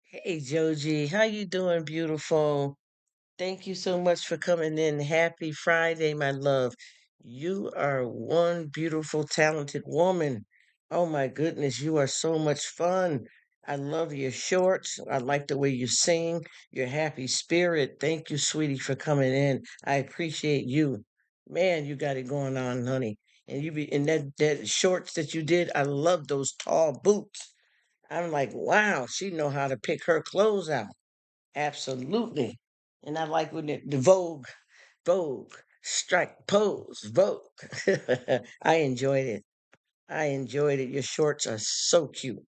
Hey Joji, how you doing, beautiful? Thank you so much for coming in. Happy Friday, my love. You are one beautiful, talented woman. Oh my goodness, you are so much fun. I love your shorts. I like the way you sing, your happy spirit. Thank you, sweetie, for coming in. I appreciate you. Man, you got it going on, honey. And you be in that shorts that you did. I love those tall boots. I'm like, wow, she know how to pick her clothes out. Absolutely. And I like when the Vogue, strike pose, Vogue. I enjoyed it. I enjoyed it. Your shorts are so cute.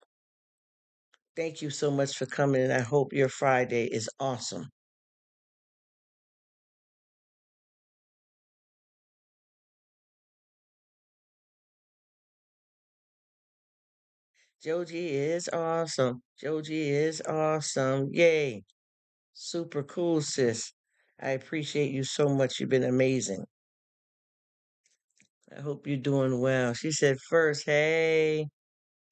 Thank you so much for coming, and I hope your Friday is awesome. Joji is awesome. Joji is awesome. Yay. Super cool, sis. I appreciate you so much. You've been amazing. I hope you're doing well. She said first, hey.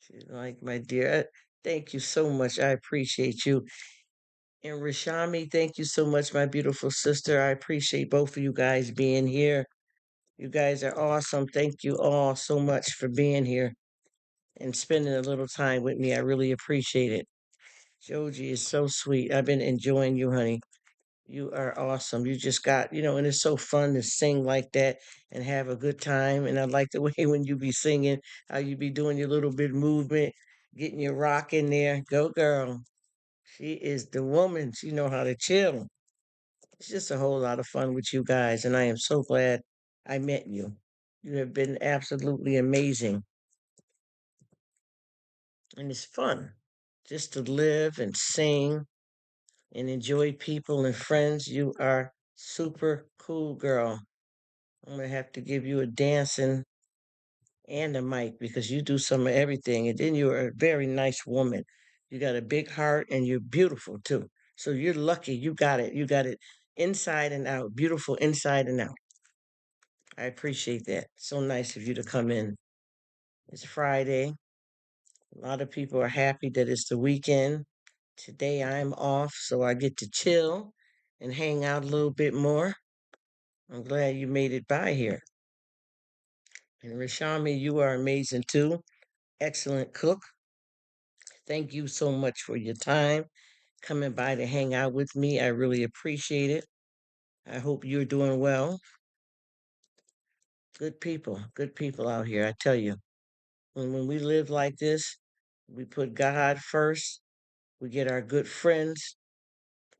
She's like, my dear, thank you so much. I appreciate you. And Rashami, thank you so much, my beautiful sister. I appreciate both of you guys being here. You guys are awesome. Thank you all so much for being here and spending a little time with me. I really appreciate it. Joji is so sweet. I've been enjoying you, honey. You are awesome. You just got, and it's so fun to sing like that and have a good time. And I like the way when you be singing, how you be doing your little bit movement, getting your rock in there. Go girl. She is the woman. She know how to chill. It's just a whole lot of fun with you guys, and I am so glad I met you. You have been absolutely amazing, and it's fun just to live and sing and enjoy people and friends. You are super cool, girl. I'm gonna have to give you a dancing and a mic because you do some of everything. And then you're a very nice woman. You got a big heart and you're beautiful too. So you're lucky. You got it. You got it inside and out. Beautiful inside and out. I appreciate that. So nice of you to come in. It's Friday. A lot of people are happy that it's the weekend. Today I'm off, so I get to chill and hang out a little bit more. I'm glad you made it by here. And Rashami, you are amazing too. Excellent cook. Thank you so much for your time coming by to hang out with me. I really appreciate it. I hope you're doing well. Good people out here. I tell you, when we live like this, we put God first, we get our good friends,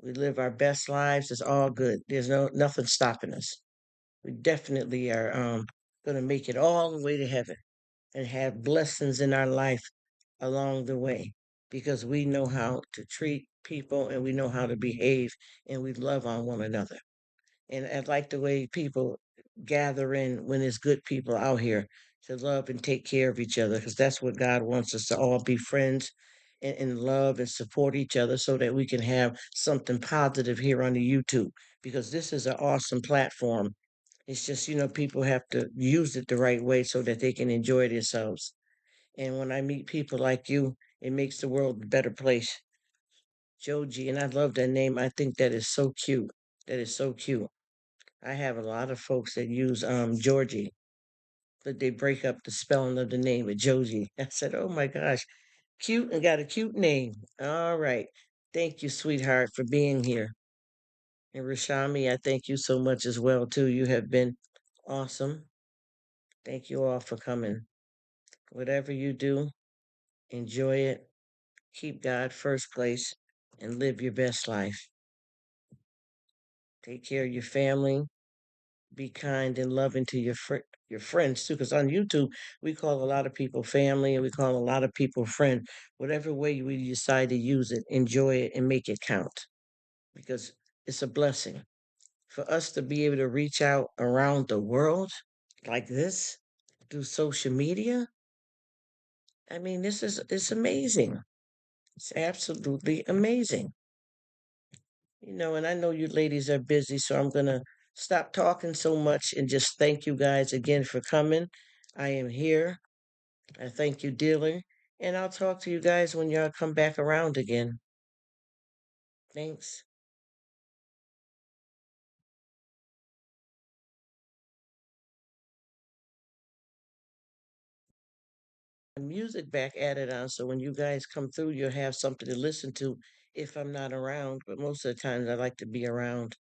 we live our best lives. It's all good. There's nothing stopping us. We definitely are going to make it all the way to heaven and have blessings in our life along the way because we know how to treat people and we know how to behave and we love on one another. And I like the way people gather in when there's good people out here to love and take care of each other because that's what God wants us to all be friends and love and support each other so that we can have something positive here on the YouTube because this is an awesome platform. It's just, people have to use it the right way so that they can enjoy themselves. And when I meet people like you, it makes the world a better place. Joji, and I love that name. I think that is so cute. That is so cute. I have a lot of folks that use Georgie, but they break up the spelling of the name with Joji. I said, "Oh my gosh, cute and got a cute name." All right. Thank you, sweetheart, for being here. And Rashami, I thank you so much as well too. You have been awesome. Thank you all for coming. Whatever you do, enjoy it. Keep God first place and live your best life. Take care of your family. Be kind and loving to your friends too. Because on YouTube, we call a lot of people family and we call a lot of people friend. Whatever way we decide to use it, enjoy it and make it count. Because it's a blessing for us to be able to reach out around the world like this through social media. I mean, this is it's amazing. It's absolutely amazing. And I know you ladies are busy, so I'm gonna stop talking so much and just thank you guys again for coming. I am here. I thank you dearly, and I'll talk to you guys when y'all come back around again. Thanks. Music back added on, so when you guys come through, you'll have something to listen to if I'm not around. But most of the times, I like to be around.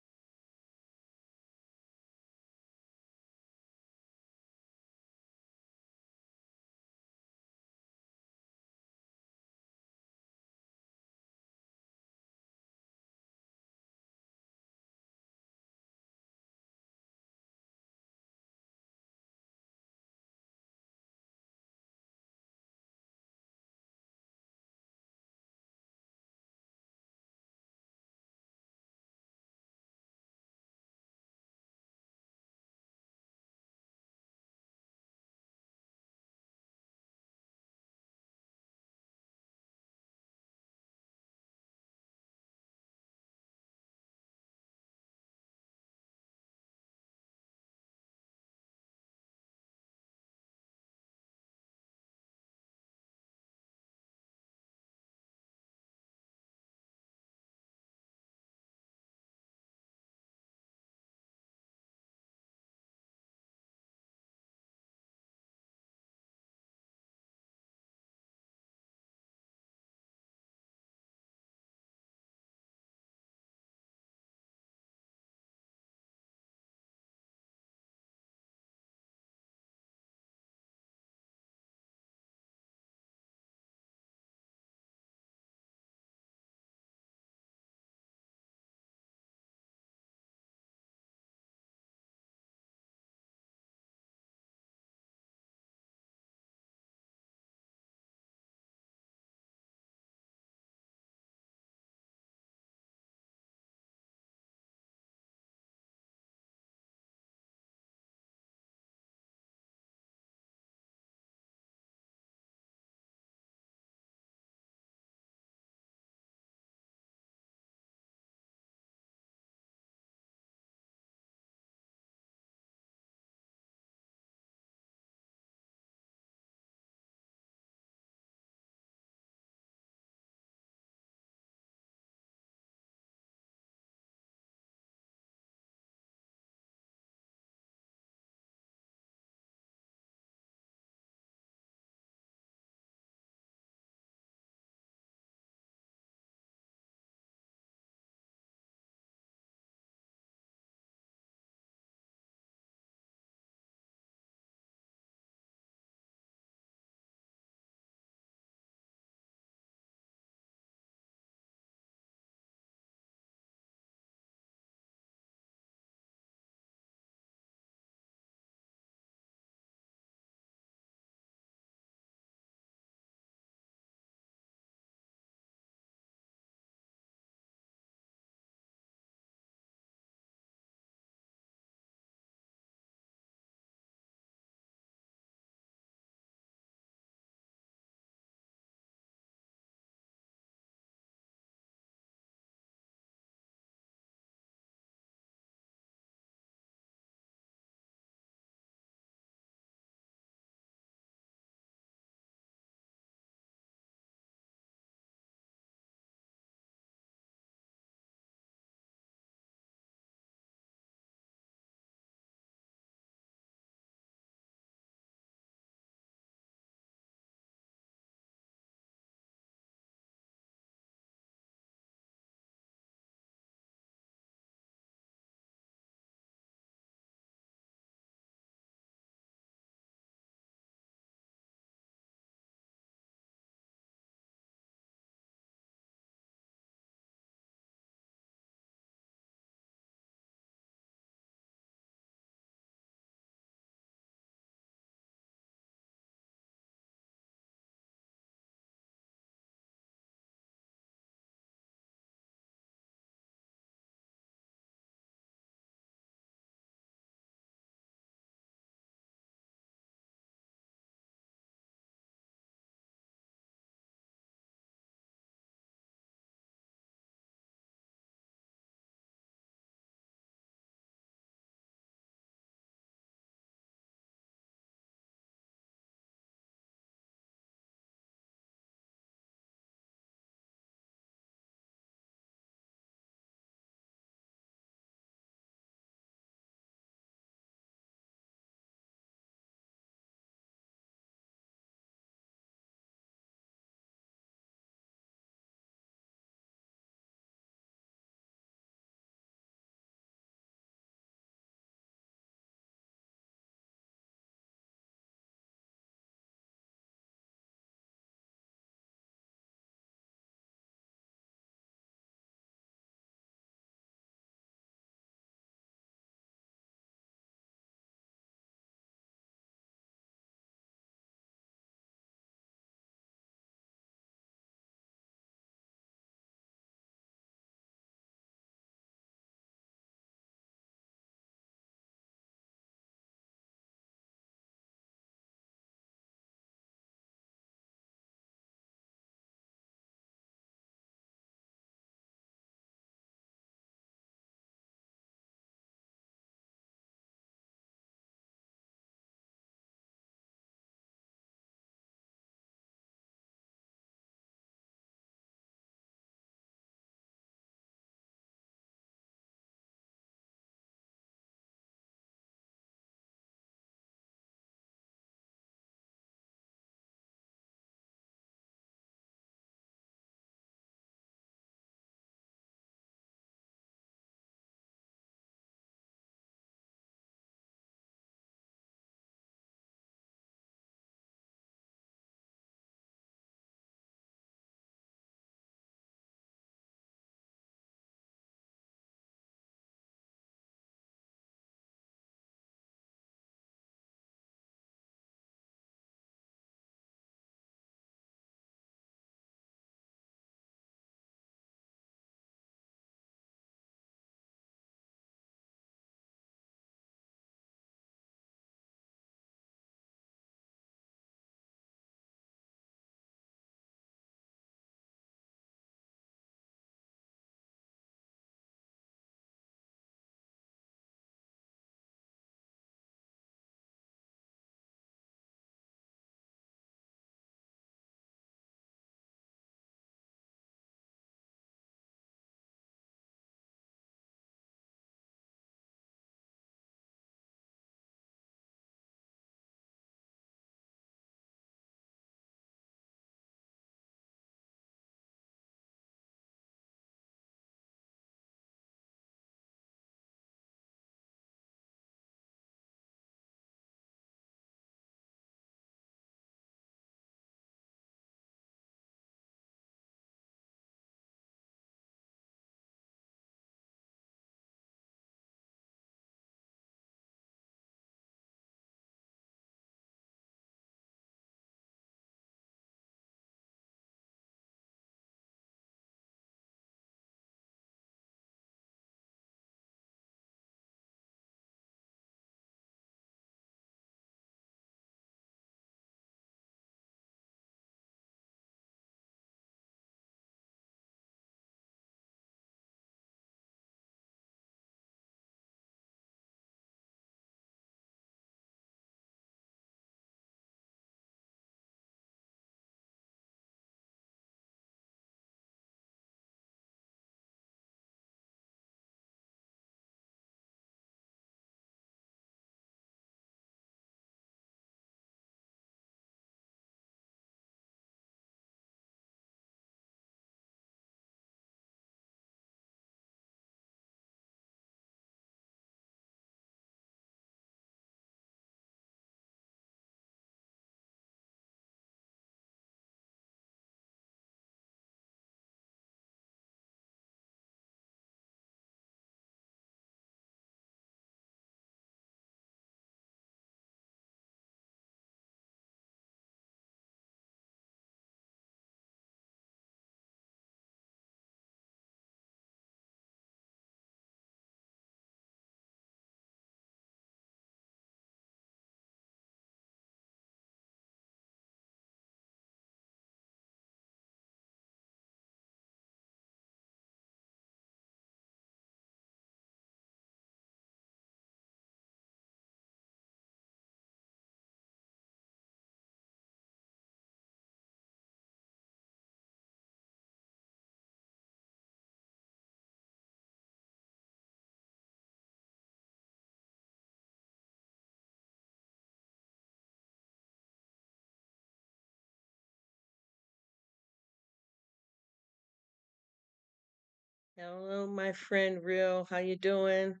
Hello, my friend Real. How you doing?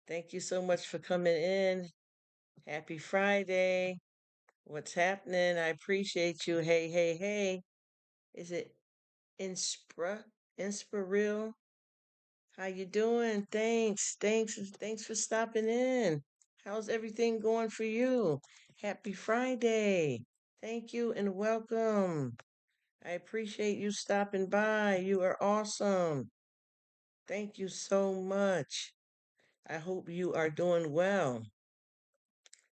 Thank you so much for coming in. Happy Friday. What's happening? I appreciate you. Hey, hey, hey. Is it Inspira? Inspira Real? How you doing? Thanks for stopping in. How's everything going for you? Happy Friday. Thank you and welcome. I appreciate you stopping by. You are awesome. Thank you so much. I hope you are doing well.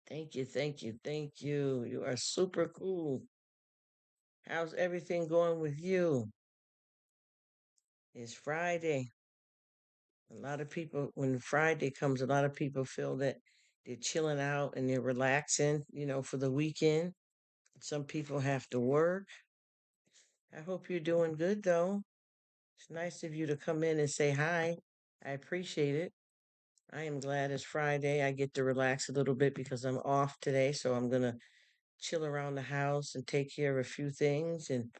Thank you. You are super cool. How's everything going with you? It's Friday. A lot of people, when Friday comes, a lot of people feel that they're chilling out and they're relaxing, for the weekend. Some people have to work. I hope you're doing good, though. It's nice of you to come in and say hi. I appreciate it. I am glad it's Friday. I get to relax a little bit because I'm off today, so I'm going to chill around the house and take care of a few things and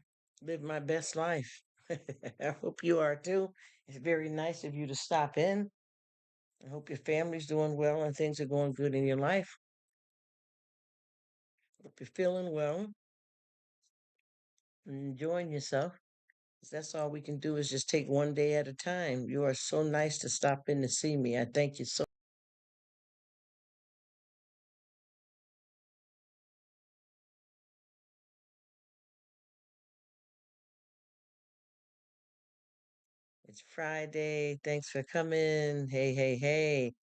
live my best life. I hope you are too. It's very nice of you to stop in. I hope your family's doing well and things are going good in your life. Hope you're feeling well and enjoying yourself. 'Cause that's all we can do is just take one day at a time. You are so nice to stop in to see me. I thank you so. It's Friday. Thanks for coming. Hey, hey, hey.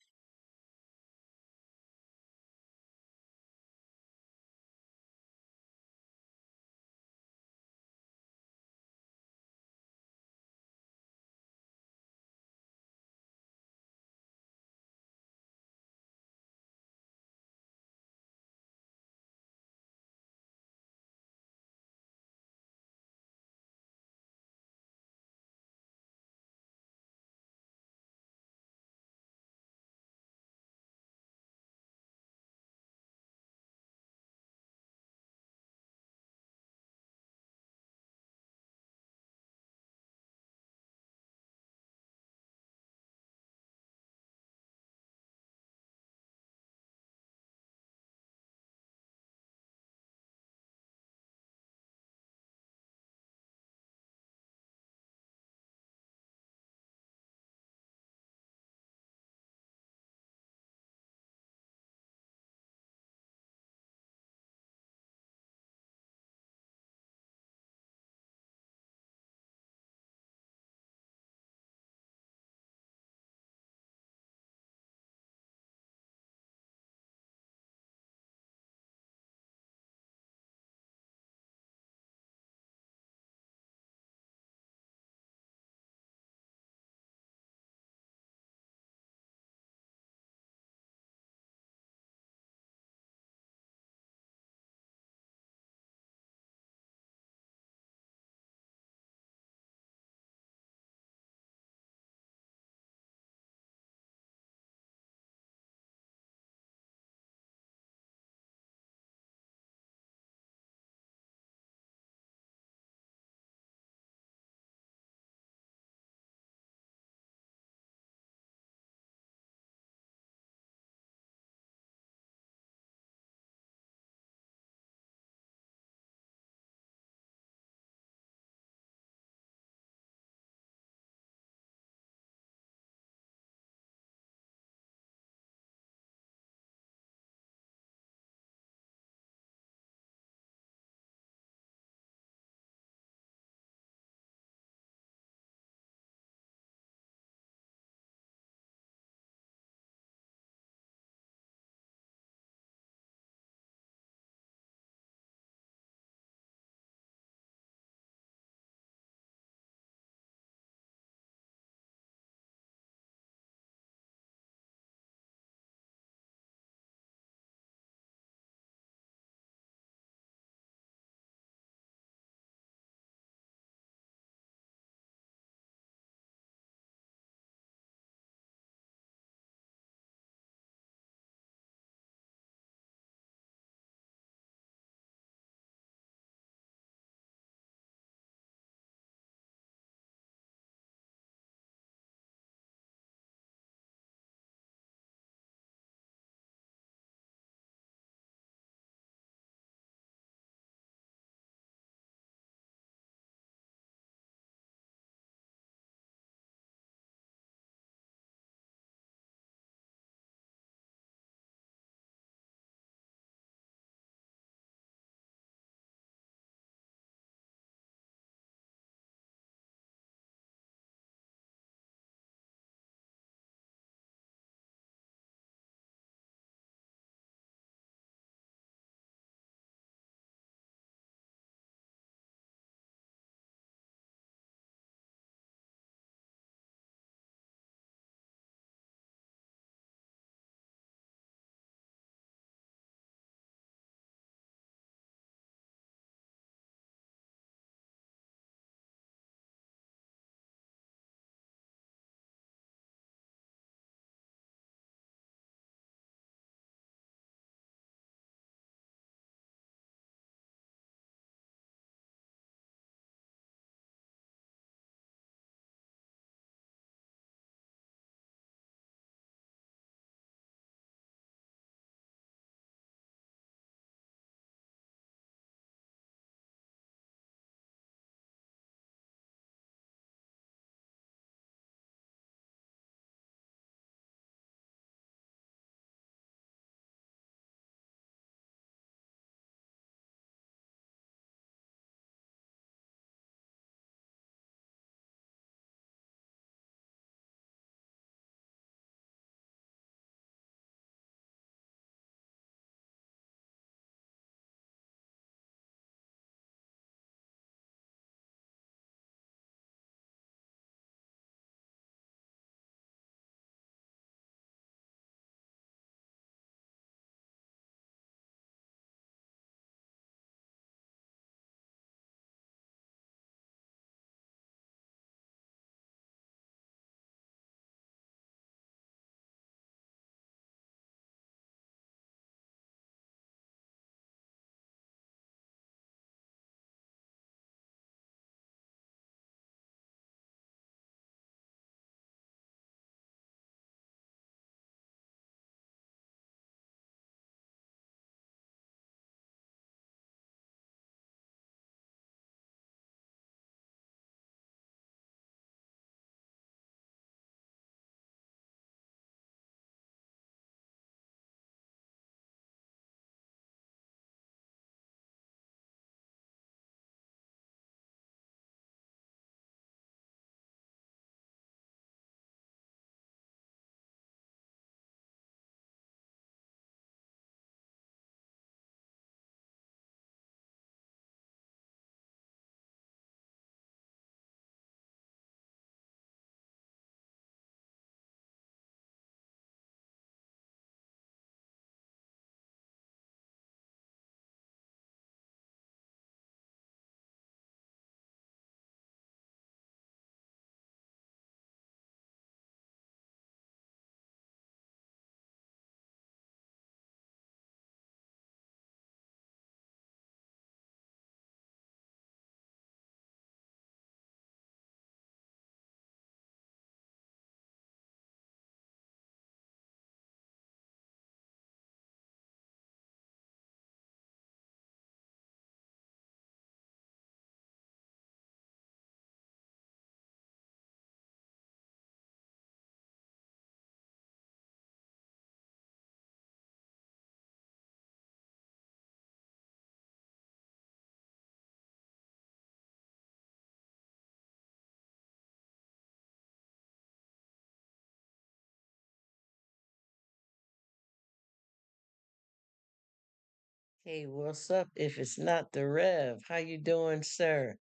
Hey, what's up? If it's not the Rev, how you doing, sir?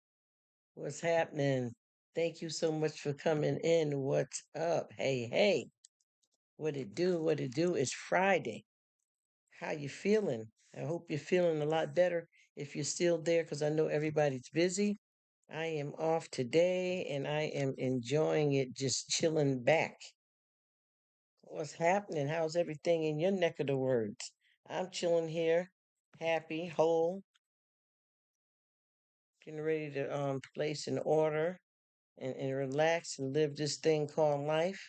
What's happening? Thank you so much for coming in. What's up? Hey, hey. What it do? What it do? It's Friday. How you feeling? I hope you're feeling a lot better if you're still there because I know everybody's busy. I am off today and I am enjoying it, just chilling back. What's happening? How's everything in your neck of the woods? I'm chilling here, happy, whole, getting ready to place an order and relax and live this thing called life.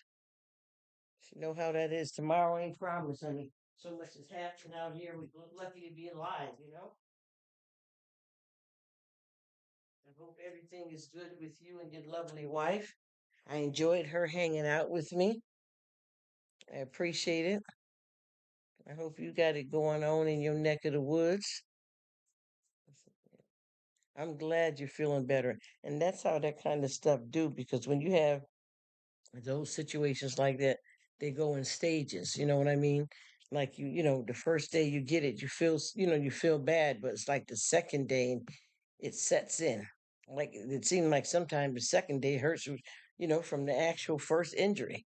You know how that is. Tomorrow ain't promised, honey. So much is happening out here. We're lucky to be alive, you know? I hope everything is good with you and your lovely wife. I enjoyed her hanging out with me. I appreciate it. I hope you got it going on in your neck of the woods. I'm glad you're feeling better. And that's how that kind of stuff do because when you have those situations like that, they go in stages. You know what I mean? Like the first day you get it, you feel, you feel bad, but it's like the second day it sets in. Like it seemed like sometimes the second day hurts, from the actual first injury,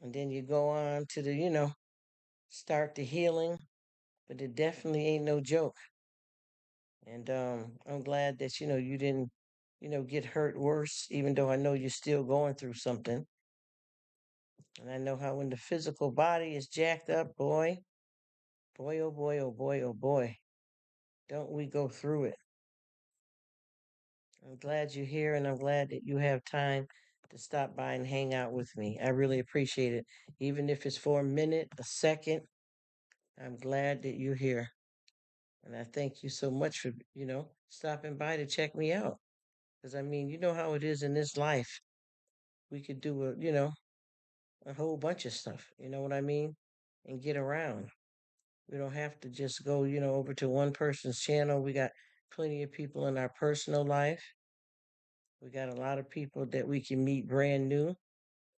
and then you go on to start the healing. But it definitely ain't no joke. And I'm glad that you didn't, get hurt worse, even though I know you're still going through something. And I know how when the physical body is jacked up, boy, oh boy, oh boy, oh boy, don't we go through it. I'm glad you're here and I'm glad that you have time to stop by and hang out with me. I really appreciate it. Even if it's for a minute, a second, I'm glad that you're here. And I thank you so much for, stopping by to check me out. Because I mean, you know how it is in this life. We could do a whole bunch of stuff. You know what I mean? And get around. We don't have to just go, over to one person's channel. We got plenty of people in our personal life. We got a lot of people that we can meet brand new.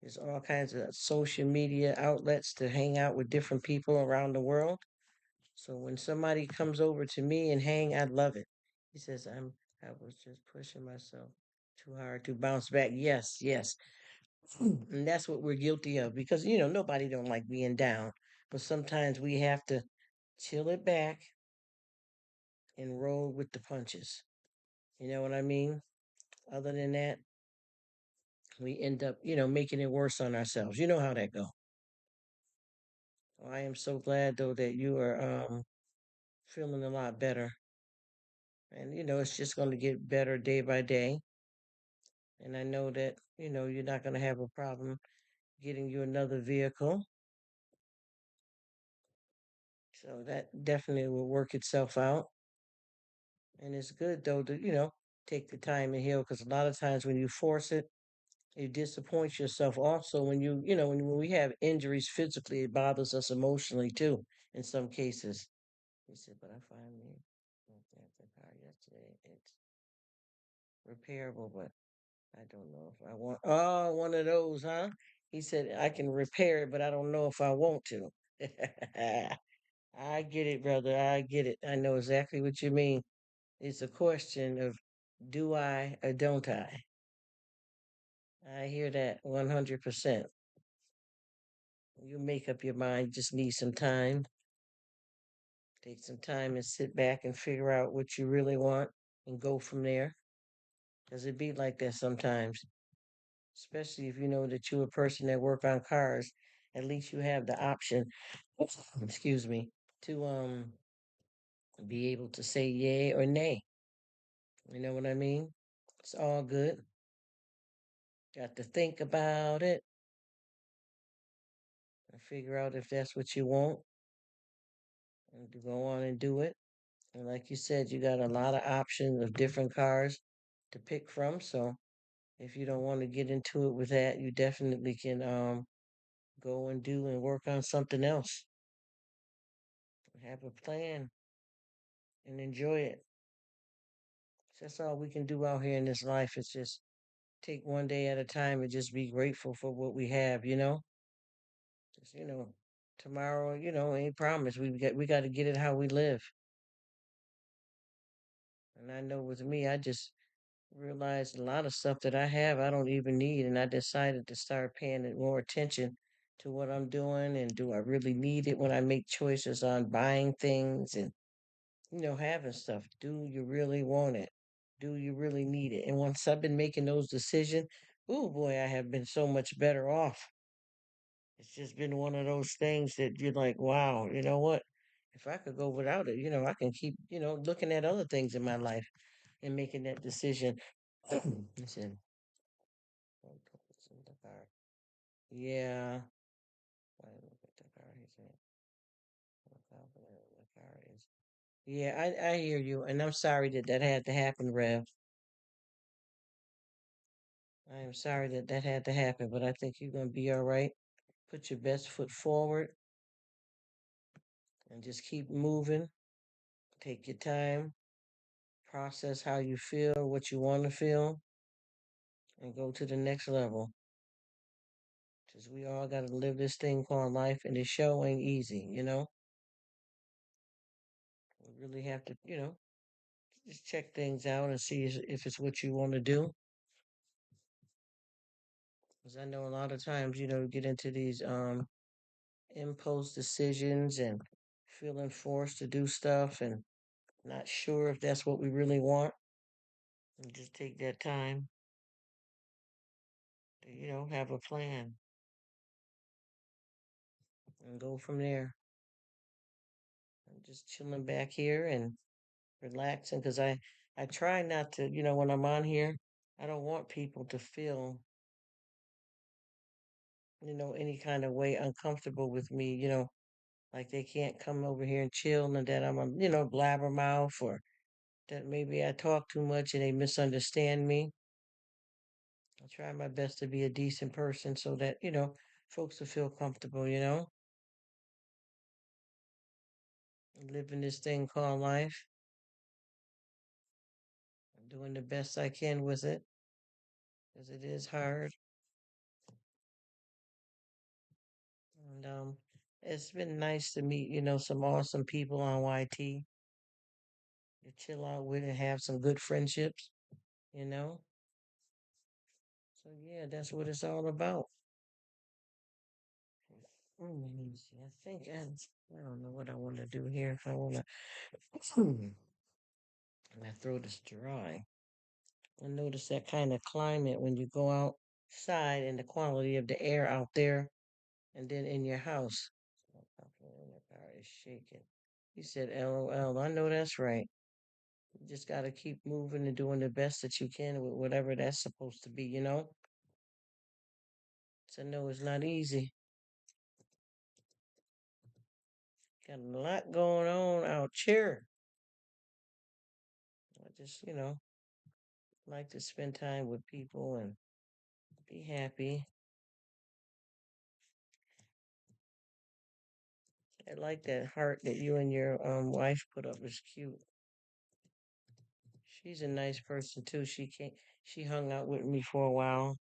There's all kinds of social media outlets to hang out with different people around the world. So when somebody comes over to me and hang, I love it. He says, I was just pushing myself too hard to bounce back. Yes, yes. And that's what we're guilty of because nobody don't like being down. But sometimes we have to chill it back and roll with the punches. You know what I mean? Other than that, we end up, making it worse on ourselves. You know how that go. Well, I am so glad though that you are feeling a lot better. And it's just going to get better day by day. And I know that, you're not going to have a problem getting you another vehicle. So that definitely will work itself out. And it's good though to, take the time and heal because a lot of times when you force it, you disappoint yourself. Also, when we have injuries physically, it bothers us emotionally too, in some cases. He said, but I finally looked at the car yesterday. It's repairable, but I don't know if I want. Oh, one of those, huh? He said, I can repair it, but I don't know if I want to. I get it, brother. I get it. I know exactly what you mean. It's a question of do I or don't I? I hear that 100%. You make up your mind, just need some time. Take some time and sit back and figure out what you really want and go from there. Because it be like that sometimes, especially if you know that you're a person that work on cars. At least you have the option, excuse me, to be able to say yay or nay. You know what I mean? It's all good. Got to think about it and figure out if that's what you want and to go on and do it. And like you said, you got a lot of options of different cars to pick from. So if you don't want to get into it with that, you definitely can go and do and work on something else. Have a plan and enjoy it. That's all we can do out here in this life is just take one day at a time and just be grateful for what we have. Just, tomorrow, ain't promised. We got to get it how we live. And I know with me, I just realized a lot of stuff that I have I don't even need, and I decided to start paying it more attention to what I'm doing and do I really need it when I make choices on buying things and having stuff. Do you really want it? Do you really need it? And once I've been making those decisions, oh boy, I have been so much better off. It's just been one of those things that you're like, wow, you know what? If I could go without it, I can keep, looking at other things in my life and making that decision. Listen, it's in the car. Yeah. I look at the car. He said, "Look how the car is." Yeah, I hear you, and I'm sorry that that had to happen, Rev. I am sorry that that had to happen, but I think you're gonna be all right. Put your best foot forward and just keep moving. Take your time, process how you feel, what you want to feel, and go to the next level. Because we all got to live this thing called life, and it show ain't easy. We really have to, just check things out and see if it's what you want to do. Because I know a lot of times, you get into these impulse decisions and feeling forced to do stuff and not sure if that's what we really want. And just take that time to, have a plan and go from there. I'm just chilling back here and relaxing because I try not to, when I'm on here, I don't want people to feel, any kind of way uncomfortable with me, like they can't come over here and chill and that I'm a, blabbermouth or that maybe I talk too much and they misunderstand me. I try my best to be a decent person so that, folks will feel comfortable, living this thing called life. I'm doing the best I can with it because it is hard. And it's been nice to meet, some awesome people on YT to chill out with and have some good friendships, you know. So yeah, that's what it's all about. Let me see. I don't know what I want to do here. If I want to, my throat is dry. I notice that kind of climate when you go outside and the quality of the air out there and then in your house. My car is shaking. He said, LOL. I know that's right. You just got to keep moving and doing the best that you can with whatever that's supposed to be. So, no, it's not easy. Got a lot going on out here. I just, like to spend time with people and be happy. I like that heart that you and your wife put up. It's cute. She's a nice person too. She hung out with me for a while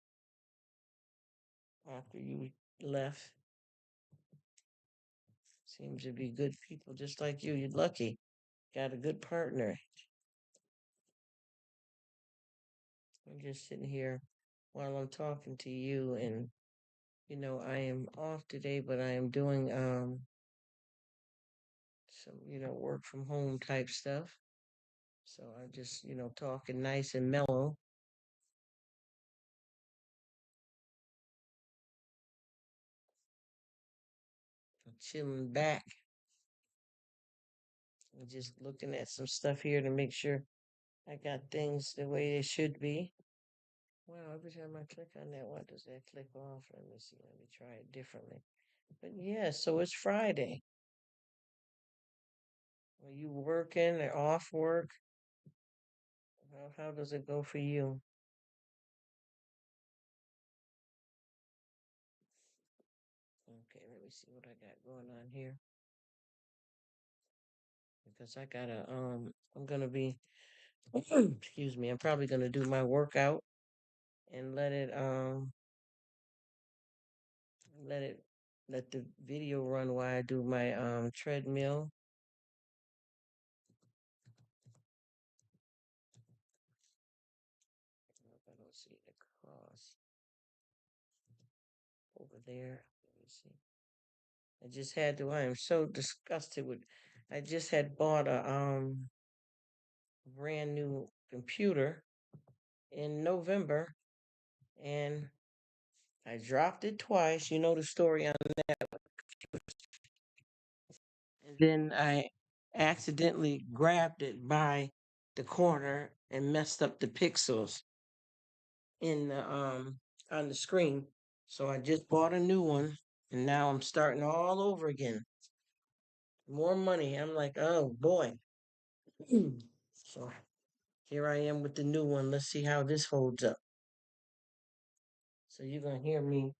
after you left. Seems to be good people just like you. You're lucky. Got a good partner. I'm just sitting here while I'm talking to you and I am off today, but I am doing some, work from home type stuff. So I'm just, talking nice and mellow, chilling back and just looking at some stuff here to make sure I got things the way they should be. Wow, every time I click on that, why does that click off? Let me see. Let me try it differently. But yeah, so it's Friday. Are you working or off work? How does it go for you? Okay, let me see what I got going on here. Because I'm gonna be excuse me, I'm probably gonna do my workout and let it let the video run while I do my treadmill. I don't see the cross over there. Let me see. I just had to. I am so disgusted with. I just had bought a brand new computer in November, and I dropped it twice. You know the story on that. And then I accidentally grabbed it by the corner and messed up the pixels in the on the screen. So I just bought a new one, and now I'm starting all over again. More money. I'm like, oh boy. So here I am with the new one. Let's see how this holds up. So you're gonna hear me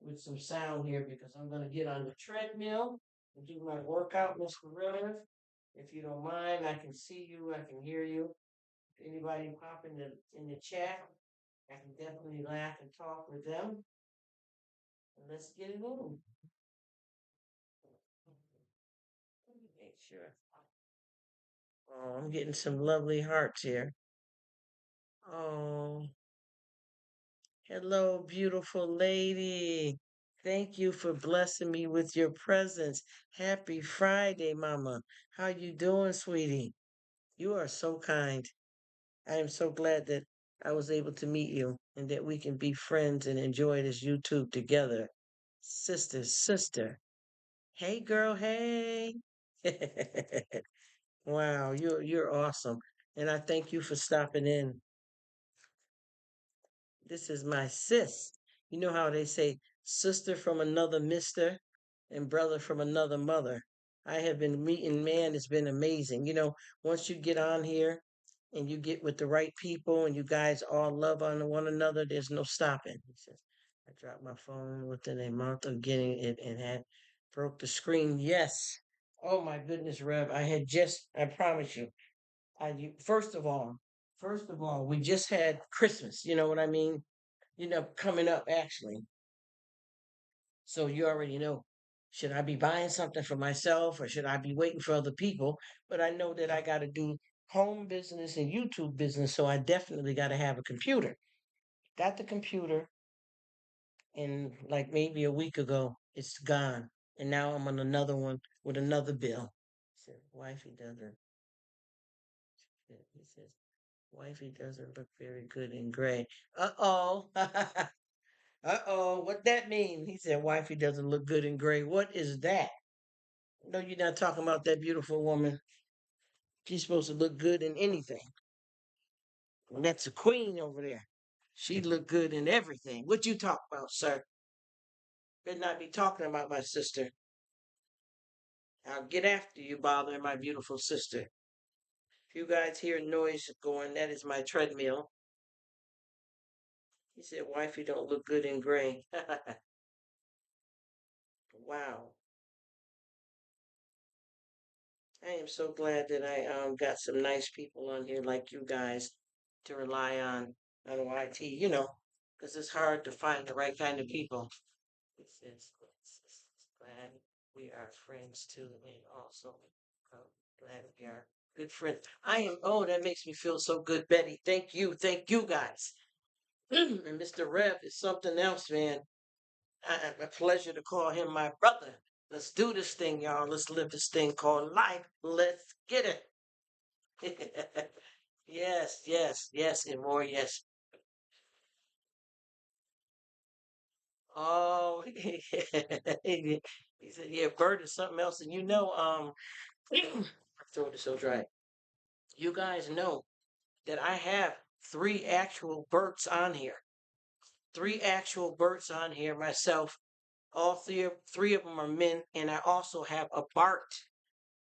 with some sound here because I'm gonna get on the treadmill and do my workout, Miss Gorilla. If you don't mind, I can see you, I can hear you. If anybody pop in the chat, I can definitely laugh and talk with them. And let's get it on. Let me make sure. Oh, I'm getting some lovely hearts here. Oh, hello, beautiful lady. Thank you for blessing me with your presence. Happy Friday, Mama. How you doing, sweetie? You are so kind. I am so glad that I was able to meet you and that we can be friends and enjoy this YouTube together. Sister, sister. Hey girl, hey. Wow, you're awesome. And I thank you for stopping in. This is my sis. You know how they say sister from another mister and brother from another mother. I have been meeting, man, it's been amazing. Once you get on here and you get with the right people and you guys all love on one another, there's no stopping. He says, I dropped my phone within a month of getting it and had broke the screen. Yes. Oh my goodness, Rev. I promise you, first of all, we just had Christmas, you know what I mean? Coming up actually. So you already know, should I be buying something for myself or should I be waiting for other people? But I know that I got to do home business and YouTube business, so I definitely got to have a computer. Got the computer, and like maybe a week ago, it's gone. And now I'm on another one with another bill. He said, wifey doesn't. He says, wifey doesn't look very good in gray. Uh-oh. Uh-oh, what that mean? He said, wifey doesn't look good in gray. What is that? No, you're not talking about that beautiful woman. She's supposed to look good in anything. And that's a queen over there. She look good in everything. What you talk about, sir? Better not be talking about my sister. I'll get after you, bothering my beautiful sister. If you guys hear noise going, that is my treadmill. He said, wifey don't look good in gray. Wow. I am so glad that I got some nice people on here like you guys to rely on YT, because it's hard to find the right kind of people. It says, glad we are friends too, and also glad we are good friends. Oh, that makes me feel so good, Betty. Thank you guys. And Mr. Rev is something else, man. A pleasure to call him my brother. Let's do this thing, y'all. Let's live this thing called life. Let's get it. Yes, yes, yes, and more yes. Oh, he said, yeah, bird is something else. And my throat is so dry. You guys know that I have three actual birds on here. Three actual birds on here myself. All three of them are men, and I also have a Bart.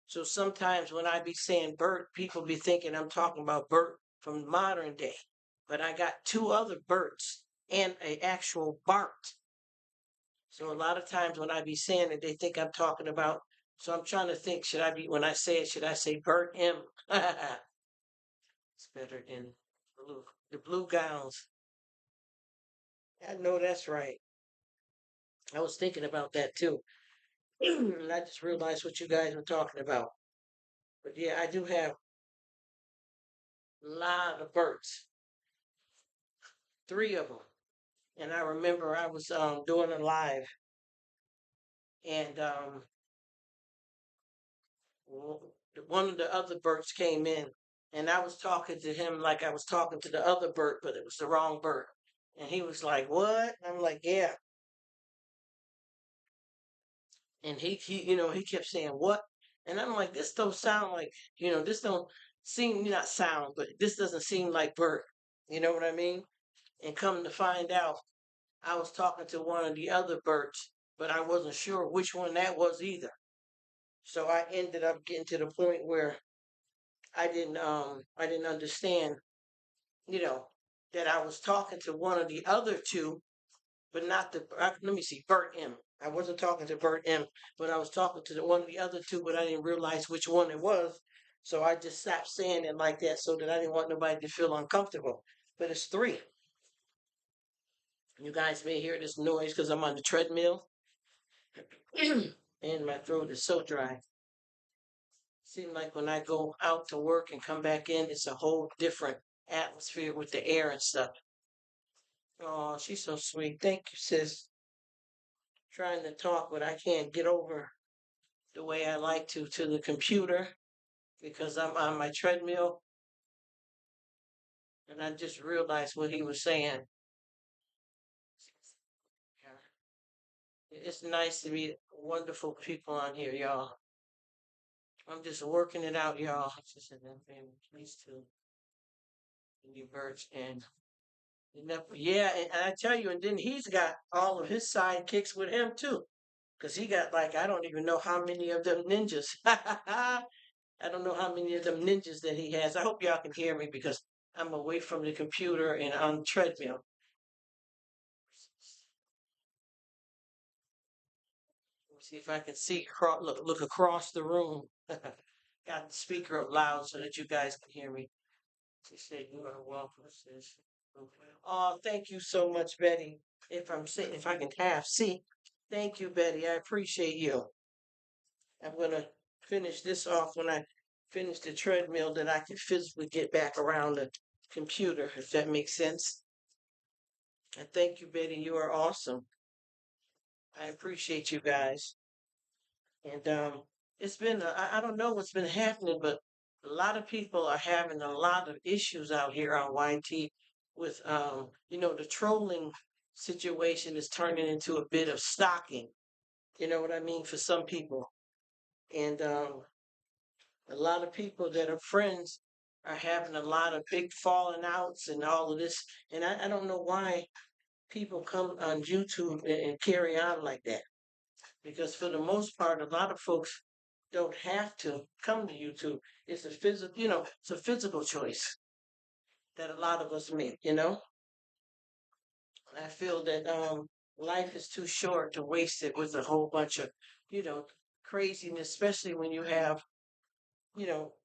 So sometimes when I be saying Bert, people be thinking I'm talking about Bert from modern day. But I got two other Berts and a actual Bart. So a lot of times when I be saying it, they think I'm talking about. So I'm trying to think, when I say it, should I say Bert M? It's better than the blue gowns. I know that's right. I was thinking about that too. And I just realized what you guys were talking about. But yeah, I do have a lot of Berts. three of them. And I remember I was doing a live, and one of the other Berts came in, and I was talking to him like I was talking to the other Bert, but it was the wrong Bert. And he was like, "What?" I'm like, "Yeah." And he kept saying, "What?" And I'm like, "This don't sound like, this don't seem not sound, but this doesn't seem like Bert." You know what I mean? And come to find out, I was talking to one of the other Berts, but I wasn't sure which one that was either. So I ended up getting to the point where I didn't understand, you know, that I was talking to one of the other two, but not let me see, Bert M. I wasn't talking to Bert M, but I was talking to one of the other two, but I didn't realize which one it was. So I just stopped saying it like that so that I didn't want nobody to feel uncomfortable. But it's three. You guys may hear this noise because I'm on the treadmill and my throat is so dry. Seems like when I go out to work and come back in, it's a whole different atmosphere with the air and stuff. Oh, she's so sweet. Thank you, sis. Trying to talk, but I can't get over the way I like to the computer because I'm on my treadmill and I just realized what he was saying. It's nice to meet wonderful people on here, y'all. I'm just working it out, y'all. She said that family, please too. New birds and yeah, and I tell you, and then he's got all of his sidekicks with him too. Because he got like, I don't even know how many of them ninjas. I don't know how many of them ninjas that he has. I hope y'all can hear me because I'm away from the computer and on the treadmill. Let me see if I can see, look across the room. Got the speaker up loud so that you guys can hear me. She said, "You are welcome, sis." Oh, thank you so much, Betty. If I can half see, thank you, Betty. I appreciate you. I'm gonna finish this off when I finish the treadmill, that I can physically get back around the computer, if that makes sense. And thank you, Betty. You are awesome. I appreciate you guys. And it's been I don't know what's been happening, but a lot of people are having a lot of issues out here on YT with the trolling situation is turning into a bit of stalking. You know what I mean, for some people. And a lot of people that are friends are having a lot of big falling outs and all of this. And I don't know why people come on YouTube and carry on like that. Because for the most part, a lot of folks don't have to come to YouTube. It's a physical choice that a lot of us make. I feel that life is too short to waste it with a whole bunch of, you know, craziness, especially when you have,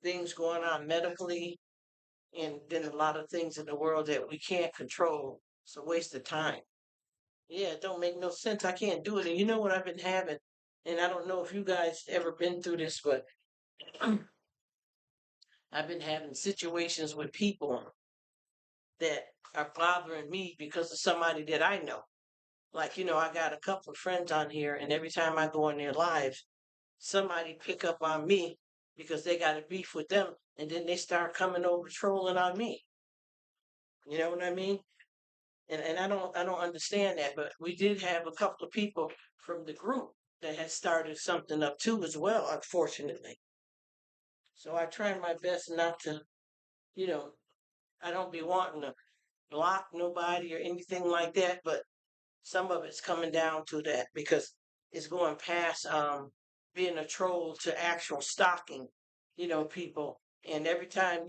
things going on medically and then a lot of things in the world that we can't control. It's a waste of time. Yeah, it don't make no sense. I can't do it. And you know what I've been having? And I don't know if you guys ever been through this, but I've been having situations with people that are bothering me because of somebody that I know. Like, I got a couple of friends on here, and every time I go in their lives, somebody pick up on me because they got a beef with them, and then they start coming over trolling on me. You know what I mean? And I don't understand that, but we did have a couple of people from the group that had started something up too as well, unfortunately. So I try my best not to, you know, I don't be wanting to block nobody or anything like that, but some of it's coming down to that because it's going past being a troll to actual stalking, people. And every time,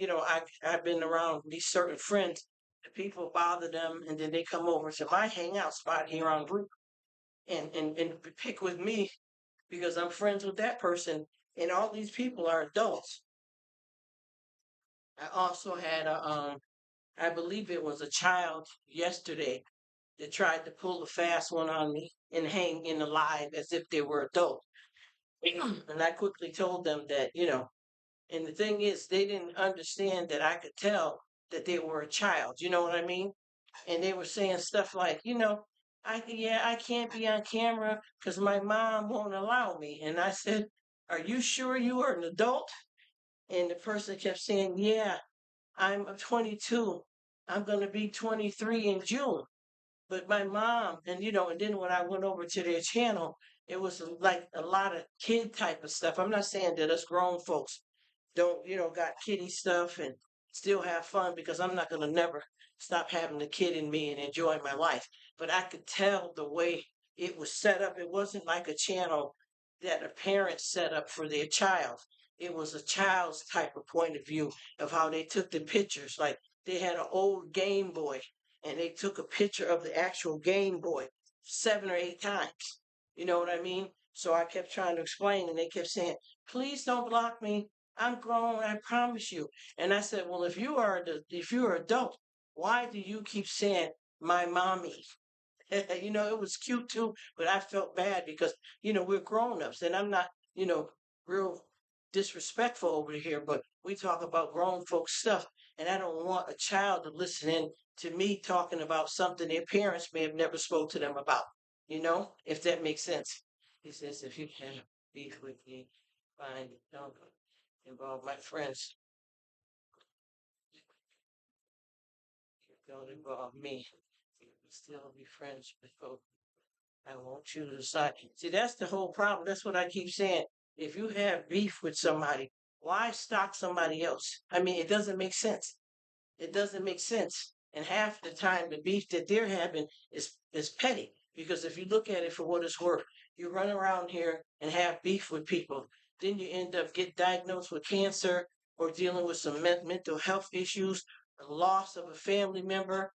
I've been around these certain friends, the people bother them and then they come over to my hangout spot here on Rruk and pick with me because I'm friends with that person. And all these people are adults. I also had I believe it was a child yesterday that tried to pull a fast one on me and hang in the live as if they were adults. And I quickly told them that, and the thing is, they didn't understand that I could tell that they were a child. You know what I mean? and they were saying stuff like, I can't be on camera because my mom won't allow me. And I said, are you sure you are an adult? And the person kept saying, yeah, I'm 22. I'm going to be 23 in June. But my mom, and then when I went over to their channel, it was like a lot of kid type of stuff. I'm not saying that us grown folks don't, got kiddie stuff and still have fun, because I'm not going to never stop having the kid in me and enjoy my life. But I could tell the way it was set up. It wasn't like a channel that a parent set up for their child. It was a child's type of point of view of how they took the pictures. Like they had an old Game Boy and they took a picture of the actual Game Boy 7 or 8 times. You know what I mean? So I kept trying to explain, and they kept saying, please don't block me. I'm grown, I promise you. And I said, well, if you are adult, why do you keep saying my mommy? It was cute too, but I felt bad because, we're grown-ups, and I'm not, real disrespectful over here, but we talk about grown folks stuff, and I don't want a child to listen in to me talking about something their parents may have never spoke to them about, if that makes sense. He says, if you have beef with me, fine, don't involve my friends. Don't involve me. You can still be friends with both. I want you to decide. See, that's the whole problem. That's what I keep saying. If you have beef with somebody, why stalk somebody else? I mean, it doesn't make sense. It doesn't make sense. And half the time, the beef that they're having is petty. Because if you look at it for what it's worth, you run around here and have beef with people, then you end up get diagnosed with cancer or dealing with some mental health issues, the loss of a family member,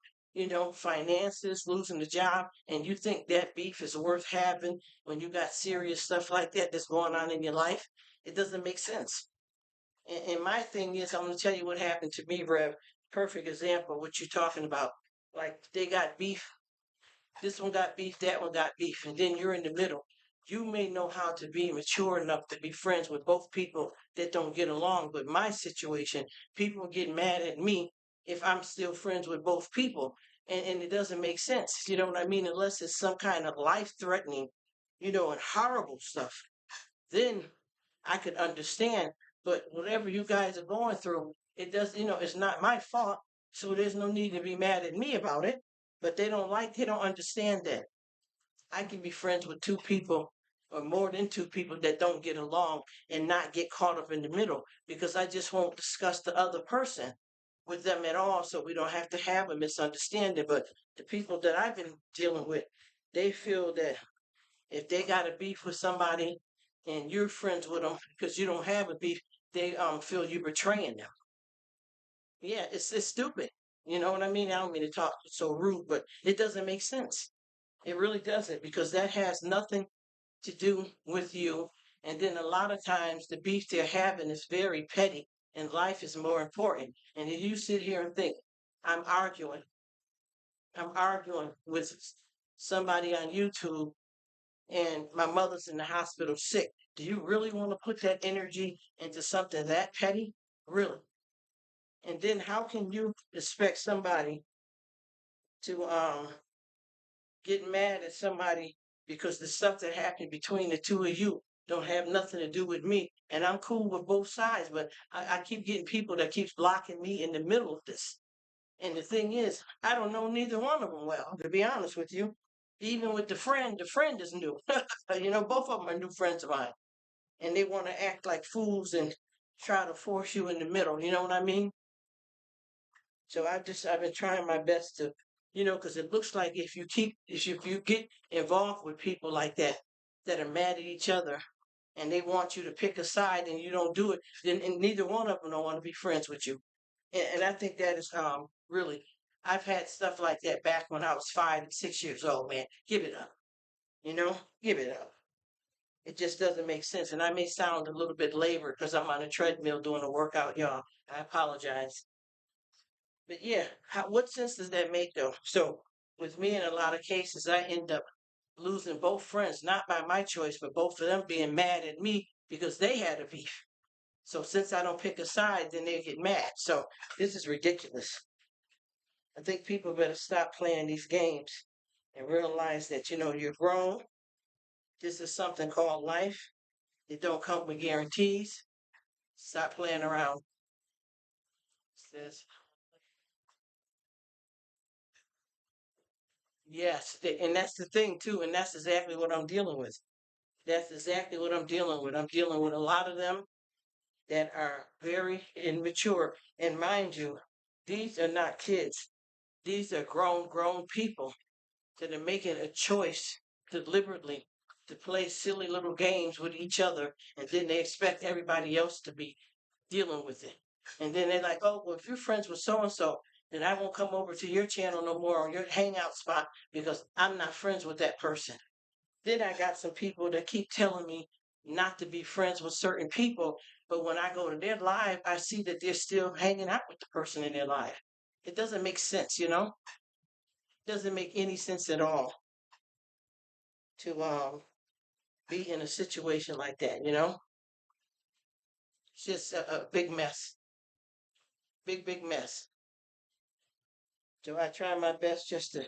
finances, losing the job, and you think that beef is worth having when you got serious stuff like that that's going on in your life. It doesn't make sense. And my thing is, I'm going to tell you what happened to me, Rev. Perfect example, what you're talking about. Like they got beef. This one got beef, that one got beef, and then you're in the middle. You may know how to be mature enough to be friends with both people that don't get along. But my situation, people get mad at me if I'm still friends with both people. And it doesn't make sense. You know what I mean? Unless it's some kind of life threatening, and horrible stuff. Then I could understand. But whatever you guys are going through, it does, it's not my fault. So there's no need to be mad at me about it. But they don't understand that. I can be friends with two people or more than two people that don't get along and not get caught up in the middle, because I just won't discuss the other person with them at all. So we don't have to have a misunderstanding. But the people that I've been dealing with, they feel that if they got a beef with somebody and you're friends with them because you don't have a beef, they feel you betraying them. Yeah, it's stupid. You know what I mean? I don't mean to talk so rude, but it doesn't make sense. It really doesn't, because that has nothing to do with you. And then a lot of times the beef they're having is very petty, and life is more important. And if you sit here and think, I'm arguing, I'm arguing with somebody on YouTube and my mother's in the hospital sick. Do you really want to put that energy into something that petty? Really? And then how can you expect somebody to get mad at somebody because the stuff that happened between the two of you don't have nothing to do with me? And I'm cool with both sides, but I keep getting people that keeps blocking me in the middle of this. And the thing is, I don't know neither one of them well, to be honest with you. Even with the friend is new. Both of them are new friends of mine, and they want to act like fools and try to force you in the middle. You know what I mean? So I've been trying my best to, because it looks like if you get involved with people like that are mad at each other, and they want you to pick a side and you don't do it, then and neither one of them don't want to be friends with you. And I think that is really, I've had stuff like that back when I was 5 and 6 years old. Man, give it up. Give it up. It just doesn't make sense. And I may sound a little bit labored because I'm on a treadmill doing a workout, y'all. I apologize. But yeah, what sense does that make though? So with me, in a lot of cases, I end up losing both friends, not by my choice, but both of them being mad at me because they had a beef. So since I don't pick a side, then they get mad. So this is ridiculous. I think people better stop playing these games and realize that, you're grown. This is something called life. It don't come with guarantees. Stop playing around. Says, yes, and that's the thing too, and that's exactly what I'm dealing with. That's exactly what I'm dealing with. I'm dealing with a lot of them that are very immature. And mind you, these are not kids. These are grown people that are making a choice deliberately to play silly little games with each other, and then they expect everybody else to be dealing with it. And then they're like, oh, well, if you're friends with so and so, then I won't come over to your channel no more or your hangout spot because I'm not friends with that person. Then I got some people that keep telling me not to be friends with certain people, but when I go to their live, I see that they're still hanging out with the person in their life. It doesn't make sense, It doesn't make any sense at all to be in a situation like that. It's just a big mess, big mess. So I try my best just to,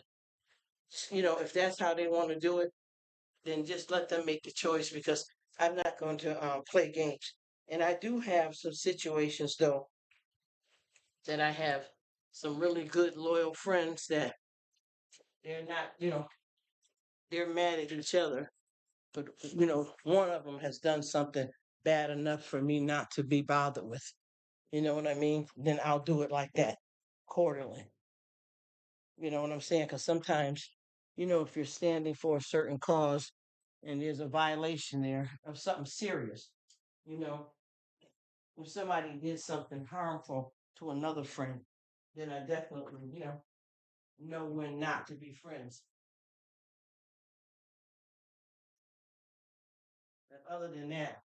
if that's how they want to do it, then just let them make the choice because I'm not going to play games. And I do have some situations though that I have some really good loyal friends that they're not, they're mad at each other, but one of them has done something bad enough for me not to be bothered with. You know what I mean? Then I'll do it like that, quarterly. You know what I'm saying? Because sometimes, if you're standing for a certain cause and there's a violation there of something serious, you know, if somebody did something harmful to another friend, then I definitely, know when not to be friends. But other than that,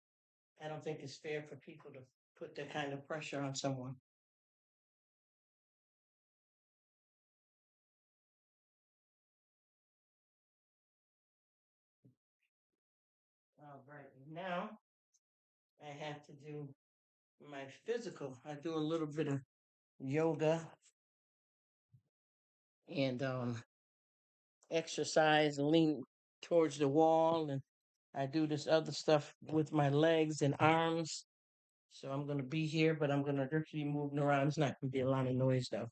I don't think it's fair for people to put that kind of pressure on someone. All right. Now I have to do my physical. I do a little bit of yoga and exercise and lean towards the wall, and I do this other stuff with my legs and arms. So I'm gonna be here, but I'm gonna just be moving around. It's not gonna be a lot of noise though.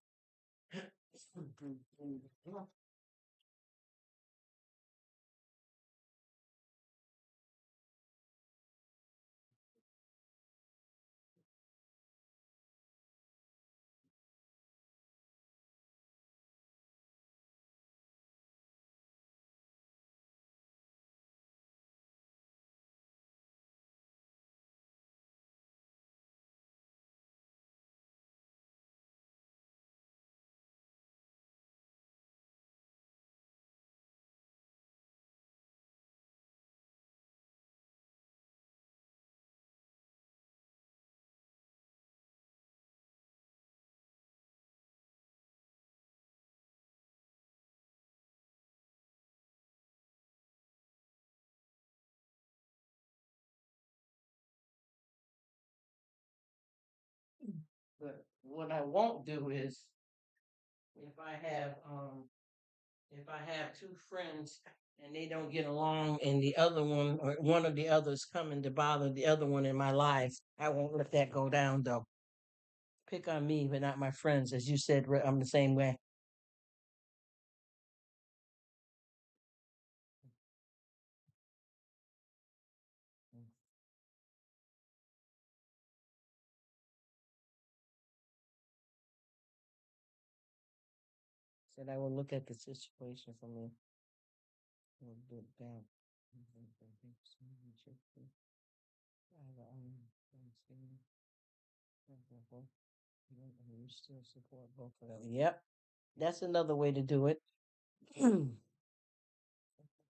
But what I won't do is if I have if I have two friends and they don't get along and the other one or one of the others coming to bother the other one in my life, I won't let that go down though. Pick on me, but not my friends. As you said, I'm the same way. Said I will look at the situation from a little bit down. You still support both of them. Yep, that's another way to do it.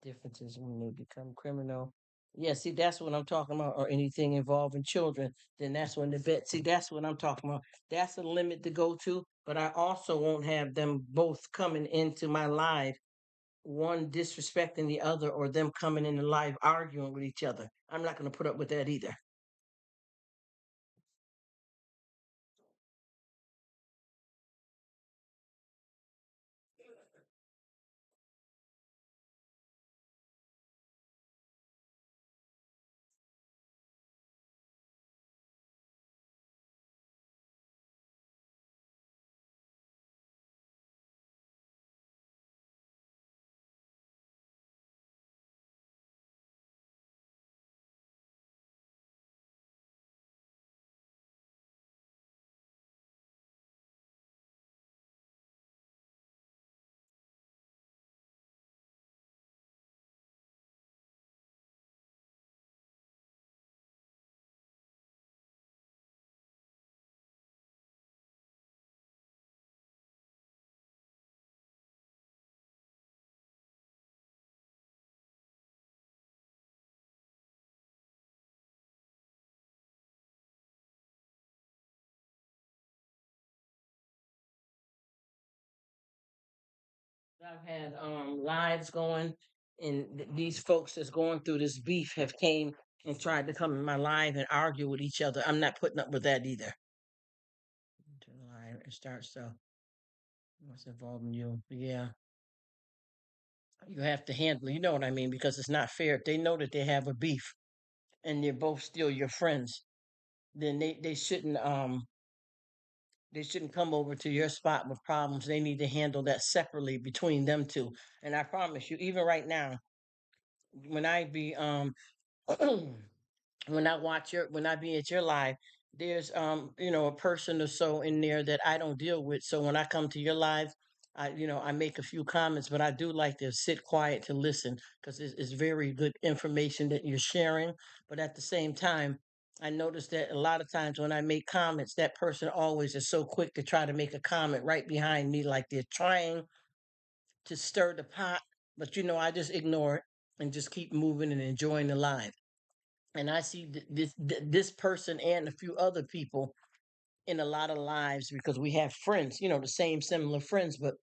Differences when they become criminal. Yeah, see, that's what I'm talking about, or anything involving children. Then that's when the bet. See, that's what I'm talking about. That's a limit to go to, but I also won't have them both coming into my live, one disrespecting the other, or them coming in the live arguing with each other. I'm not going to put up with that either. I've had lives going, and these folks that's going through this beef have came and tried to come in my live and argue with each other. I'm not putting up with that either. To the live and start so what's involving you? Yeah, you have to handle. You know what I mean? Because it's not fair. If they know that they have a beef and they're both still your friends, then they shouldn't come over to your spot with problems. They need to handle that separately between them two. And I promise you, even right now, when I be when I be at your live, there's a person or so in there that I don't deal with. So when I come to your live, I make a few comments, but I do like to sit quiet to listen because it's very good information that you're sharing. But at the same time, I notice that a lot of times when I make comments, that person always is so quick to try to make a comment right behind me, like they're trying to stir the pot. But I just ignore it and just keep moving and enjoying the live. And I see this person and a few other people in a lot of lives because we have friends, the same similar friends, but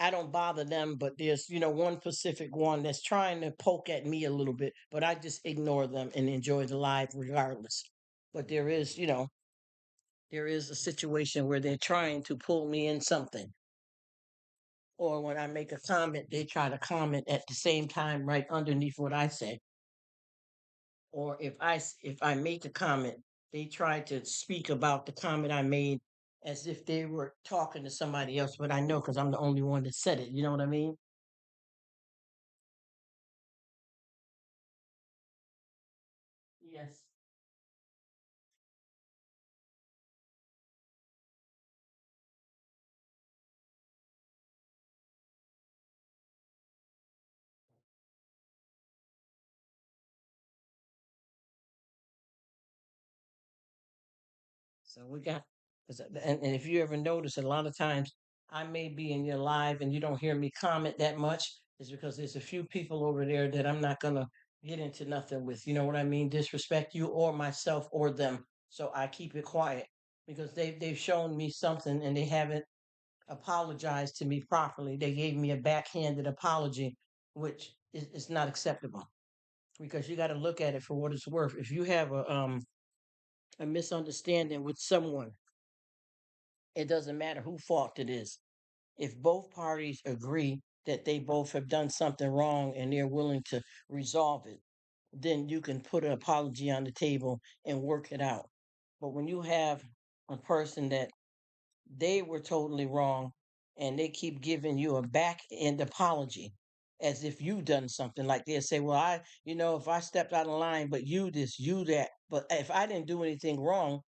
I don't bother them. But there's one specific one that's trying to poke at me a little bit, but I just ignore them and enjoy the live regardless. But there is a situation where they're trying to pull me in something, or when I make a comment, they try to comment at the same time right underneath what I say. Or if I make a comment, they try to speak about the comment I made as if they were talking to somebody else, but I know because I'm the only one that said it. You know what I mean? Yes. So we got, 'cause and if you ever notice, a lot of times I may be in your live and you don't hear me comment that much, is because there's a few people over there that I'm not gonna get into nothing with. You know what I mean? Disrespect you or myself or them. So I keep it quiet because they've shown me something and they haven't apologized to me properly. They gave me a backhanded apology, which is not acceptable because you got to look at it for what it's worth. If you have a misunderstanding with someone, it doesn't matter who fault it is. If both parties agree that they both have done something wrong and they're willing to resolve it, then you can put an apology on the table and work it out. But when you have a person that they were totally wrong and they keep giving you a back end apology as if you done something, like they'll say, well, if I stepped out of line, but you this, you that, but if I didn't do anything wrong,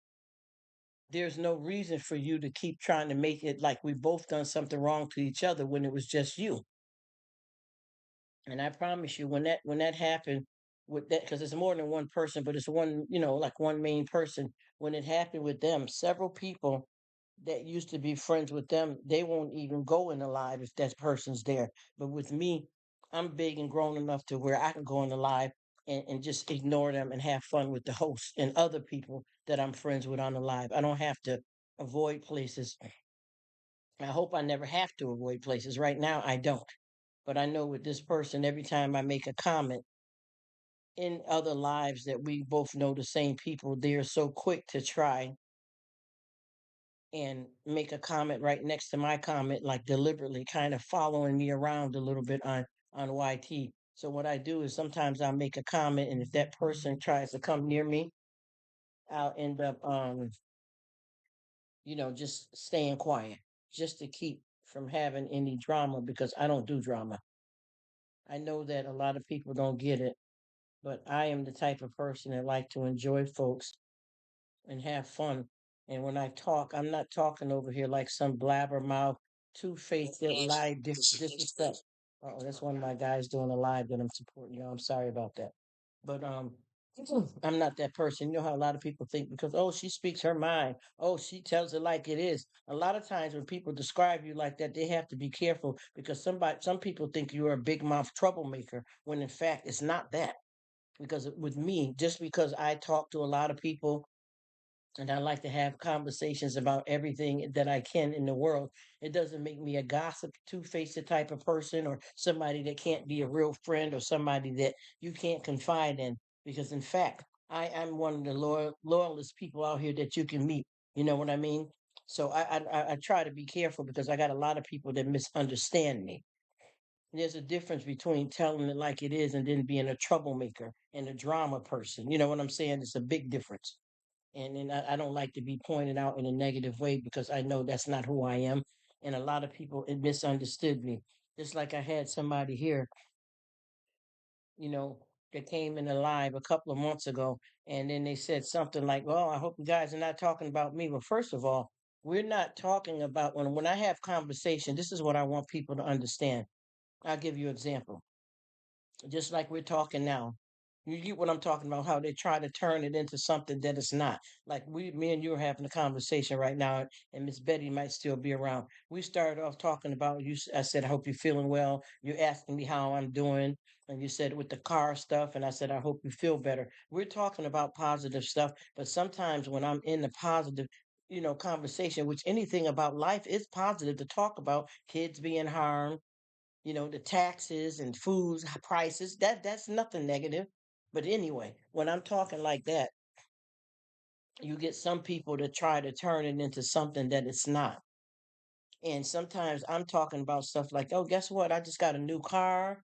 there's no reason for you to keep trying to make it like we both done something wrong to each other when it was just you. And I promise you, when that happened with that, because it's more than one person, but it's one, like one main person. When it happened with them, several people that used to be friends with them, they won't even go in the live if that person's there. But with me, I'm big and grown enough to where I can go in the live and just ignore them and have fun with the host and other people that I'm friends with on the live. I don't have to avoid places. I hope I never have to avoid places. Right now, I don't. But I know with this person, every time I make a comment in other lives that we both know the same people, they're so quick to try and make a comment right next to my comment, like deliberately kind of following me around a little bit on YT. So what I do is sometimes I'll make a comment, and if that person tries to come near me, I'll end up just staying quiet, just to keep from having any drama because I don't do drama. I know that a lot of people don't get it, but I am the type of person that like to enjoy folks and have fun. And when I talk, I'm not talking over here like some blabbermouth, two-faced, that lie, disrespect. Oh, that's one of my guys doing a live that I'm supporting. I'm sorry about that, but I'm not that person. You know how a lot of people think because she speaks her mind. Oh, she tells it like it is. A lot of times when people describe you like that, they have to be careful because some people think you're a big mouth troublemaker when in fact it's not that. Because with me, just because I talk to a lot of people and I like to have conversations about everything that I can in the world. It doesn't make me a gossip, two-faced type of person, or somebody that can't be a real friend, or somebody that you can't confide in. Because in fact, I'm one of the loyalist people out here that you can meet. You know what I mean? So I try to be careful because I got a lot of people that misunderstand me. There's a difference between telling it like it is and then being a troublemaker and a drama person. You know what I'm saying? It's a big difference. And I don't like to be pointed out in a negative way because I know that's not who I am. And a lot of people it misunderstood me. Just like I had somebody here, you know, that came in the live a couple of months ago, and then they said something like, "Well, I hope you guys are not talking about me." Well, first of all, we're not talking about when I have conversation. This is what I want people to understand. I'll give you an example, just like we're talking now. You get what I'm talking about, how they try to turn it into something that it's not. Like me and you are having a conversation right now, and Miss Betty might still be around. We started off talking about you. I said, I hope you're feeling well. You're asking me how I'm doing. And you said with the car stuff, and I said, I hope you feel better. We're talking about positive stuff, but sometimes when I'm in the positive, conversation, which anything about life is positive to talk about, kids being harmed, the taxes and foods prices, that's nothing negative. But anyway, when I'm talking like that, you get some people to try to turn it into something that it's not. And sometimes I'm talking about stuff like, oh, guess what, I just got a new car.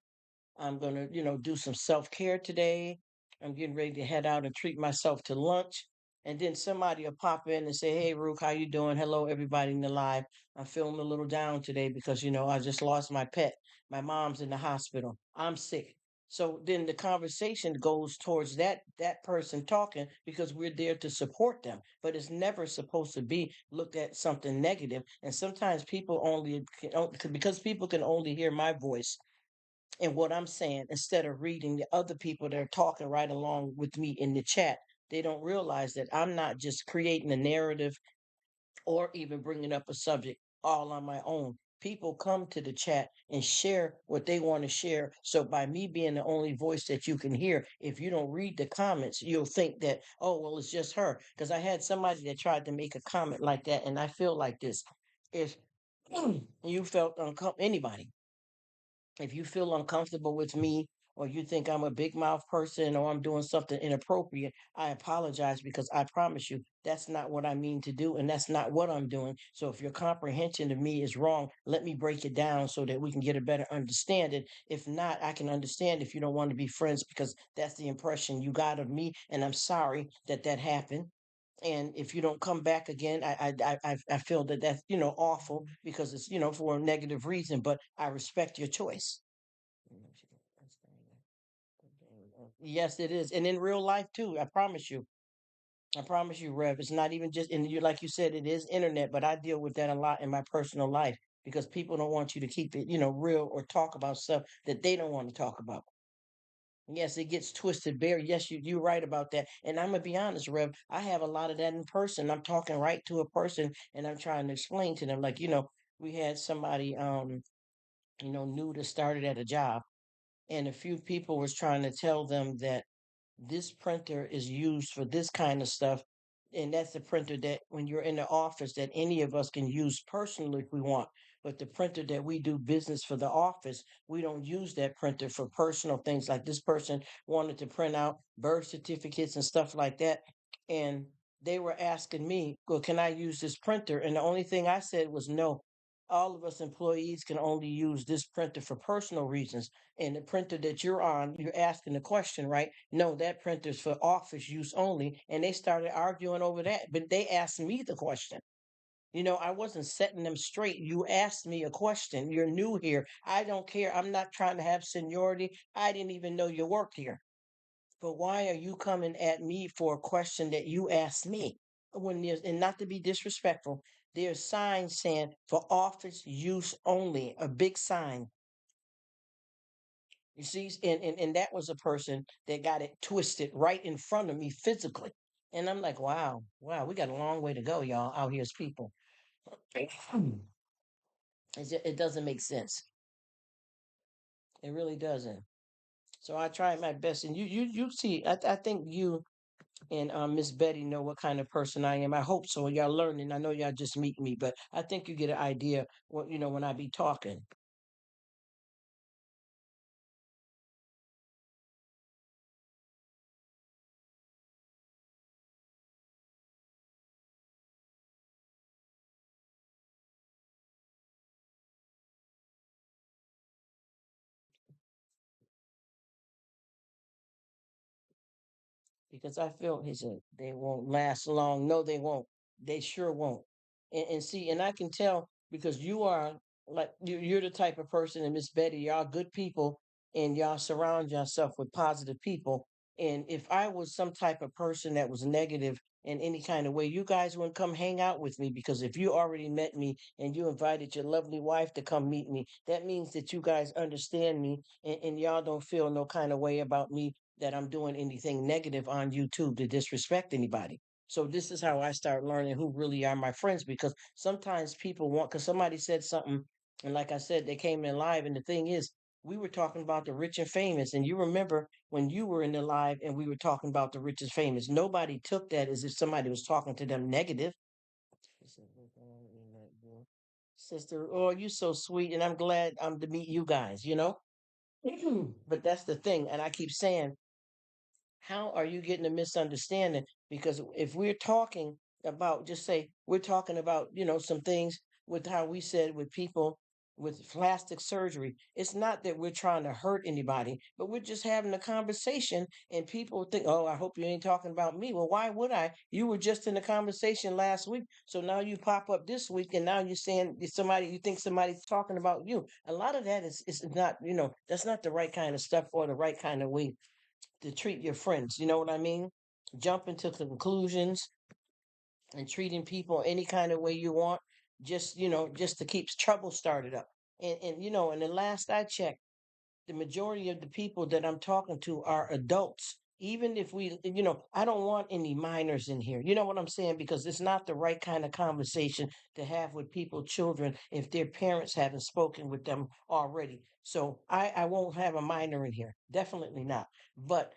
I'm going to, do some self care today. I'm getting ready to head out and treat myself to lunch. And then somebody will pop in and say, "Hey, Rruk, how you doing? Hello, everybody in the live. I'm feeling a little down today because, I just lost my pet. My mom's in the hospital. I'm sick." So then the conversation goes towards that person talking because we're there to support them. But it's never supposed to be looked at something negative. And sometimes people because people can only hear my voice and what I'm saying instead of reading the other people that are talking right along with me in the chat. They don't realize that I'm not just creating a narrative or even bringing up a subject all on my own. People come to the chat and share what they want to share. So, by me being the only voice that you can hear, if you don't read the comments, you'll think that, oh, well, it's just her. Because I had somebody that tried to make a comment like that, and I feel like this. If you felt uncomfortable, anybody, if you feel uncomfortable with me or you think I'm a big mouth person or I'm doing something inappropriate, I apologize because I promise you that's not what I mean to do and that's not what I'm doing. So if your comprehension of me is wrong, let me break it down so that we can get a better understanding. If not, I can understand if you don't want to be friends because that's the impression you got of me and I'm sorry that that happened. And if you don't come back again, I feel that that's awful because it's for a negative reason. But I respect your choice. Yes, it is, and in real life too. I promise you. I promise you, Rev. It's not even just in you, like you said, it is internet, but I deal with that a lot in my personal life because people don't want you to keep it, real or talk about stuff that they don't want to talk about. Yes, it gets twisted very. Yes, you're right about that. And I'm gonna be honest, Rev. I have a lot of that in person. I'm talking right to a person, and I'm trying to explain to them, like we had somebody new that started at a job, and a few people was trying to tell them that this printer is used for this kind of stuff. And that's the printer that when you're in the office that any of us can use personally if we want. But the printer that we do business for the office, we don't use that printer for personal things. Like this person wanted to print out birth certificates and stuff like that. And they were asking me, well, can I use this printer? And the only thing I said was no. All of us employees can only use this printer for personal reasons. And the printer that you're on, you're asking the question, right? No, that printer's for office use only. And they started arguing over that. But they asked me the question. I wasn't setting them straight. You asked me a question. You're new here. I don't care. I'm not trying to have seniority. I didn't even know you worked here. But why are you coming at me for a question that you asked me? When there's, and not to be disrespectful, there's signs saying for office use only, a big sign. You see, and that was a person that got it twisted right in front of me physically. And I'm like, wow, wow, we got a long way to go, y'all, out here as people. It doesn't make sense. It really doesn't. So I tried my best, and you see, I think you And Miss Betty know what kind of person I am. I hope so. Y'all learning. I know y'all just meet me, but I think you get an idea what when I be talking. Because I feel he said they won't last long. No, they won't. They sure won't. And see, and I can tell because you are like you're the type of person, and Miss Betty, y'all good people, and y'all surround yourself with positive people. And if I was some type of person that was negative in any kind of way, you guys wouldn't come hang out with me because if you already met me and you invited your lovely wife to come meet me, that means that you guys understand me and y'all don't feel no kind of way about me that I'm doing anything negative on YouTube to disrespect anybody. So this is how I start learning who really are my friends because sometimes people want because somebody said something and like I said they came in live and the thing is we were talking about the rich and famous and you remember when you were in the live and we were talking about the rich and famous nobody took that as if somebody was talking to them negative. Sister, oh, you so sweet, and I'm glad to meet you guys. But that's the thing, and I keep saying how are you getting a misunderstanding? Because if we're talking about, just say, we're talking about, some things with how we said with people with plastic surgery, it's not that we're trying to hurt anybody, but we're just having a conversation and people think, oh, I hope you ain't talking about me. Well, why would I? You were just in a conversation last week. So now you pop up this week and now you're saying somebody, you think somebody's talking about you. A lot of that is not, that's not the right kind of stuff or the right kind of way to treat your friends. You know what I mean? Jumping to conclusions and treating people any kind of way you want, just to keep trouble started up. And the last I checked, the majority of the people that I'm talking to are adults. Even if I don't want any minors in here. You know what I'm saying? Because it's not the right kind of conversation to have with people, children, if their parents haven't spoken with them already. So I won't have a minor in here. Definitely not. But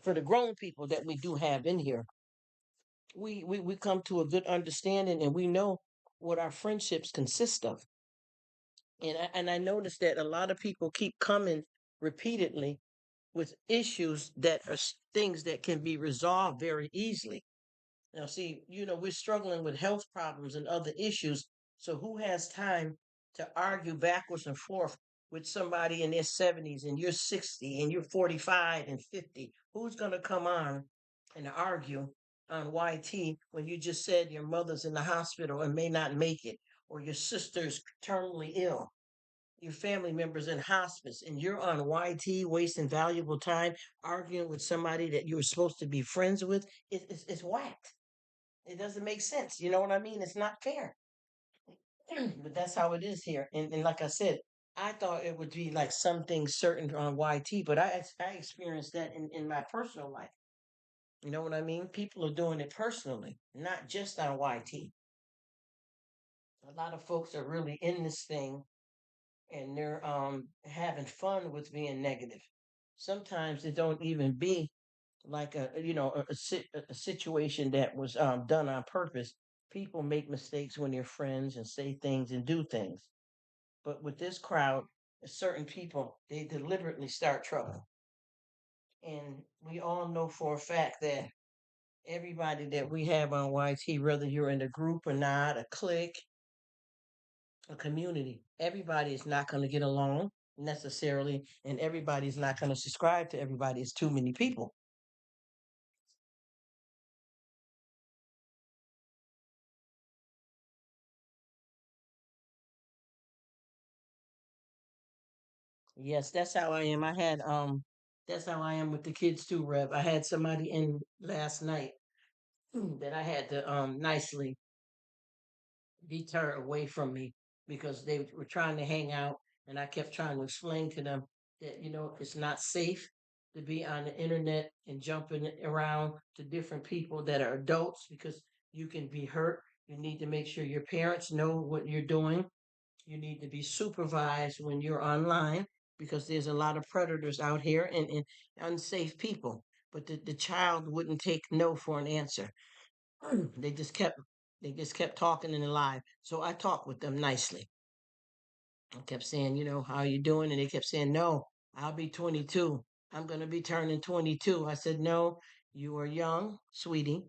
for the grown people that we do have in here, we come to a good understanding and we know what our friendships consist of. And I noticed that a lot of people keep coming repeatedly with issues that are things that can be resolved very easily. Now, see, we're struggling with health problems and other issues. So, who has time to argue backwards and forth with somebody in their 70s and you're 60 and you're 45 and 50? Who's going to come on and argue on YT when you just said your mother's in the hospital and may not make it, or your sister's terminally ill? Your family members in hospice and you're on YT wasting valuable time arguing with somebody that you were supposed to be friends with, it's whacked. It doesn't make sense. You know what I mean? It's not fair. But that's how it is here. And like I said, I thought it would be like something certain on YT, but I experienced that in my personal life. You know what I mean? People are doing it personally, not just on YT. A lot of folks are really in this thing and they're having fun with being negative. Sometimes it don't even be like a situation that was done on purpose. People make mistakes when they're friends and say things and do things. But with this crowd, certain people they deliberately start trouble, and we all know for a fact that everybody that we have on YT, whether you're in a group or not, a clique, a community. Everybody is not going to get along necessarily, and everybody's not going to subscribe to everybody. It's too many people. Yes, that's how I am. That's how I am with the kids too, Rev. I had somebody in last night that I had to nicely deter away from me because they were trying to hang out, and I kept trying to explain to them that it's not safe to be on the internet and jumping around to different people that are adults because you can be hurt. You need to make sure your parents know what you're doing. You need to be supervised when you're online because there's a lot of predators out here and unsafe people. but the child wouldn't take no for an answer. they just kept they just kept talking in the live. So I talked with them nicely. I kept saying, how are you doing? And they kept saying, no, I'll be 22. I'm going to be turning 22. I said, no, you are young, sweetie.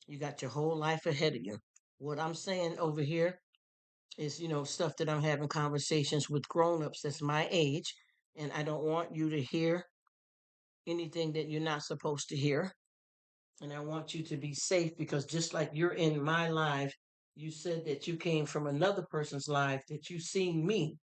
You got your whole life ahead of you. What I'm saying over here is, stuff that I'm having conversations with grown-ups that's my age. And I don't want you to hear anything that you're not supposed to hear. And I want you to be safe because just like you're in my life, you said that you came from another person's life, that you seen me,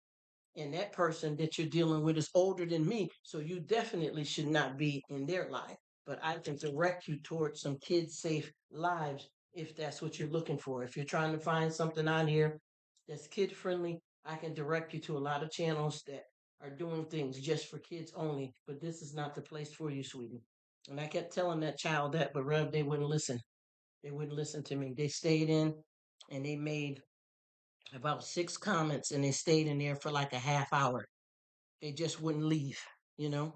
and that person that you're dealing with is older than me, so you definitely should not be in their life. But I can direct you towards some kid safe lives if that's what you're looking for. If you're trying to find something on here that's kid friendly, I can direct you to a lot of channels that are doing things just for kids only. But this is not the place for you, sweetie. And I kept telling that child that, but Rev, they wouldn't listen. They wouldn't listen to me. They stayed in and they made about 6 comments and they stayed in there for like a half hour. They just wouldn't leave, you know?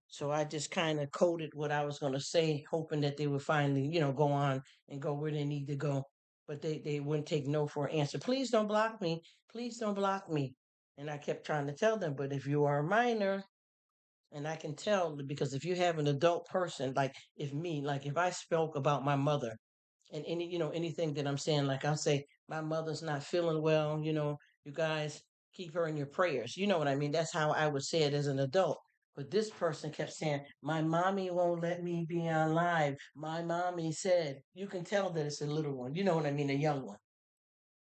So I just kind of coded what I was going to say, hoping that they would finally, go on and go where they need to go. But they wouldn't take no for an answer. Please don't block me. Please don't block me. And I kept trying to tell them, but if you are a minor, and I can tell because if you have an adult person, like if I spoke about my mother and anything that I'm saying, like I'll say my mother's not feeling well, you guys keep her in your prayers. You know what I mean? That's how I would say it as an adult. But this person kept saying, my mommy won't let me be on live. My mommy said, you can tell that it's a little one. You know what I mean? A young one.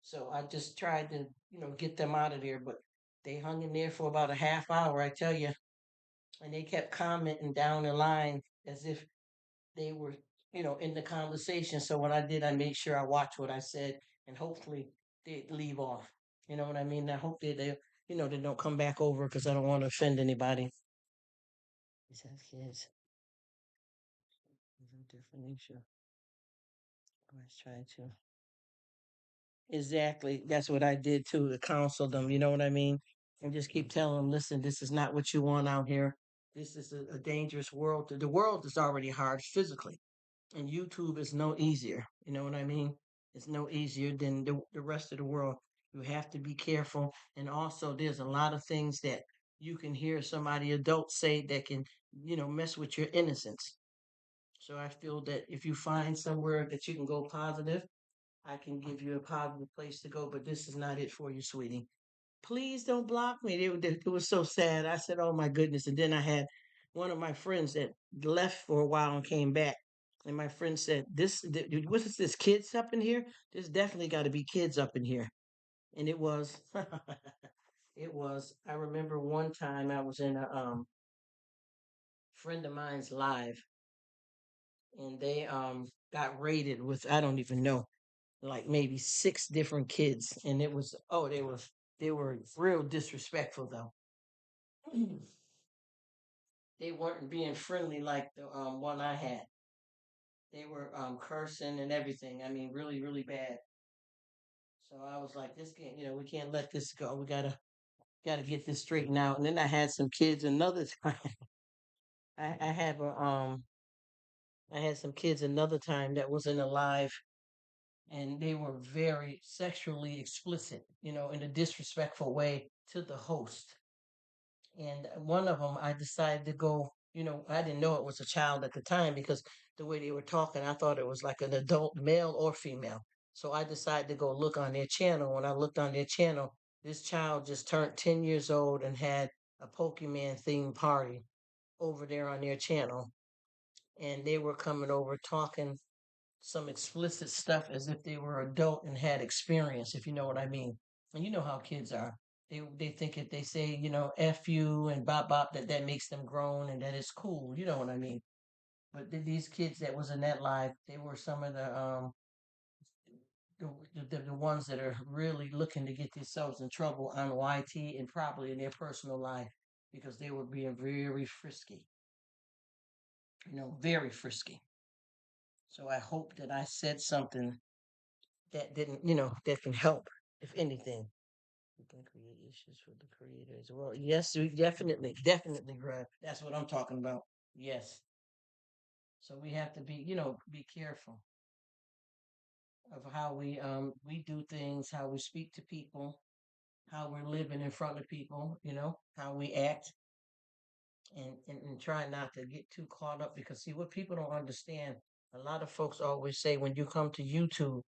So I just tried to, get them out of there. But they hung in there for about a half hour, I tell you. And they kept commenting down the line as if they were, in the conversation. So what I did, I made sure I watched what I said, and hopefully they'd leave off. You know what I mean? I hope they don't come back over because I don't want to offend anybody. He says kids. Different nature. Always try to. Exactly. That's what I did too, to counsel them. You know what I mean? And just keep telling them, listen, this is not what you want out here. This is a dangerous world. The world is already hard physically. And YouTube is no easier. You know what I mean? It's no easier than the rest of the world. You have to be careful. And also, there's a lot of things that you can hear somebody adult say that can, mess with your innocence. So I feel that if you find somewhere that you can go positive, I can give you a positive place to go. But this is not it for you, sweetie. Please don't block me. It was so sad. I said, oh my goodness. And then I had one of my friends that left for a while and came back. And my friend said, what is this, kids up in here? There's definitely got to be kids up in here. And it was, it was, I remember one time I was in a friend of mine's live and they got raided with, I don't even know, like maybe 6 different kids. And it was, oh, they were real disrespectful though. They weren't being friendly like the one I had. They were cursing and everything. I mean, really, really bad. So I was like, this can't, we can't let this go. We gotta get this straightened out. And then I had some kids another time. I have a I had some kids another time that wasn't alive, and they were very sexually explicit, in a disrespectful way to the host. And one of them I decided to go, I didn't know it was a child at the time because the way they were talking, I thought it was like an adult male or female. So I decided to go look on their channel. When I looked on their channel, this child just turned 10 years old and had a Pokemon themed party over there on their channel. And they were coming over talking some explicit stuff as if they were adult and had experience, if you know what I mean. And you know how kids are. They think if they say, F you and bop bop that makes them grown and that it's cool. You know what I mean? But these kids that was in that live, they were some of the ones that are really looking to get themselves in trouble on YT and probably in their personal life because they were being very frisky, very frisky. So I hope that I said something that didn't, that can help, if anything. We can create issues for the creator as well. Yes, we definitely, Greg. That's what I'm talking about. Yes. So we have to be, be careful of how we do things, how we speak to people, how we're living in front of people, how we act, and try not to get too caught up because see what people don't understand. A lot of folks always say when you come to YouTube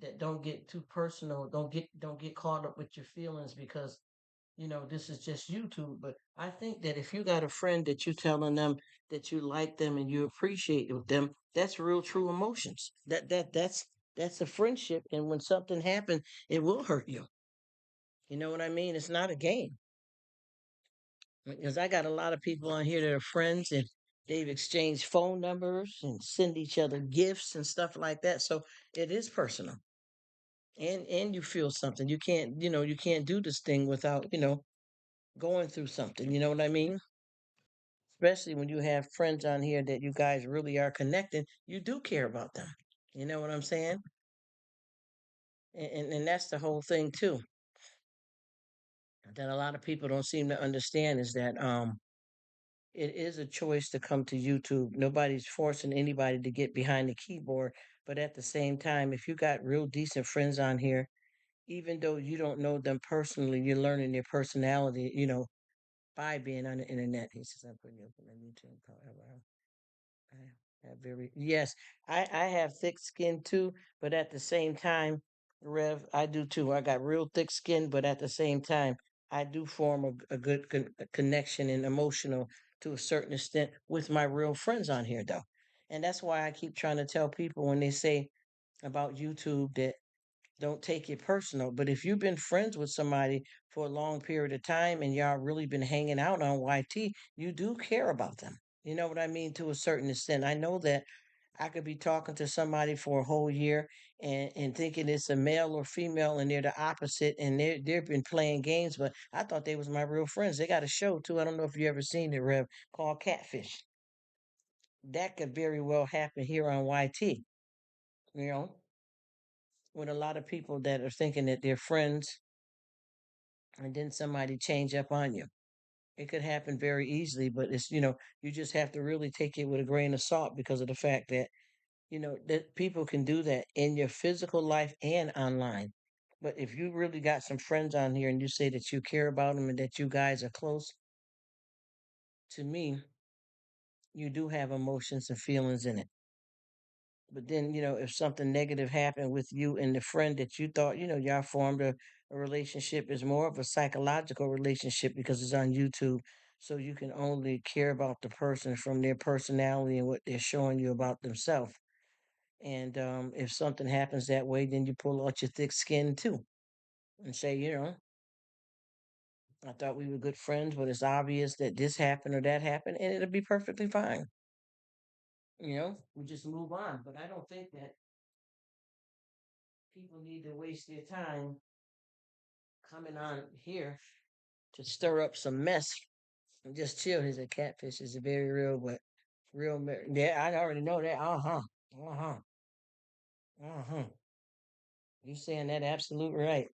that don't get too personal, don't get caught up with your feelings because this is just YouTube. But I think that if you got a friend that you telling them that you like them and you appreciate them, that's real true emotions. That's a friendship. And when something happens, it will hurt you. You know what I mean? It's not a game. Because I got a lot of people on here that are friends and they've exchanged phone numbers and send each other gifts and stuff like that. So it is personal. And you feel something. You can't do this thing without, going through something. You know what I mean? Especially when you have friends on here that you guys really are connected, you do care about them. You know what I'm saying? And that's the whole thing too. That a lot of people don't seem to understand is that it is a choice to come to YouTube. Nobody's forcing anybody to get behind the keyboard, but at the same time, if you got real decent friends on here, even though you don't know them personally, you're learning their personality, by being on the internet. He says, I'm putting you up on YouTube, however. I have very yes, I have thick skin too, but at the same time, Rev, I do too. I got real thick skin, but at the same time, I do form a good a connection and emotional to a certain extent with my real friends on here though. And that's why I keep trying to tell people when they say about YouTube that don't take it personal. But if you've been friends with somebody for a long period of time and y'all really been hanging out on YT, you do care about them. You know what I mean? To a certain extent. I know that I could be talking to somebody for a whole year and thinking it's a male or female and they're the opposite and they've been playing games, but I thought they was my real friends. They got a show too. I don't know if you ever seen it, Rev, called Catfish. That could very well happen here on YT, you know, with a lot of people that are thinking that they're friends and then somebody change up on you. It could happen very easily, but you just have to really take it with a grain of salt because of the fact that, that people can do that in your physical life and online. But if you really got some friends on here and you say that you care about them and that you guys are close, to me, you do have emotions and feelings in it. But then, if something negative happened with you and the friend that you thought, y'all formed a relationship is more of a psychological relationship because it's on YouTube. So you can only care about the person from their personality and what they're showing you about themselves. And if something happens that way, then you pull out your thick skin too and say, I thought we were good friends, but it's obvious that this happened or that happened, and it'll be perfectly fine. We just move on. But I don't think that people need to waste their time coming on here to stir up some mess. And just chill. He's a catfish is a very real, but real. Yeah, I already know that. Uh huh. Uh huh. Uh huh. You saying that absolutely right.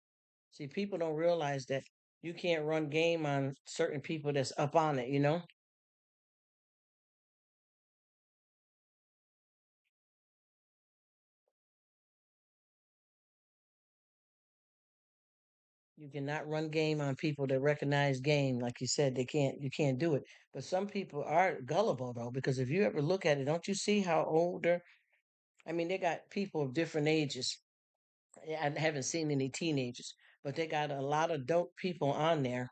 See, people don't realize that you can't run game on certain people that's up on it. You cannot run game on people that recognize game. Like you said, they can't. You can't do it. But some people are gullible though, because if you ever look at it, don't you see how older? I mean, they got people of different ages. I haven't seen any teenagers, but they got a lot of dope people on there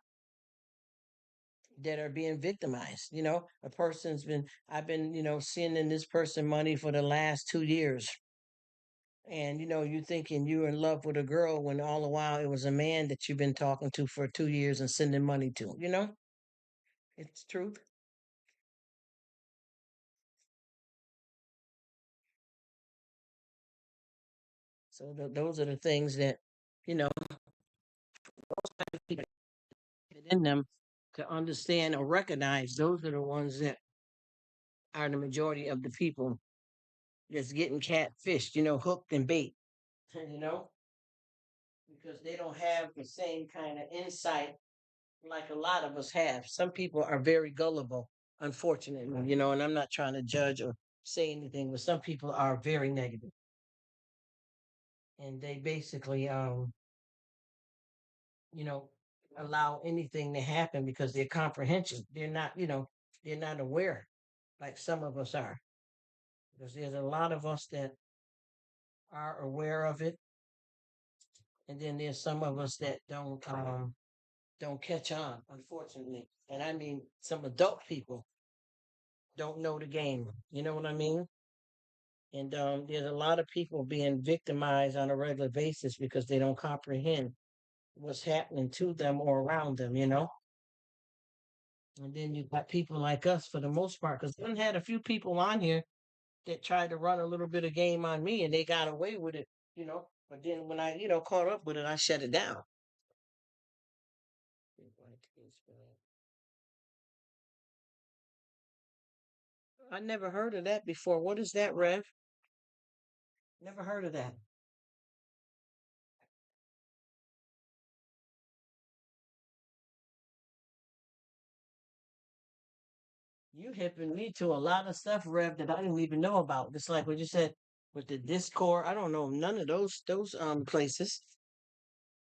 that are being victimized. A person's been, I've been, sending this person money for the last 2 years. And, you thinking you're in love with a girl when all the while it was a man that you've been talking to for 2 years and sending money to. It's truth. So those are the things that, people get in them to understand or recognize. Those are the ones that are the majority of the people that's getting catfished, hooked and bait, you know, because they don't have the same kind of insight like a lot of us have. Some people are very gullible, unfortunately, and I'm not trying to judge or say anything, but some people are very negative, and they basically, you know, allow anything to happen because their comprehension, they're not, they're not aware like some of us are. Because there's a lot of us that are aware of it, and then there's some of us that don't catch on, unfortunately. And I mean, some adult people don't know the game. You know what I mean? And there's a lot of people being victimized on a regular basis because they don't comprehend what's happening to them or around them. And then you got people like us for the most part, because I had a few people on here that tried to run a little bit of game on me and they got away with it. But then when I, caught up with it, I shut it down. I never heard of that before. What is that, Rev? Never heard of that. You hipping me to a lot of stuff, Rev, that I didn't even know about. Just like what you said with the Discord. I don't know none of those places.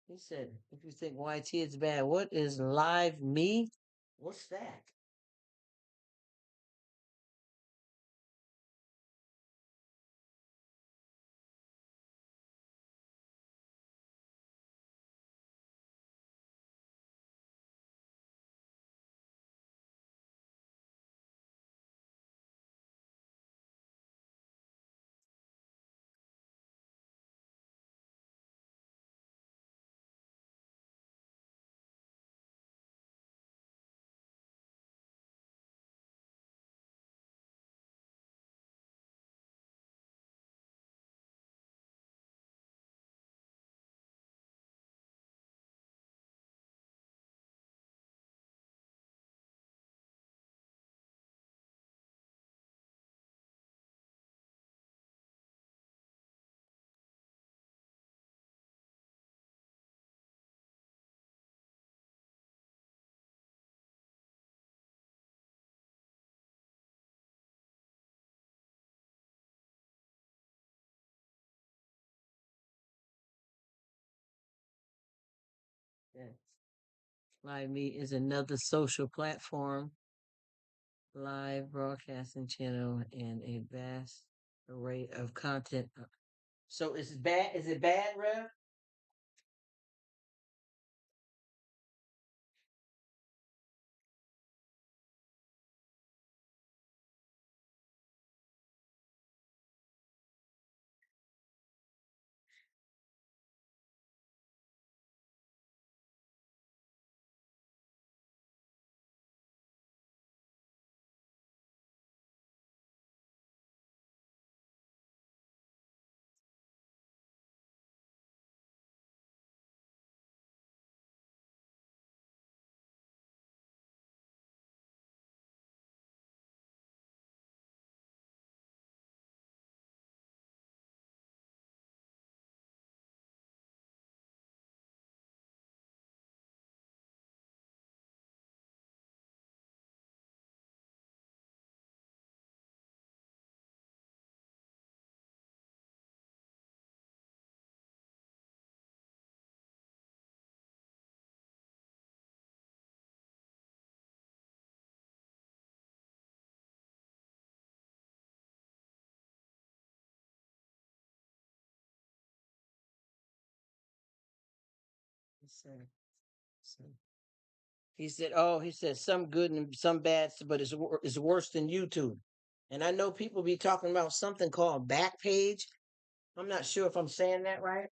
He said, if you think YT is bad, what is live me? What's that? Yeah. Live Me is another social platform, live broadcasting channel, and a vast array of content. So is it bad? Is it bad, Rev? Yes, sir. So he said some good and some bad, but it's worse than YouTube. And I know people be talking about something called Backpage. I'm not sure if I'm saying that right,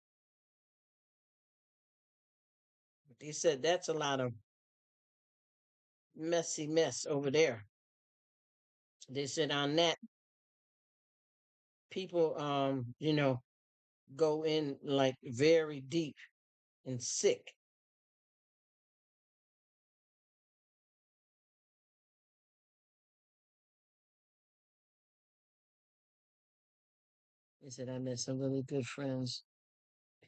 but they said that's a lot of messy mess over there. They said on that people, go in like very deep and sick. They said I met some really good friends,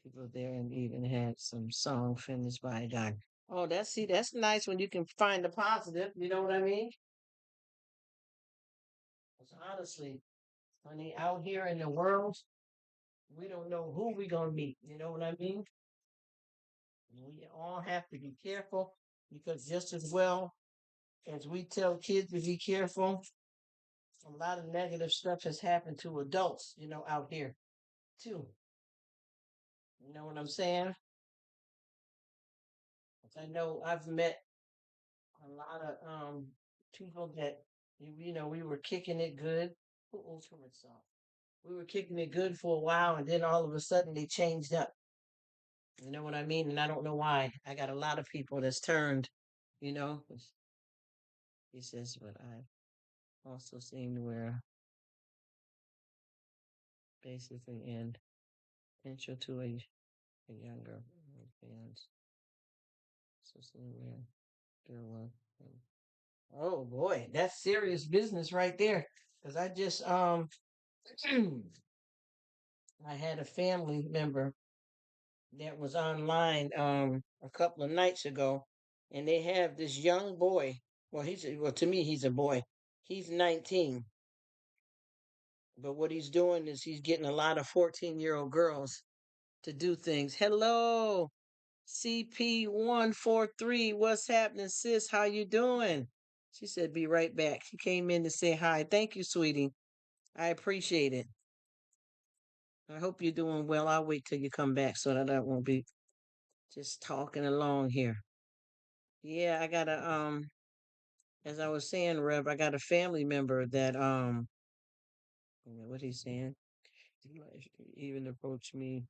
people there, and even had some song finished by a guy. Oh, that's nice when you can find the positive. You know what I mean? 'Cause honestly, Honey, out here in the world, we don't know who we're gonna meet. You know what I mean? We all have to be careful because just as well as we tell kids to be careful, a lot of negative stuff has happened to adults, out here too. You know what I'm saying? 'Cause I know I've met a lot of people that we were kicking it good. Who ultimate song? We were kicking it good for a while, and then all of a sudden they changed up. You know what I mean? And I don't know why. I got a lot of people that's turned. You know, he says, but I also seen where basically in intro to a younger fans. So seen where there was. Oh boy, that's serious business right there. Because I just I had a family member that was online a couple of nights ago, and they have this young boy. Well, to me he's a boy. He's 19, but what he's doing is he's getting a lot of 14-year-old girls to do things. Hello, CP143. What's happening, sis? How you doing? She said, "Be right back." She came in to say hi. Thank you, sweetie. I appreciate it. I hope you're doing well. I'll wait till you come back so that I won't be just talking along here. Yeah, I got as I was saying, Rev, I got a family member that what he's saying. He might even approached me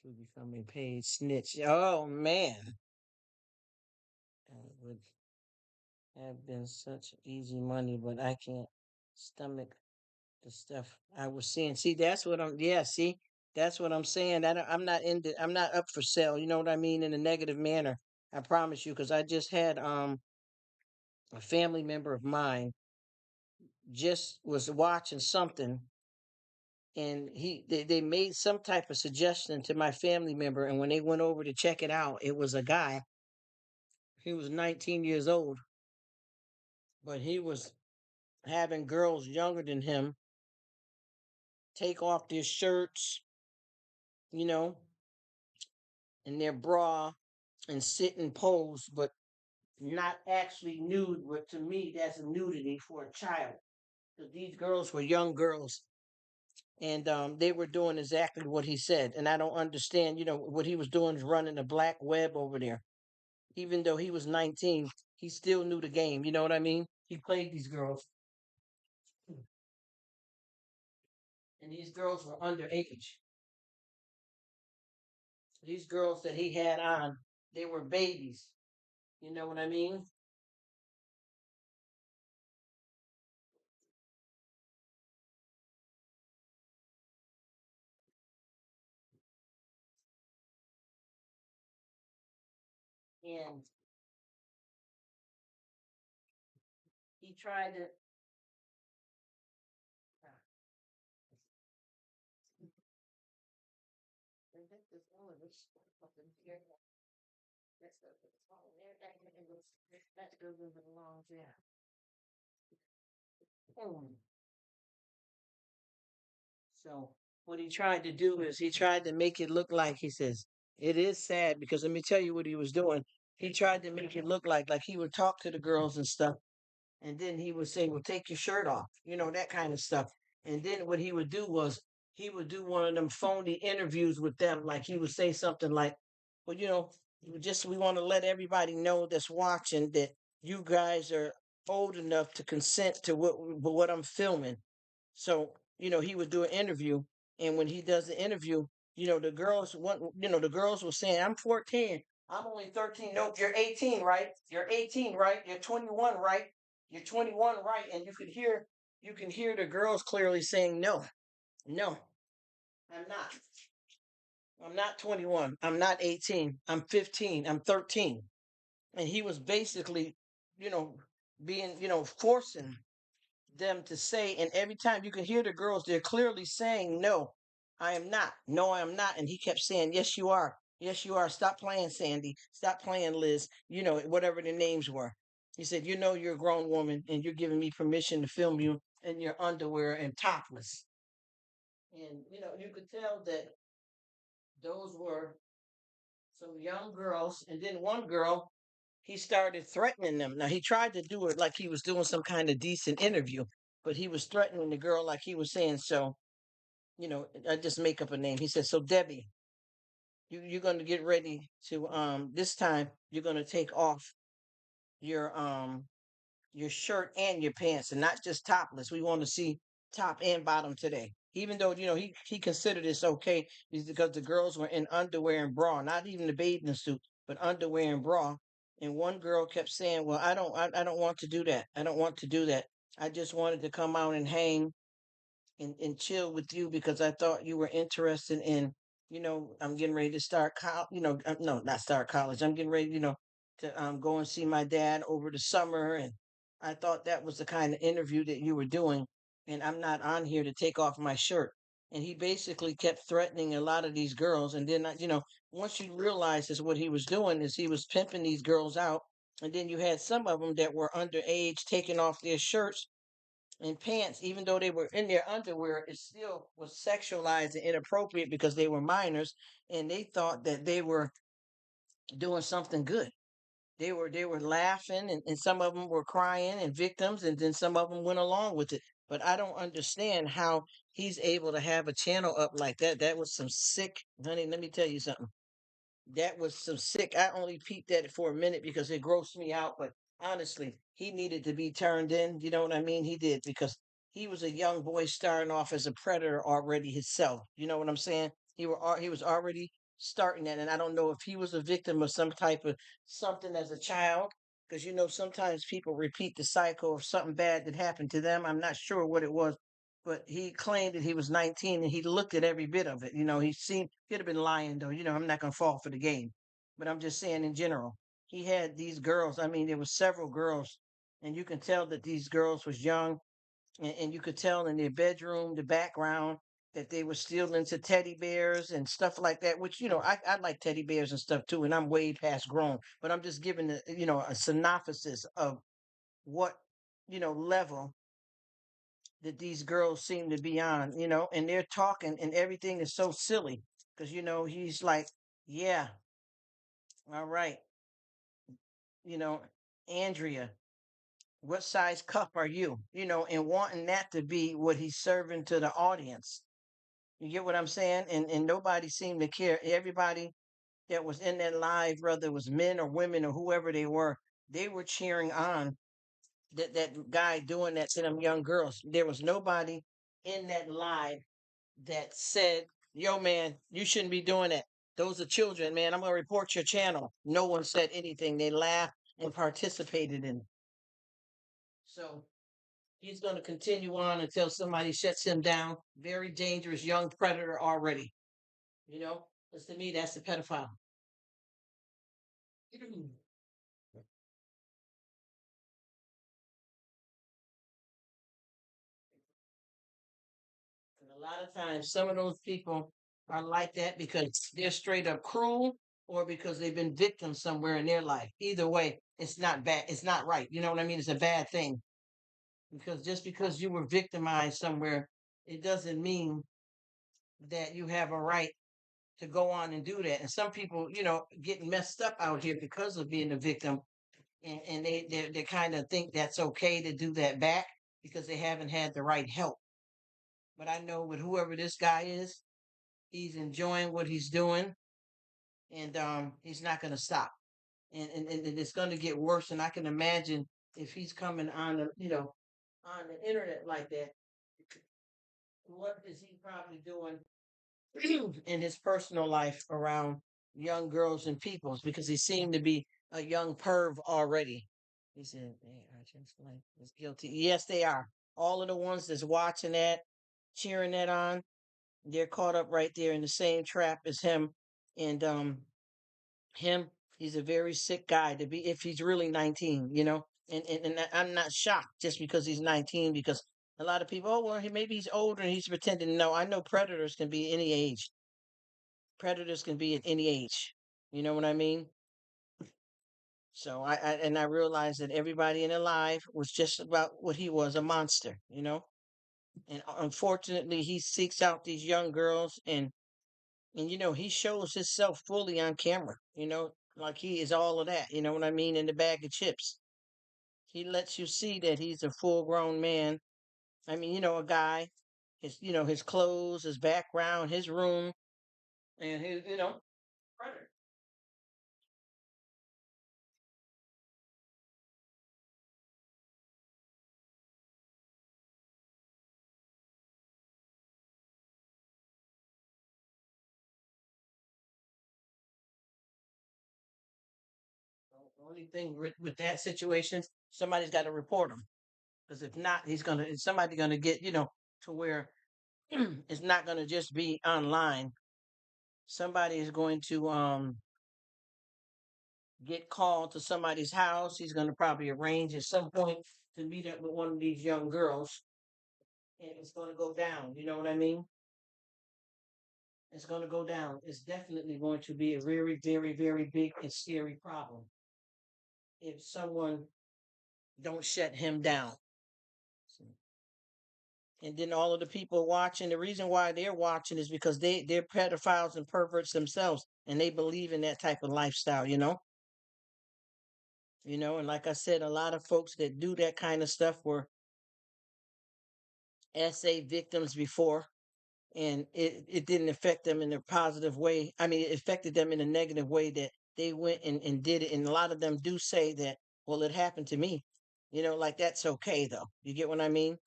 to become a paid snitch. Oh man, it would have been such easy money, but I can't stomach the stuff I was seeing. See, that's what I'm. Yeah, see, that's what I'm saying. I'm not I'm not up for sale. You know what I mean? In a negative manner. I promise you, because I just had a family member of mine just was watching something, and they made some type of suggestion to my family member, and when they went over to check it out, it was a guy. He was 19 years old, but he was having girls younger than him take off their shirts, you know, and their bra and sit and pose, but not actually nude. But to me, that's a nudity for a child. Because these girls were young girls, and they were doing exactly what he said. And I don't understand. What he was doing is running a black web over there. Even though he was 19, he still knew the game. You know what I mean? He played these girls, and these girls were underage. These girls that he had on, they were babies. You know what I mean? And he tried to. So what he tried to do is he tried to make it look like, he says, it is sad because let me tell you what he was doing. He tried to make it look like he would talk to the girls and stuff, and then he would say, "Well, take your shirt off," that kind of stuff. And then what he would do was he would do one of them phony interviews with them, like he would say something like, "Well, we want to let everybody know that's watching that you guys are old enough to consent to what I'm filming." So, he would do an interview, and when he does the interview, the girls were saying, "I'm 14. I'm only 13. Nope, you're 18, right? You're 18, right? You're 21, right? You're 21, right?" And you can hear the girls clearly saying, "No, no, I'm not. I'm not 21. I'm not 18. I'm 15. I'm 13." And he was basically, you know, being, forcing them to say, and every time you can hear the girls, they're clearly saying, "No, I am not. No, I am not." And he kept saying, "Yes, you are. Yes, you are. Stop playing, Sandy. Stop playing, Liz." Whatever the names were. He said, "You're a grown woman and you're giving me permission to film you in your underwear and topless." And you could tell that those were some young girls, and then one girl, he started threatening them. Now he tried to do it like he was doing some kind of decent interview, but he was threatening the girl like he was saying, so, I just make up a name. He said, so Debbie, you're gonna get ready to this time you're gonna take off your your shirt and your pants and not just topless. We want to see top and bottom today. Even though, he considered this okay because the girls were in underwear and bra, not even the bathing suit, but underwear and bra. And one girl kept saying, well, I don't want to do that. I don't want to do that. I just wanted to come out and hang and chill with you because I thought you were interested in, I'm getting ready to start college, no, not start college. I'm getting ready, to go and see my dad over the summer. And I thought that was the kind of interview that you were doing. And I'm not on here to take off my shirt. And he basically kept threatening a lot of these girls. And then, once you realize is what he was doing is he was pimping these girls out. And then you had some of them that were underage taking off their shirts and pants, even though they were in their underwear, it still was sexualized and inappropriate because they were minors and they thought that they were doing something good. They were laughing and some of them were crying and victims and then some of them went along with it. But I don't understand how he's able to have a channel up like that. That was some sick, honey. Let me tell you something. That was some sick. I only peeped at it for a minute because it grossed me out. But honestly, he needed to be turned in. You know what I mean? He did because he was a young boy starting off as a predator already himself. You know what I'm saying? He was already starting that, and I don't know if he was a victim of some type of something as a child. Because sometimes people repeat the cycle of something bad that happened to them. I'm not sure what it was, but he claimed that he was 19 and he looked at every bit of it. He could have been lying though. I'm not going to fall for the game, but I'm just saying in general, he had these girls. I mean, there were several girls, and you can tell that these girls was young, and you could tell in their bedroom, the background, that they were still into teddy bears and stuff like that. Which I like teddy bears and stuff too, and I'm way past grown. But I'm just giving a synopsis of what level that these girls seem to be on, and they're talking and everything is so silly because he's like, yeah, all right, you know, Andrea, what size cup are you? And wanting that to be what he's serving to the audience. You get what I'm saying? And nobody seemed to care. Everybody that was in that live, whether it was men or women or whoever they were cheering on that guy doing that to them young girls. There was nobody in that live that said, yo, man, you shouldn't be doing that. Those are children, man. I'm going to report your channel. No one said anything. They laughed and participated in it. So he's going to continue on until somebody shuts him down. Very dangerous young predator already. Because to me, that's the pedophile. And a lot of times, some of those people are like that because they're straight up cruel or because they've been victims somewhere in their life. Either way, it's not bad. It's not right. You know what I mean? It's a bad thing because just because you were victimized somewhere, it doesn't mean that you have a right to go on and do that. And some people, get messed up out here because of being a victim, and they kind of think that's okay to do that back because they haven't had the right help. But I know with whoever this guy is, he's enjoying what he's doing, and he's not going to stop. And it's going to get worse. And I can imagine if he's coming on on the internet like that, what is he probably doing in his personal life around young girls and peoples because he seemed to be a young perv already. He said they are just like is guilty. Yes, they are. All of the ones that's watching that, cheering that on, they're caught up right there in the same trap as him. And him, he's a very sick guy to be if he's really 19. And I'm not shocked just because he's 19 because a lot of people, oh well, maybe he's older and he's pretending. No, I know predators can be any age. Predators can be at any age. You know what I mean? So I realized that everybody in their life was just about what he was, a monster. And unfortunately, he seeks out these young girls, and he shows himself fully on camera. Like he is all of that. You know what I mean? In the bag of chips, he lets you see that he's a full-grown man. I mean, a guy. His clothes, his background, his room, and his predator. The only thing with that situation, somebody's got to report him, because if not, somebody's gonna get to where it's not gonna just be online. Somebody is going to get called to somebody's house. He's gonna probably arrange at some point to meet up with one of these young girls, and it's gonna go down. You know what I mean? It's gonna go down. It's definitely going to be a very, very, very big and scary problem if someone don't shut him down. And then all of the people watching, the reason why they're watching is because they're pedophiles and perverts themselves, and they believe in that type of lifestyle. And like I said, a lot of folks that do that kind of stuff were SA victims before, and it didn't affect them in a positive way. I mean, it affected them in a negative way, that they went and did it. And a lot of them do say that, well, it happened to me. Like that's okay though. You get what I mean?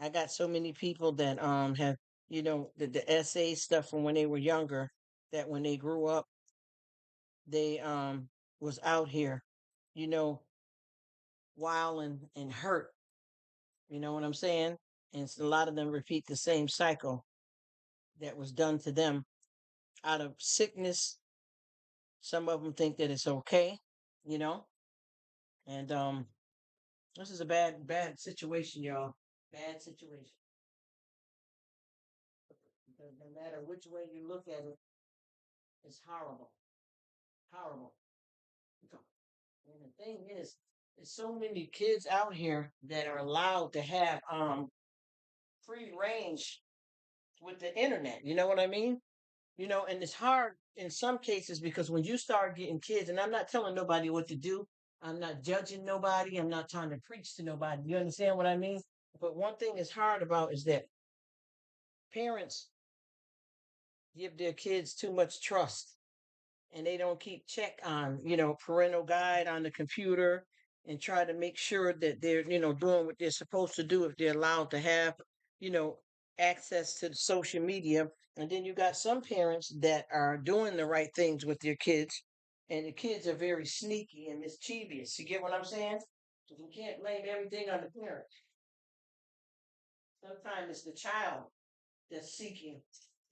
I got so many people that have the SA stuff from when they were younger, that when they grew up, they was out here, you know, wild and hurt. You know what I'm saying? And a lot of them repeat the same cycle that was done to them out of sickness. Some of them think that it's okay, you know, and this is a bad situation, y'all. Bad situation. No matter which way you look at it, it's horrible, horrible. And the thing is, there's so many kids out here that are allowed to have free range with the internet. You know what I mean? And it's hard in some cases, because when you start getting kids, and I'm not telling nobody what to do, I'm not judging nobody, I'm not trying to preach to nobody. You understand what I mean? But one thing is hard about is that parents give their kids too much trust, and they don't keep check on parental guide on the computer, and try to make sure that they're doing what they're supposed to do if they're allowed to have you know access to the social media. And then you got some parents that are doing the right things with their kids, and the kids are very sneaky and mischievous. You get what I'm saying? So you can't blame everything on the parent. Sometimes it's the child that's seeking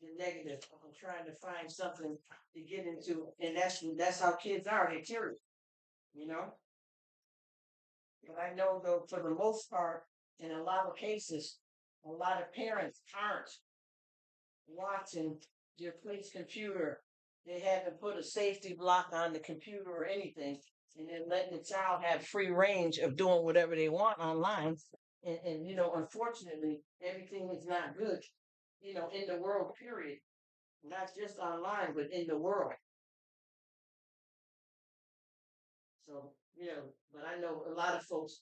the negative, trying to find something to get into, and that's how kids are. They're curious, you know. But I know though, for the most part, in a lot of cases, a lot of parents aren't watching their kid's computer. They haven't put a safety block on the computer or anything, and then letting the child have free range of doing whatever they want online. And unfortunately, everything is not good, in the world, period. Not just online, but in the world. So, but I know a lot of folks,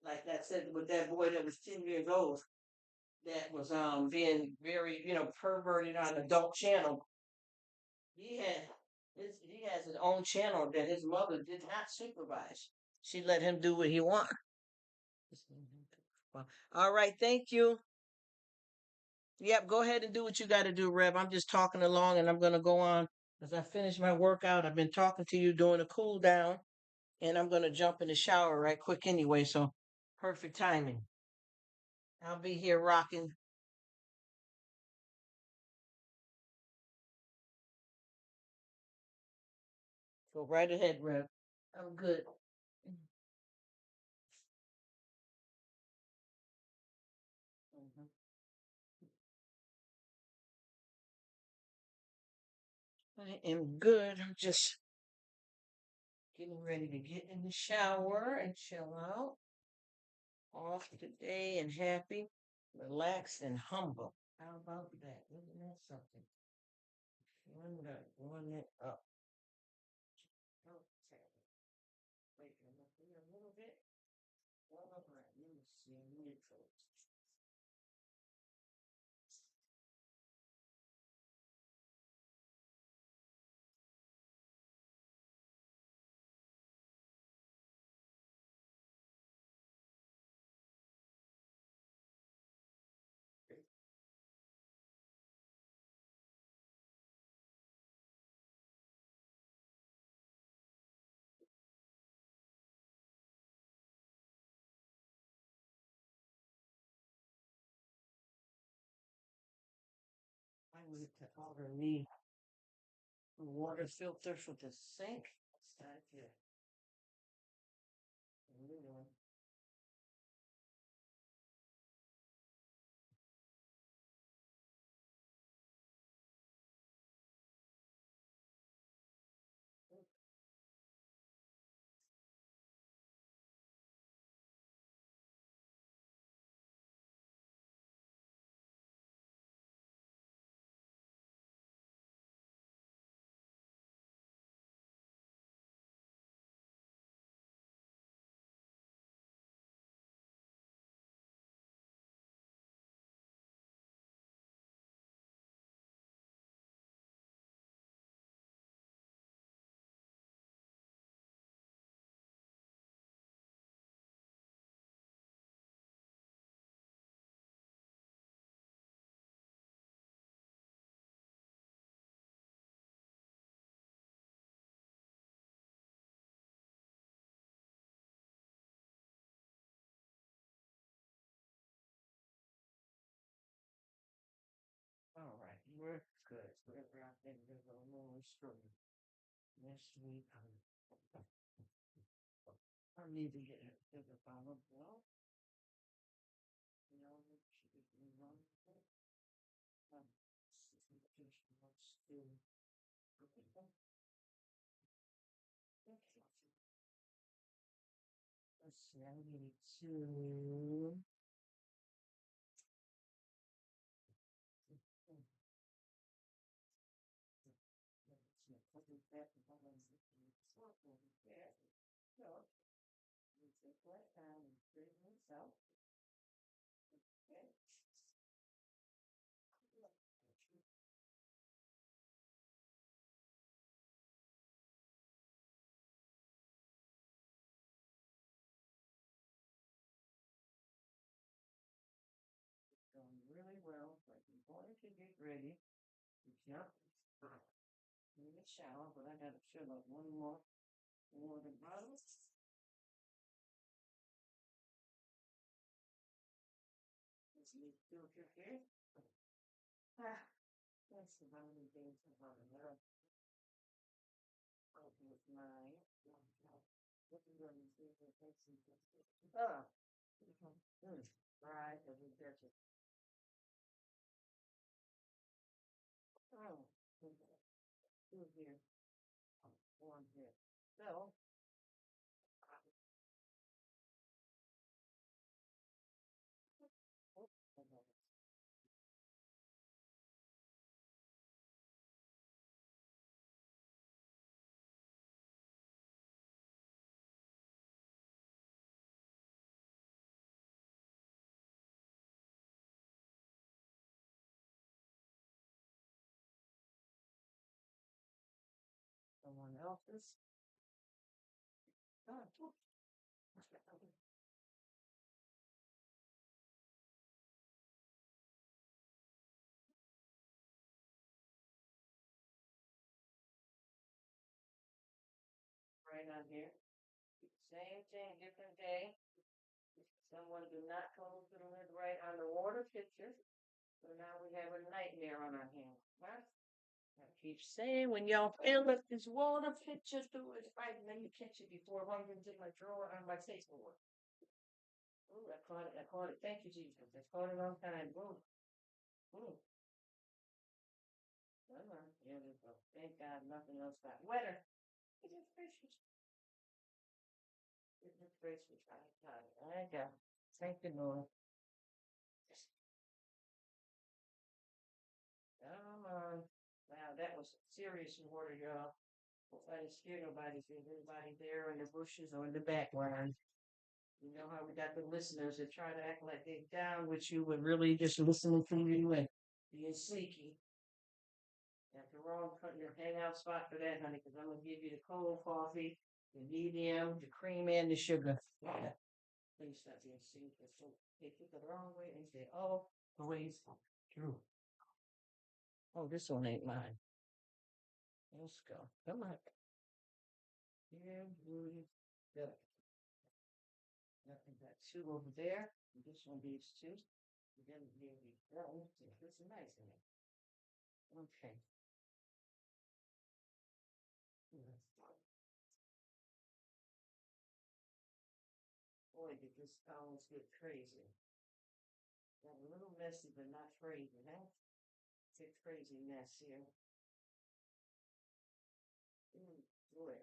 like that said, with that boy that was 10 years old, that was being very, perverted on adult channel. He has his own channel that his mother did not supervise. She let him do what he wanted. Well, all right, thank you. Yep, go ahead and do what you got to do, Rev. I'm just talking along, and I'm gonna go on as I finish my workout. I've been talking to you, doing a cool down, and I'm gonna jump in the shower right quick anyway. So perfect timing. I'll be here rocking. Go right ahead, Rev. I'm good. Mhm. I am good. I'm just getting ready to get in the shower and chill out. Off today and happy. relaxed and humble. How about that? Isn't that something? One it up. Okay. Wait a little bit. All right. Let me see. Neutral. I need to order me a water filter for the sink. Thank you. All right, we're good. We're out there. We're a little strong. Next week, I need to get a bigger bottle. Well, you know, she could be wrong. Just wants to. Let's see, I need to. Put it back in the there. So, you take that down and straighten this out. Okay. Going really well, but you're going to get ready. Yep. Need a shower, but I gotta fill up one more water bottle. Let's leave filter here. Ah, that's the only thing about it. Okay, with my. What are you going to do for fixing this? Oh. Right, as we get it. Oh. Two here. One here. So. Someone else's. Oh, right on here. Same thing, different day. Someone did not close the lid right on the water pitcher. So now we have a nightmare on our hands. What? I keep saying when y'all fill up this water pitcher through it right, and then you catch it before one gets in my drawer on my table. Ooh, I caught it. I caught it. Thank you, Jesus. I caught it on time. Ooh. Ooh. Here we go. Thank God nothing else got wetter. It's just fishes. It's just fishes. I got it. I got it. Thank the Lord. Wow, that was serious water, y'all. Hope I didn't scare nobody. If there's anybody there in the bushes or in the background. You know how we got the listeners that try to act like they're down with you, but really just listening to you and being sneaky. That's the wrong your hangout spot for that, honey, because I'm gonna give you the cold coffee, the medium, the cream, and the sugar. Yeah. Please stop being sneaky. So they took it the wrong way and say, "Oh, the ways through." Oh, this one ain't mine. Let's go. Come on. Yeah, we go. Nothing got two over there. This one needs two. Then there we go. This is nice in it. Okay. Boy, did this almost get crazy. Got a little messy, but not crazy, huh? It's a crazy mess here. Boy.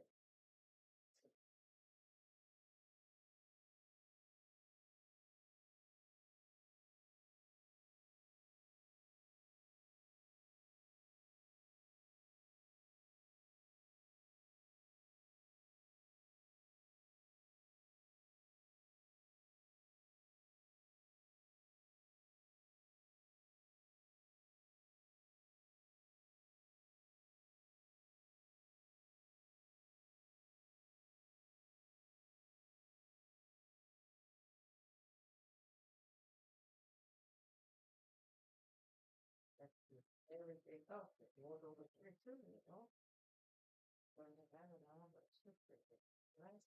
That's good. Everything up. If you want over here too, you know. When the battle down, but it's perfect. Right?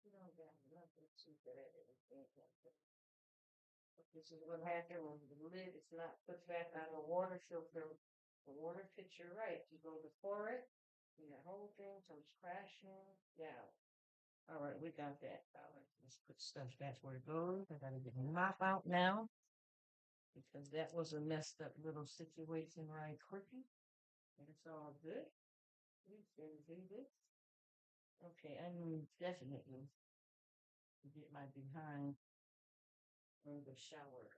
You don't get nothing to that. This is what happened when the lid is not put back on the water filter. The water pitcher right. You go to pour it, and the whole thing comes crashing down. All right, we got that. All right, let's put stuff back where it goes. I gotta get the mop out now because that was a messed up little situation right quickly. And it's all good. We can do this. Okay, I need definitely to get my behind on the shower.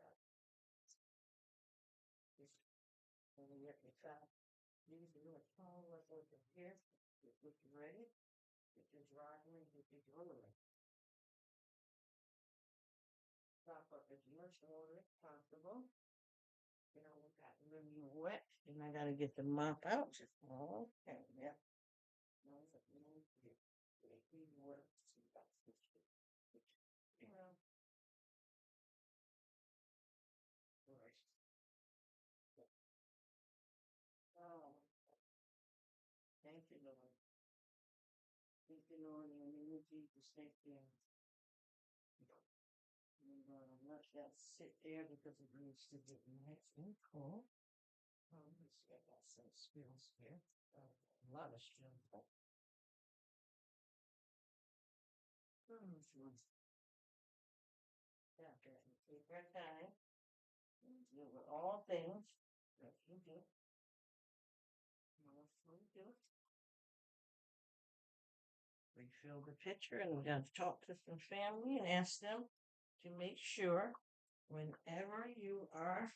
Just let me try. Use the little phone what's over here. Get this ready. Get your driveway. Get your roller. Top up as much water as possible. You know, we got really wet, and I gotta get the mop out. Okay, yeah. No, it's a little bit. We work to see that's you know, right. Oh, thank you, Lord. Thank you, Lord, in the name of Jesus, thank you. I'm gonna let that sit there because it needs to get nice and cool. Let's see, I got some spills here. A lot of spills. Yeah, take your time. Deal with all things. Yes, you do. Yes, you do. Refill the pitcher, and we got to talk to some family and ask them to make sure whenever you are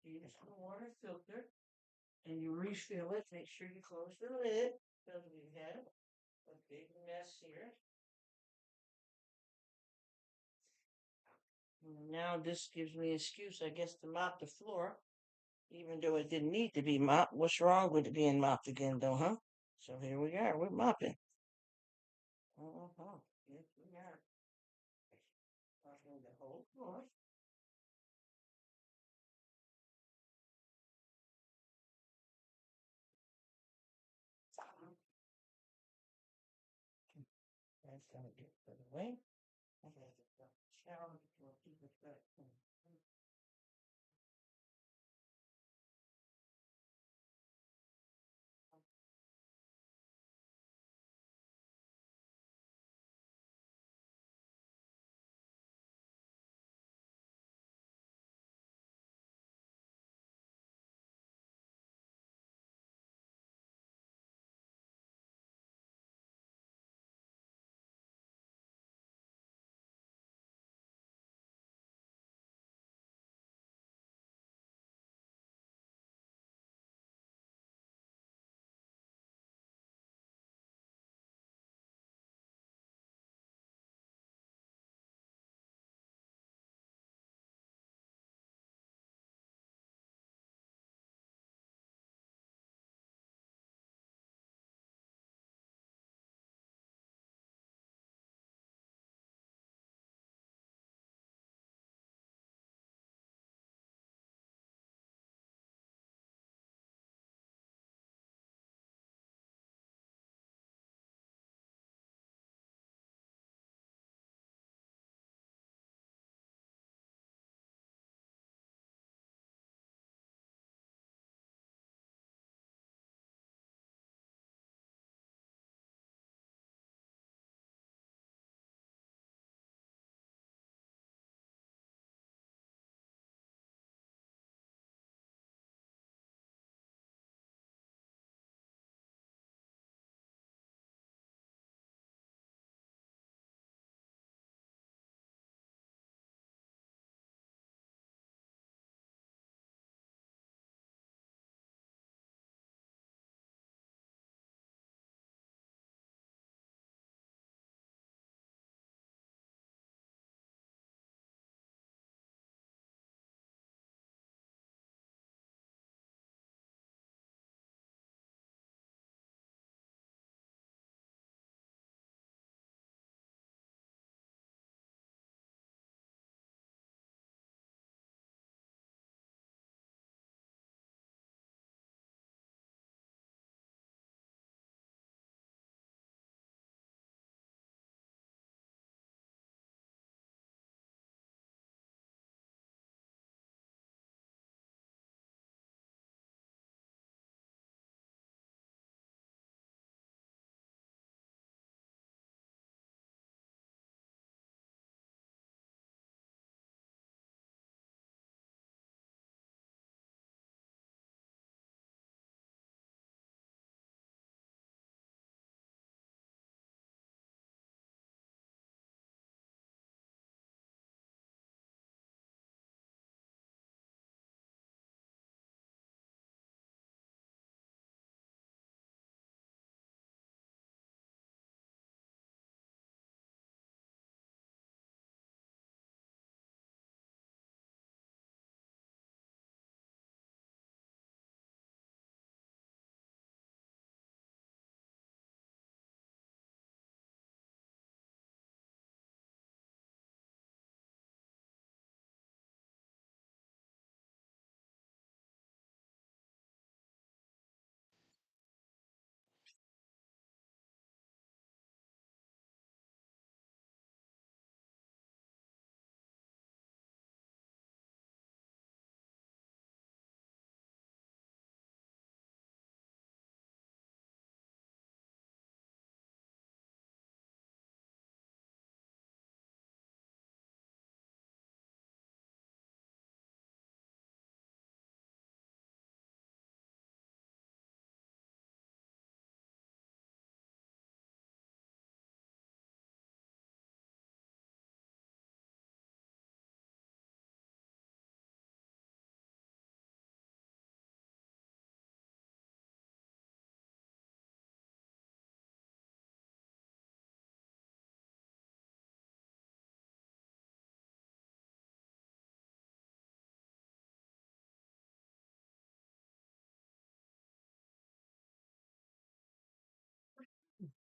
using the water filter and you refill it, make sure you close the lid because we have a big mess here. Now this gives me an excuse, I guess, to mop the floor, even though it didn't need to be mopped. What's wrong with it being mopped again, though, huh? So here we are. We're mopping. Yes, we are. Mopping the whole floor. That's gonna get put away. I gotta get the shower before I keep it back.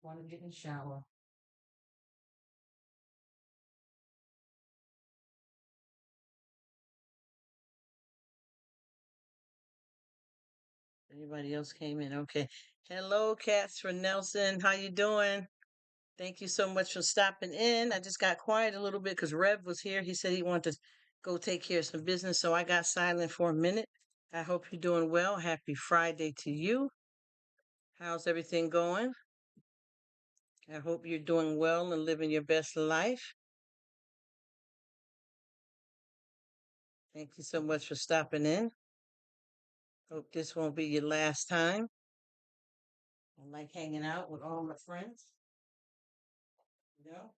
Want to get in the shower. Anybody else came in? Okay. Hello, Cats for Nelson. How you doing? Thank you so much for stopping in. I just got quiet a little bit because Rev was here. He said he wanted to go take care of some business, so I got silent for a minute. I hope you're doing well. Happy Friday to you. How's everything going? I hope you're doing well and living your best life. Thank you so much for stopping in. Hope this won't be your last time. I like hanging out with all my friends. You know,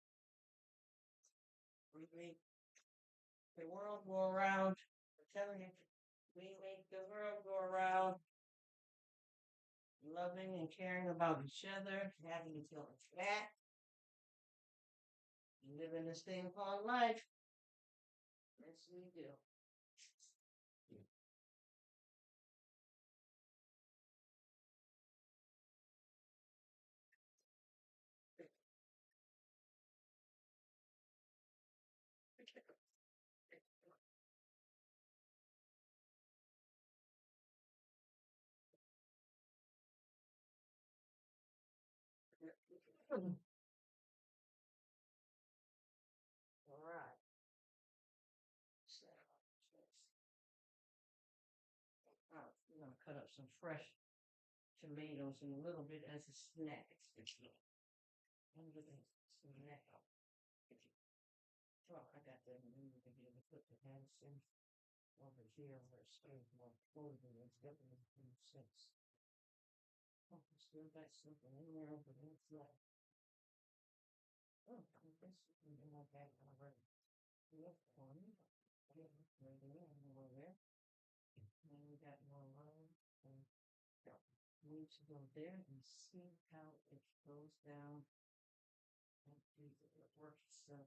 we make the world go around. I'm telling you, we make the world go around. Loving and caring about each other, having each other's back, living this thing called life. Yes, we do. All right. So, I'm gonna cut up some fresh tomatoes in a little bit as a snack. I'm gonna snack. Oh, I got that. I'm gonna be able to put the hands in over here where it's still more clothing. It's definitely makes sense. Oh, I still got something in there, but it's not. Oh, I guess you can do my bag already. Yep, one. Yeah, right there, and over there. And we got more love. And we need to go there and see how it goes down. And do the work stuff.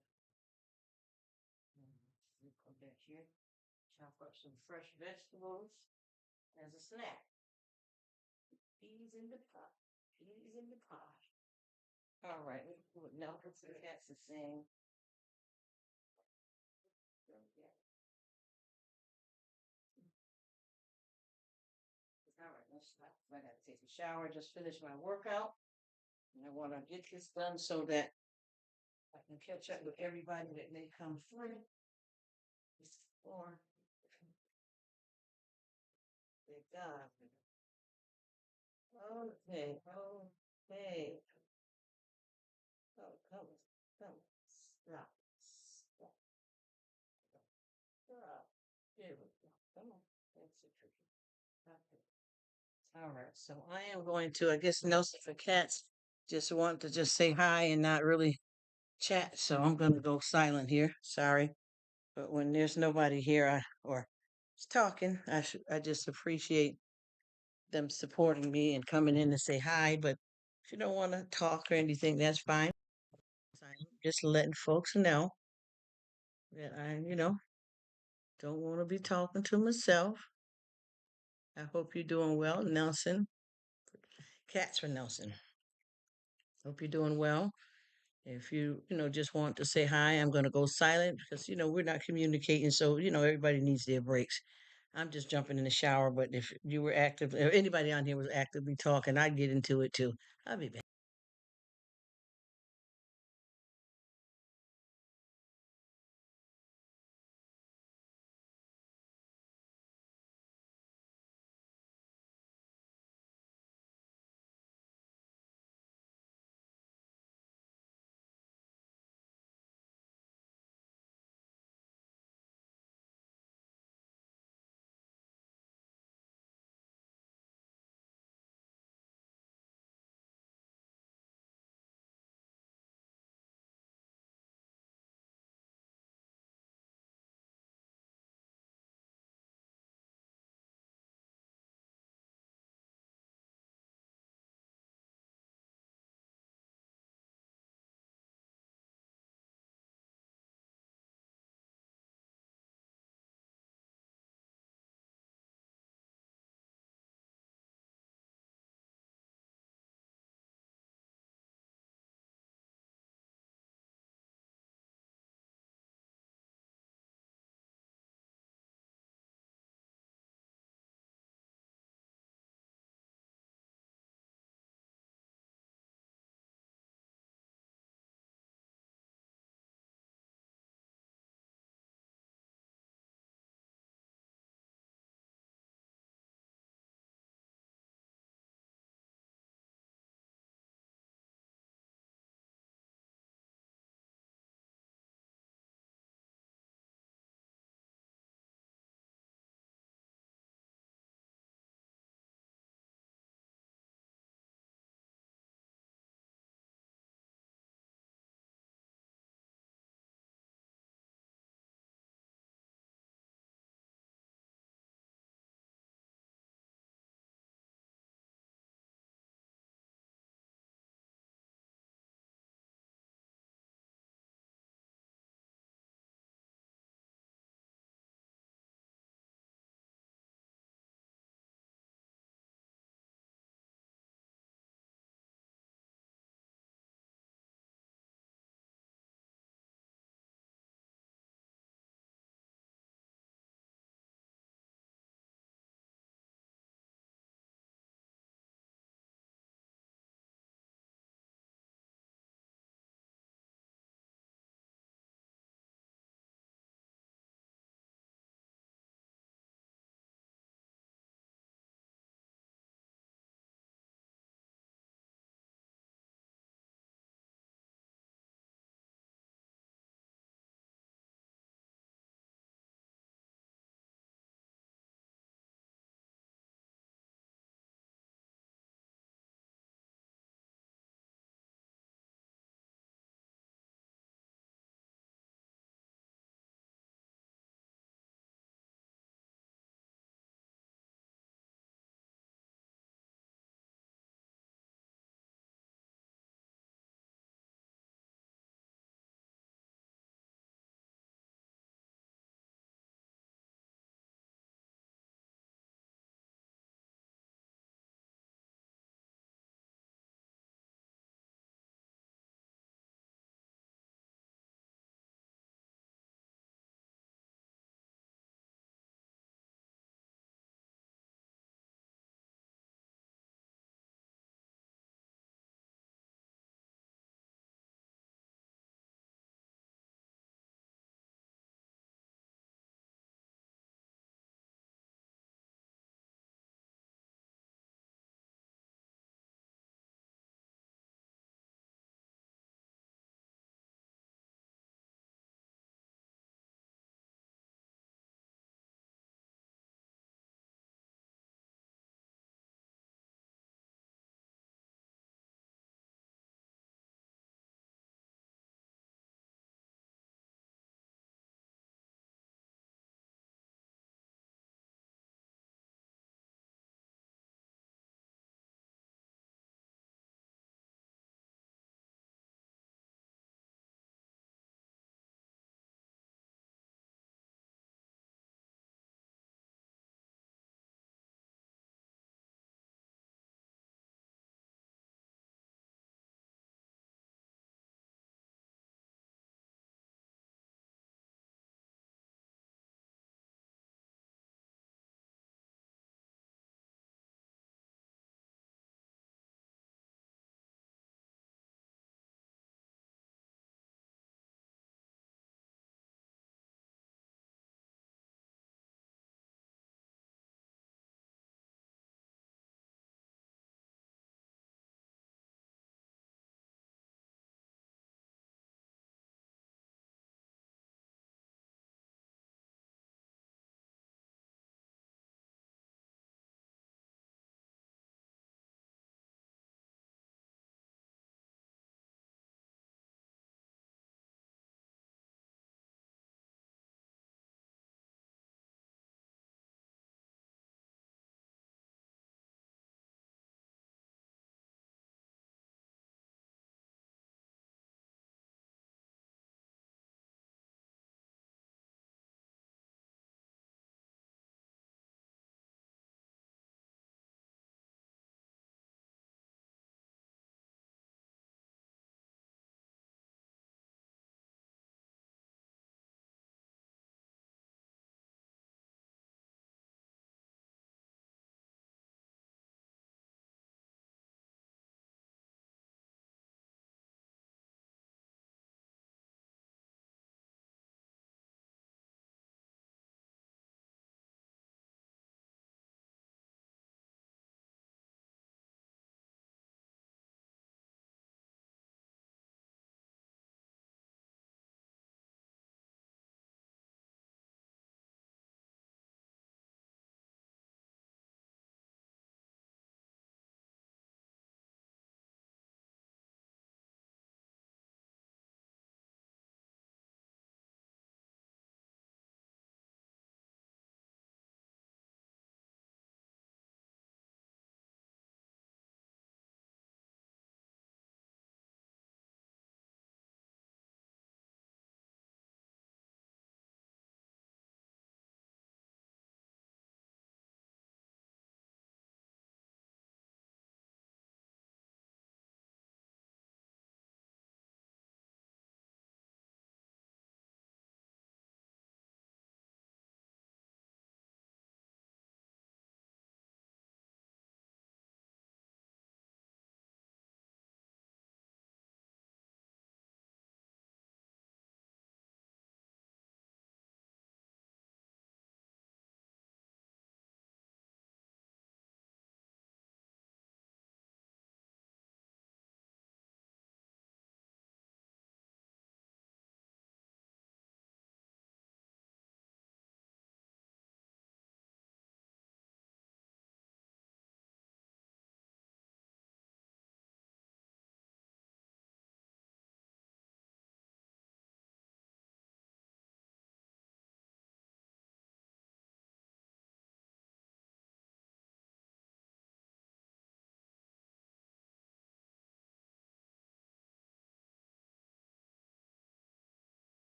And we come back here, chop up some fresh vegetables as a snack. Peas in the pot. Peas in the pot. All right, let's do it now. Let's see if that's the same. Yeah. All right, let's stop. I gotta take a shower, just finish my workout. And I want to get this done so that I can catch up with everybody that may come through before they die. Okay, okay. Oh, come on, come on. Stop, stop, stop. Here we go. Come on. That's it. Okay. All right, so I am going to, I guess Nelson for Cats just want to just say hi and not really chat, so I'm gonna go silent here. Sorry, but when there's nobody here, or is talking, I just appreciate them supporting me and coming in to say hi. But if you don't want to talk or anything, that's fine. Silent, just letting folks know that I don't want to be talking to myself. I hope you're doing well, Nelson. Cats for Nelson. Hope you're doing well. If you just want to say hi, I'm going to go silent because we're not communicating. So everybody needs their breaks. I'm just jumping in the shower, but if you were active, if anybody on here was actively talking, I'd get into it too. I'll be back.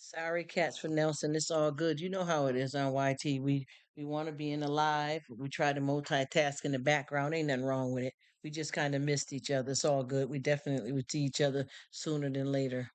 Sorry, cats for Nelson. It's all good. You know how it is on YT. We want to be in the live. We try to multitask in the background. Ain't nothing wrong with it. We just kind of missed each other. It's all good. We definitely would see each other sooner than later.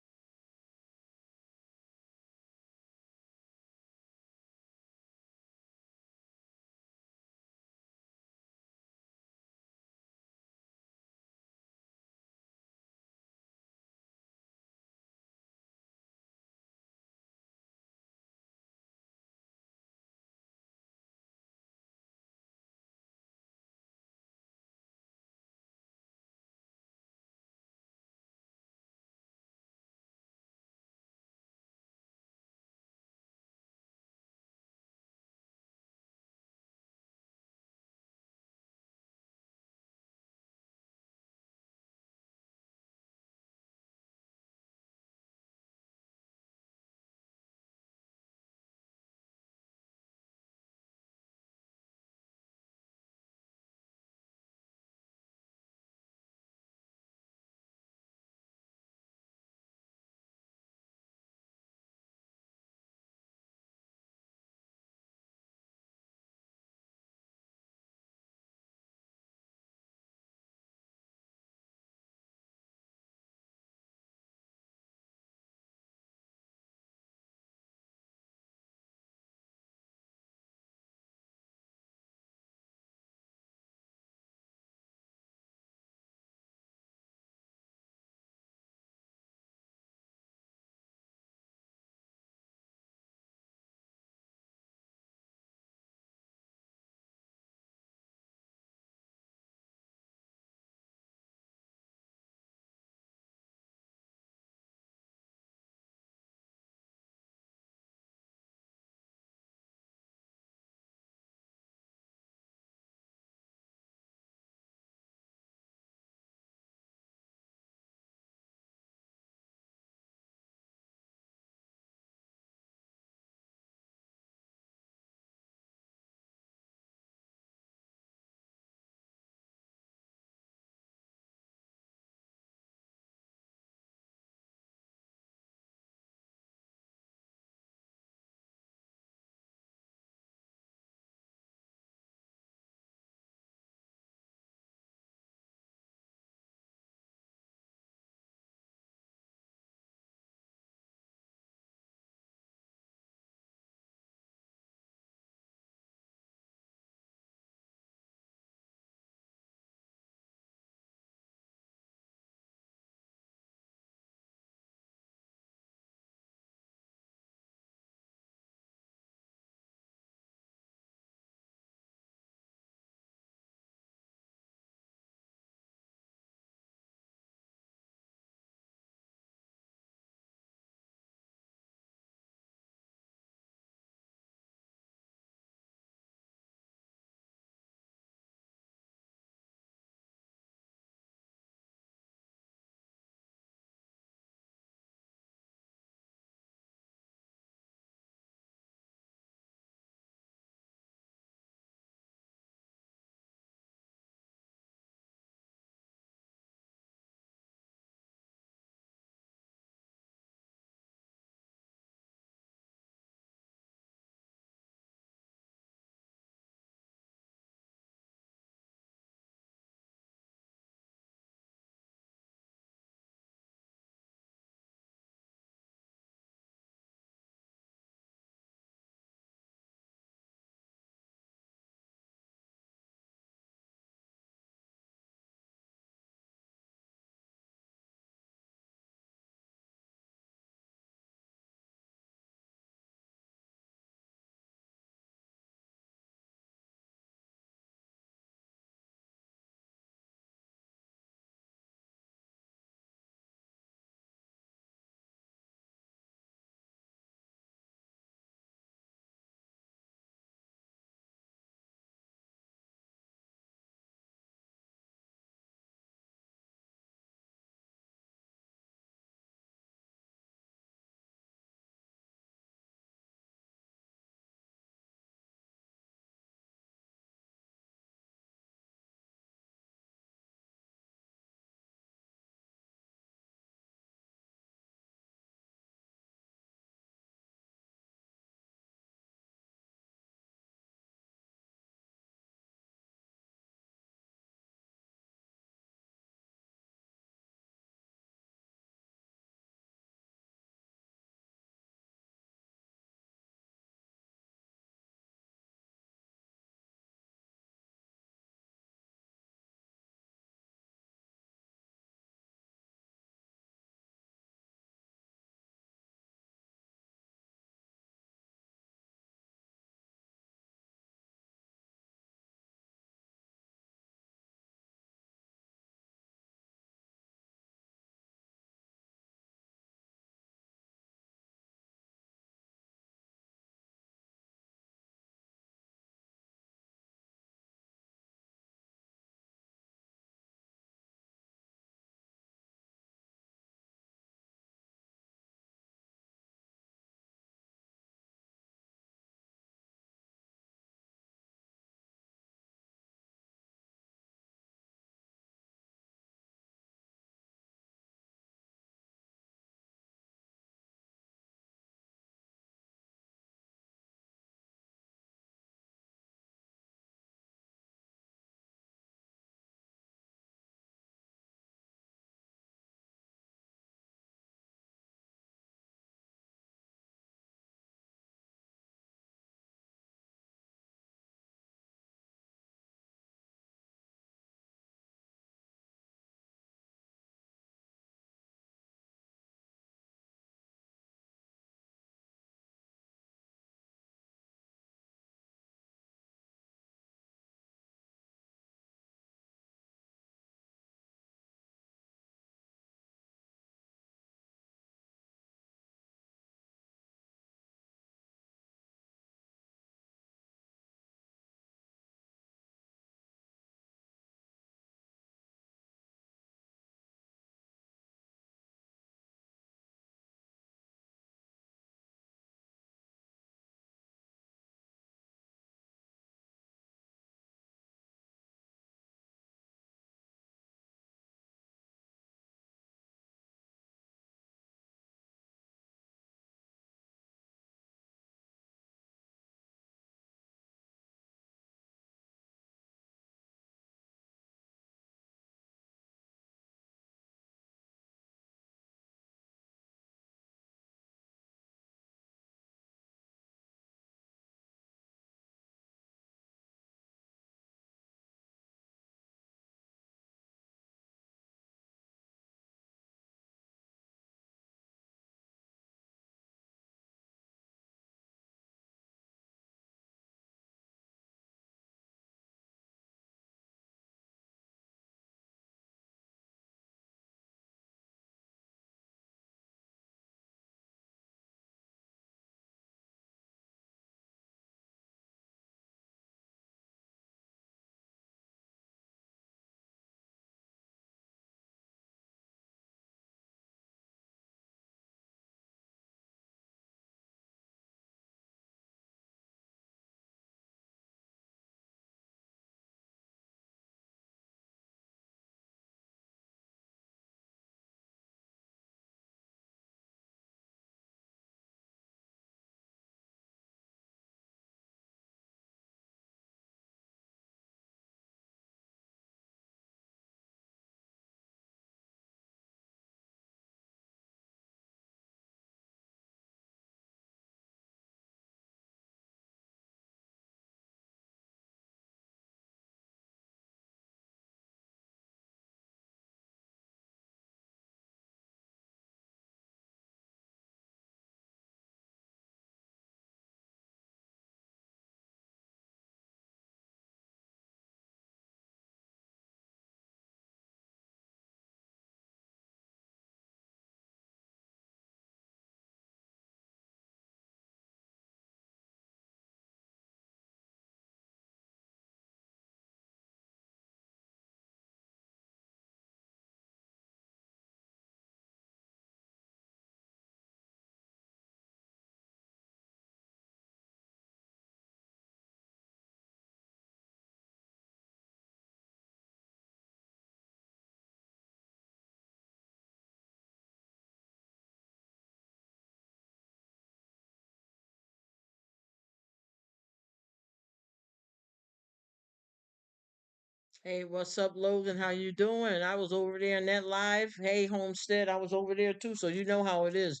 Hey, what's up, Logan? How you doing? I was over there in that live. Hey, Homestead, I was over there too, so you know how it is.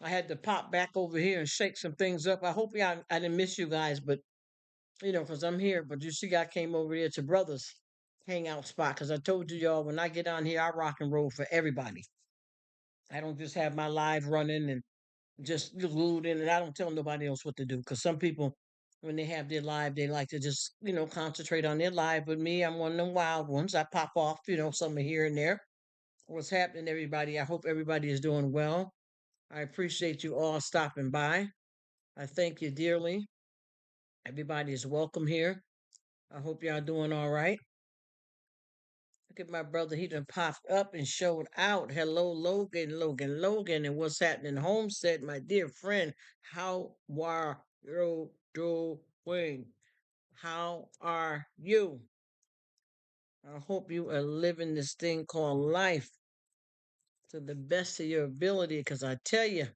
I had to pop back over here and shake some things up. I hope I didn't miss you guys, but because I'm here. But you see, I came over here to Brothers Hangout spot because I told you y'all when I get on here, I rock and roll for everybody. I don't just have my live running and just glued in, and I don't tell nobody else what to do because some people, when they have their live, they like to just concentrate on their live. But me, I'm one of them wild ones. I pop off, something here and there. What's happening, everybody? I hope everybody is doing well. I appreciate you all stopping by. I thank you dearly. Everybody is welcome here. I hope y'all doing all right. Look at my brother. He done popped up and showed out. Hello, Logan, Logan, Logan. And what's happening? Homestead, my dear friend. How are you doing? How are you? I hope you are living this thing called life to the best of your ability. Because I tell you,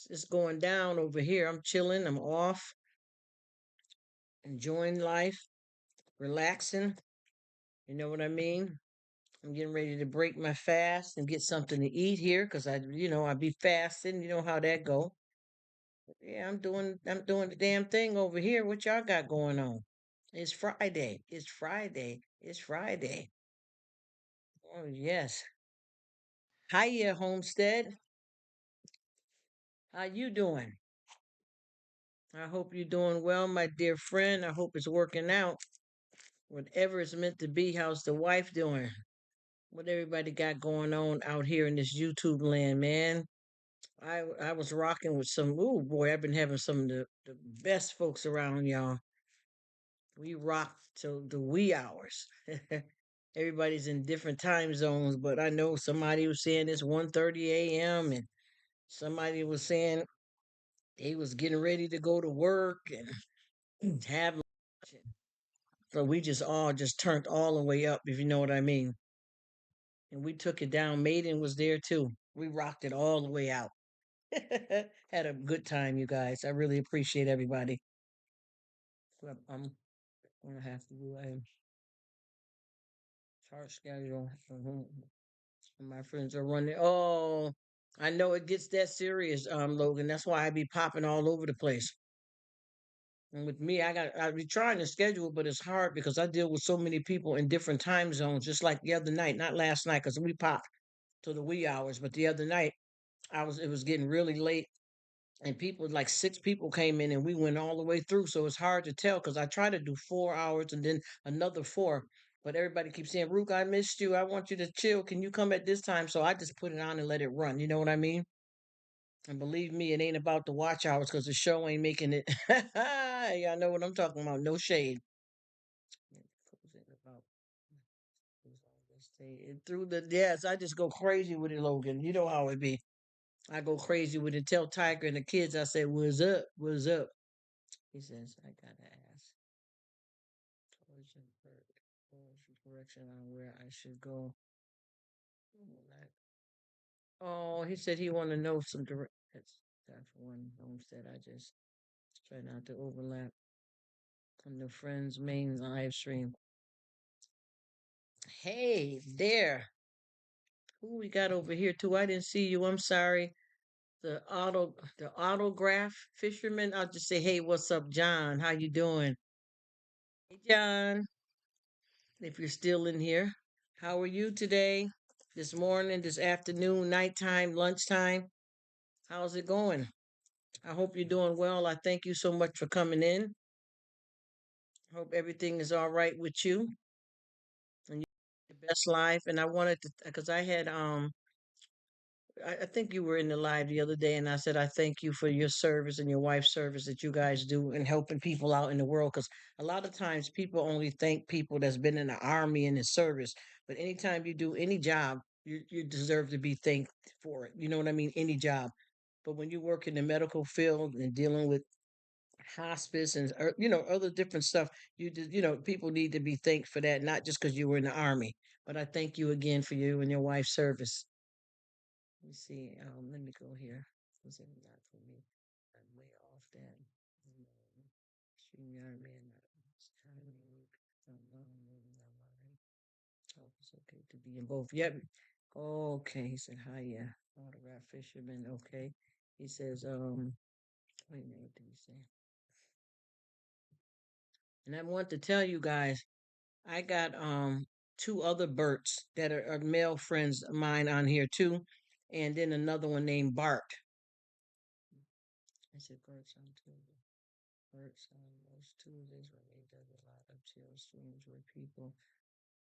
it's going down over here. I'm chilling. I'm off, enjoying life, relaxing. You know what I mean? I'm getting ready to break my fast and get something to eat here because I be fasting. You know how that go. Yeah, I'm doing the damn thing over here. What y'all got going on? It's Friday. It's Friday. It's Friday. Oh yes. Hiya, Homestead. How you doing? I hope you're doing well, my dear friend. I hope it's working out. Whatever it's meant to be, how's the wife doing? What everybody got going on out here in this YouTube land, man? I was rocking with some. Ooh boy, I've been having some of the best folks around, y'all. We rock till the wee hours. Everybody's in different time zones, but I know somebody was saying it's 1:30 a.m. and somebody was saying they was getting ready to go to work and have lunch. So we just all just turned all the way up, if you know what I mean. And we took it down. Maiden was there too. We rocked it all the way out. Had a good time, you guys. I really appreciate everybody. I'm gonna have to do a chart schedule. My friends are running. Oh, I know it gets that serious, Logan. That's why I be popping all over the place. And with me, I be trying to schedule, but it's hard because I deal with so many people in different time zones. Just like the other night, not last night, because we popped to the wee hours, but the other night, it was getting really late, and people like 6 people came in, and we went all the way through. So it's hard to tell because I try to do 4 hours and then another four. But everybody keeps saying, "Rruk, I missed you. I want you to chill. Can you come at this time?" So I just put it on and let it run. You know what I mean? And believe me, it ain't about the watch hours because the show ain't making it. Y'all know what I'm talking about. No shade. About through the yes, I just go crazy with it, Logan. You know how it be. I go crazy with it. Tell Tiger and the kids, I say, "What's up? What's up?" He says, "I gotta ask correction on where I should go." Oh, he said he want to know some direct. That's one homestead. I just try not to overlap on the friends' main live stream. Hey there, who we got over here too? I didn't see you. I'm sorry. The autograph fisherman. I'll just say, hey, what's up, John? How you doing? Hey, John. If you're still in here, how are you today? This morning, this afternoon, nighttime, lunchtime? How's it going? I hope you're doing well. I thank you so much for coming in. Hope everything is all right with you and you your best life. And I wanted to, because I think you were in the live the other day, and I said I thank you for your service and your wife's service that you guys do in helping people out in the world. Because a lot of times people only thank people that's been in the army and in service, but anytime you do any job, you deserve to be thanked for it. You know what I mean? Any job. But when you work in the medical field and dealing with hospice and other different stuff, people need to be thanked for that, not just because you were in the army. But I thank you again for you and your wife's service. Let me see. Let me go here. Was it not for me? I'm way off that. StreamYard man. It's okay to be in both. Yep. Okay. He said, hi, yeah. Autograph fisherman. Okay. He says, wait a minute, what did he say? And I want to tell you guys, I got two other Berts that are male friends of mine on here too. And then another one named Bart. I said Bert's on Tuesday. Bert's on most Tuesdays when he does a lot of chill streams where people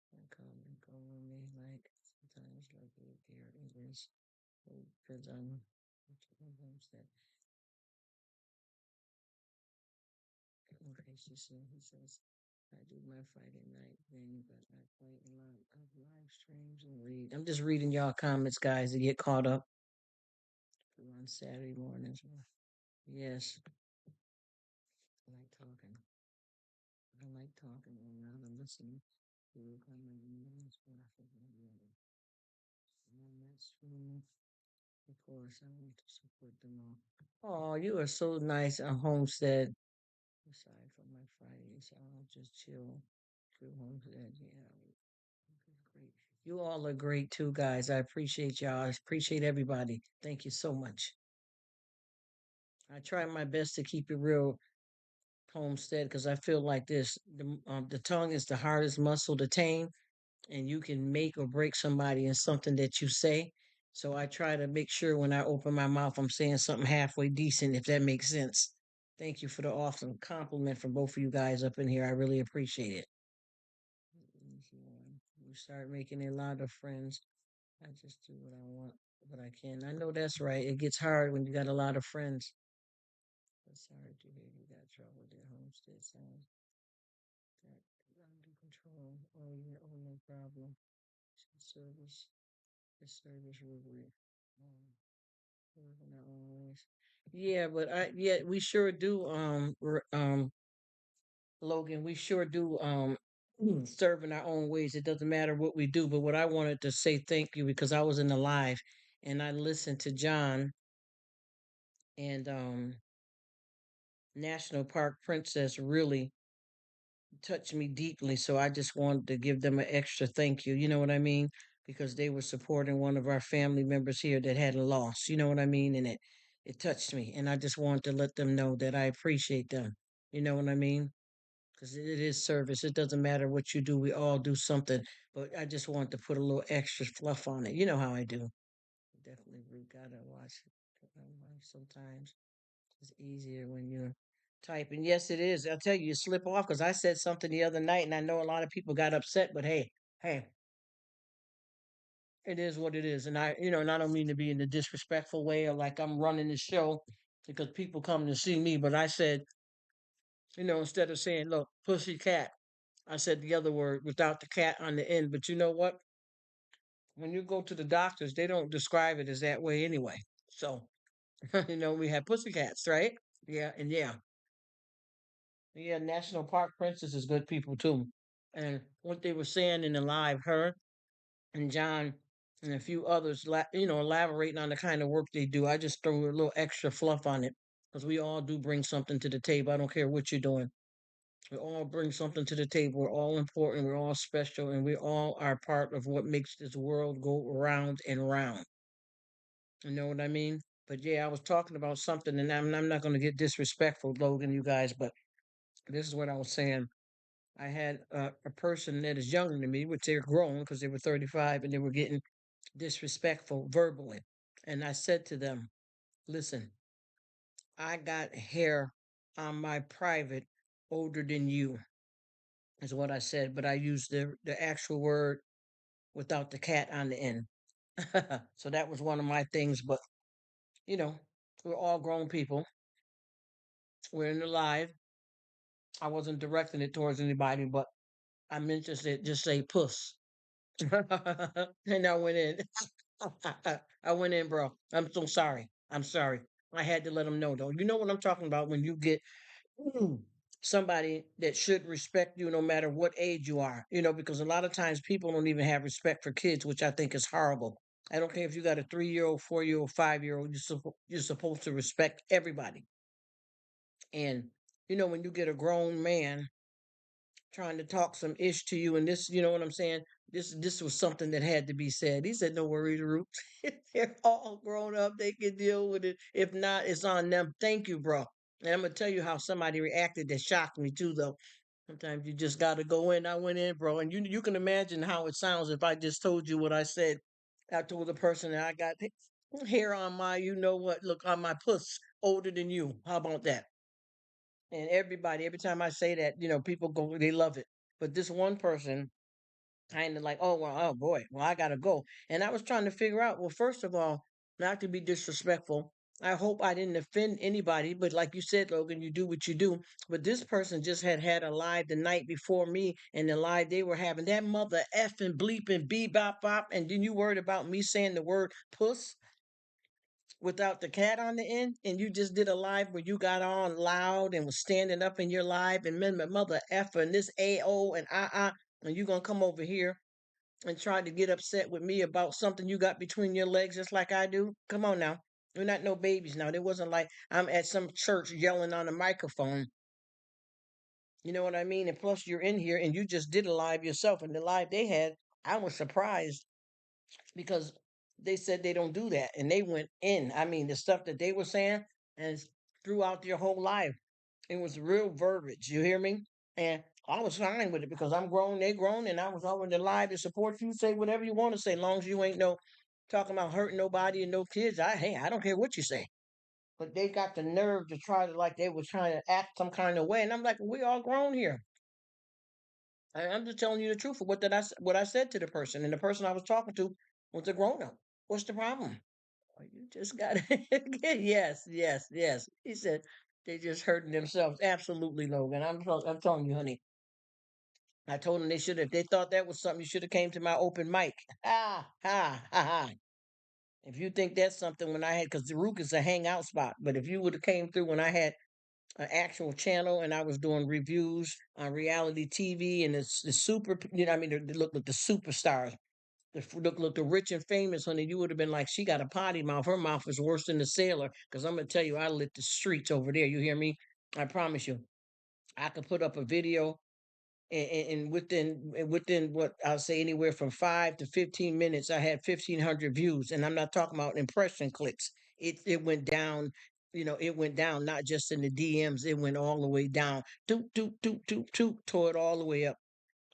can come and go when they like. Sometimes like their English because that okay, he says I do my Friday night thing, but I play a lot of live streams and read. I'm just reading y'all comments, guys, to get caught up on Saturday mornings. Yes, I like talking. I like talking and rather listening to comments. That's of course, I want to support them all. Oh, you are so nice, Homestead. Aside from my Fridays, I'll just chill. Good Homestead, yeah. Great. You all are great too, guys. I appreciate y'all. I appreciate everybody. Thank you so much. I try my best to keep it real, Homestead, because I feel like this: the tongue is the hardest muscle to tame, and you can make or break somebody in something that you say. So I try to make sure when I open my mouth, I'm saying something halfway decent, if that makes sense. Thank you for the awesome compliment from both of you guys up in here. I really appreciate it. You start making a lot of friends. I just do what I want, what I can. I know that's right. It gets hard when you got a lot of friends. It's hard to hear you got trouble with your homestead sounds. That under control. Oh, yeah, oh, no problem. Service, the service rubric. Um, in our own ways. Yeah, but yeah, we sure do. Logan, we sure do. Serve in our own ways. It doesn't matter what we do. But what I wanted to say thank you because I was in the live and I listened to John and National Park Princess really touched me deeply. So I just wanted to give them an extra thank you. You know what I mean? Because they were supporting one of our family members here that had a loss. You know what I mean? And it touched me. And I just wanted to let them know that I appreciate them. You know what I mean? Because it is service. It doesn't matter what you do. We all do something. But I just want to put a little extra fluff on it. You know how I do. Definitely, we gotta watch it sometimes. It's easier when you're typing. Yes, it is. I'll tell you, you slip off because I said something the other night, and I know a lot of people got upset. But hey, it is what it is. And and I don't mean to be in a disrespectful way or like I'm running the show because people come to see me. But I said, instead of saying, "Look, pussy cat," I said the other word without the cat on the end. But you know what? When you go to the doctors, they don't describe it as that way anyway. So, we have pussycats, right? Yeah, and yeah, National Park Princess is good people too. And what they were saying in the live, her and John and a few others, elaborating on the kind of work they do. I just throw a little extra fluff on it because we all do bring something to the table. I don't care what you're doing. We all bring something to the table. We're all important. We're all special, and we all are part of what makes this world go round and round. You know what I mean? But yeah, I was talking about something, and I'm not going to get disrespectful, Logan, you guys, but this is what I was saying. I had a person that is younger than me, which they're grown because they were 35 and they were getting disrespectful verbally. And I said to them, listen, I got hair on my private older than you, is what I said, but I used the actual word without the cat on the end. So that was one of my things, but you know, we're all grown people. We're in the live. I wasn't directing it towards anybody, but I meant to say, just say puss. And I went in. I went in, bro. I'm so sorry. I'm sorry. I had to let them know, though. You know what I'm talking about when you get mm, somebody that should respect you no matter what age you are. Because a lot of times people don't even have respect for kids, which I think is horrible. I don't care if you got a 3-year-old, 4-year-old, 5-year-old. You're supposed to respect everybody. And when you get a grown man trying to talk some ish to you, and this, you know what I'm saying? This was something that had to be said. He said, "No worries, Rruk. They're all grown up. They can deal with it. If not, it's on them." Thank you, bro. And I'm gonna tell you how somebody reacted that shocked me too, though. Sometimes you just gotta go in. I went in, bro, and you can imagine how it sounds if I just told you what I said. I told the person that I got hair on my, you know what, look on my puss older than you. How about that? And everybody, every time I say that, people go, they love it. But this one person kind of like, oh, well, oh boy, well, I gotta go. And I was trying to figure out, well, first of all, not to be disrespectful, I hope I didn't offend anybody. But like you said, Logan, you do what you do. But this person just had a live the night before me, and the live they were having that mother effing bleeping bebop bop. And then you worried about me saying the word puss without the cat on the end, and you just did a live where you got on loud and was standing up in your live and then my mother effer and this AO and and you gonna come over here and try to get upset with me about something you got between your legs just like I do? Come on now. We're not no babies now. It wasn't like I'm at some church yelling on a microphone. You know what I mean? And plus you're in here and you just did a live yourself, and the live they had, I was surprised because they said they don't do that, and they went in. I mean, the stuff that they were saying and throughout their whole life, it was real verbiage. You hear me? And I was fine with it because I'm grown, they grown, and I was always alive to support you. Say whatever you want to say, long as you ain't no talking about hurting nobody and no kids. I don't care what you say. But they got the nerve to try to like they were trying to act some kind of way, and I'm like, we all grown here. I'm just telling you the truth of what I said to the person, and the person I was talking to was a grown up. What's the problem? Oh, you just got yes, yes, yes. He said they just hurting themselves. Absolutely, Logan. I'm telling you, honey. I told them they should have. If they thought that was something, you should have came to my open mic. Ha ha ha ha. If you think that's something when I had, because the Rruk is a hangout spot, but if you would have came through when I had an actual channel and I was doing reviews on reality TV and it's the super, I mean, look the superstars. Look, the rich and famous, honey, you would have been like, she got a potty mouth. Her mouth is worse than the sailor. Because I'm going to tell you, I lit the streets over there. You hear me? I promise you. I could put up a video and within what I'll say anywhere from 5 to 15 minutes, I had 1,500 views. And I'm not talking about impression clicks. It went down, it went down, not just in the DMs, it went all the way down. Doot, doot, doot, doot, doot, tore it all the way up.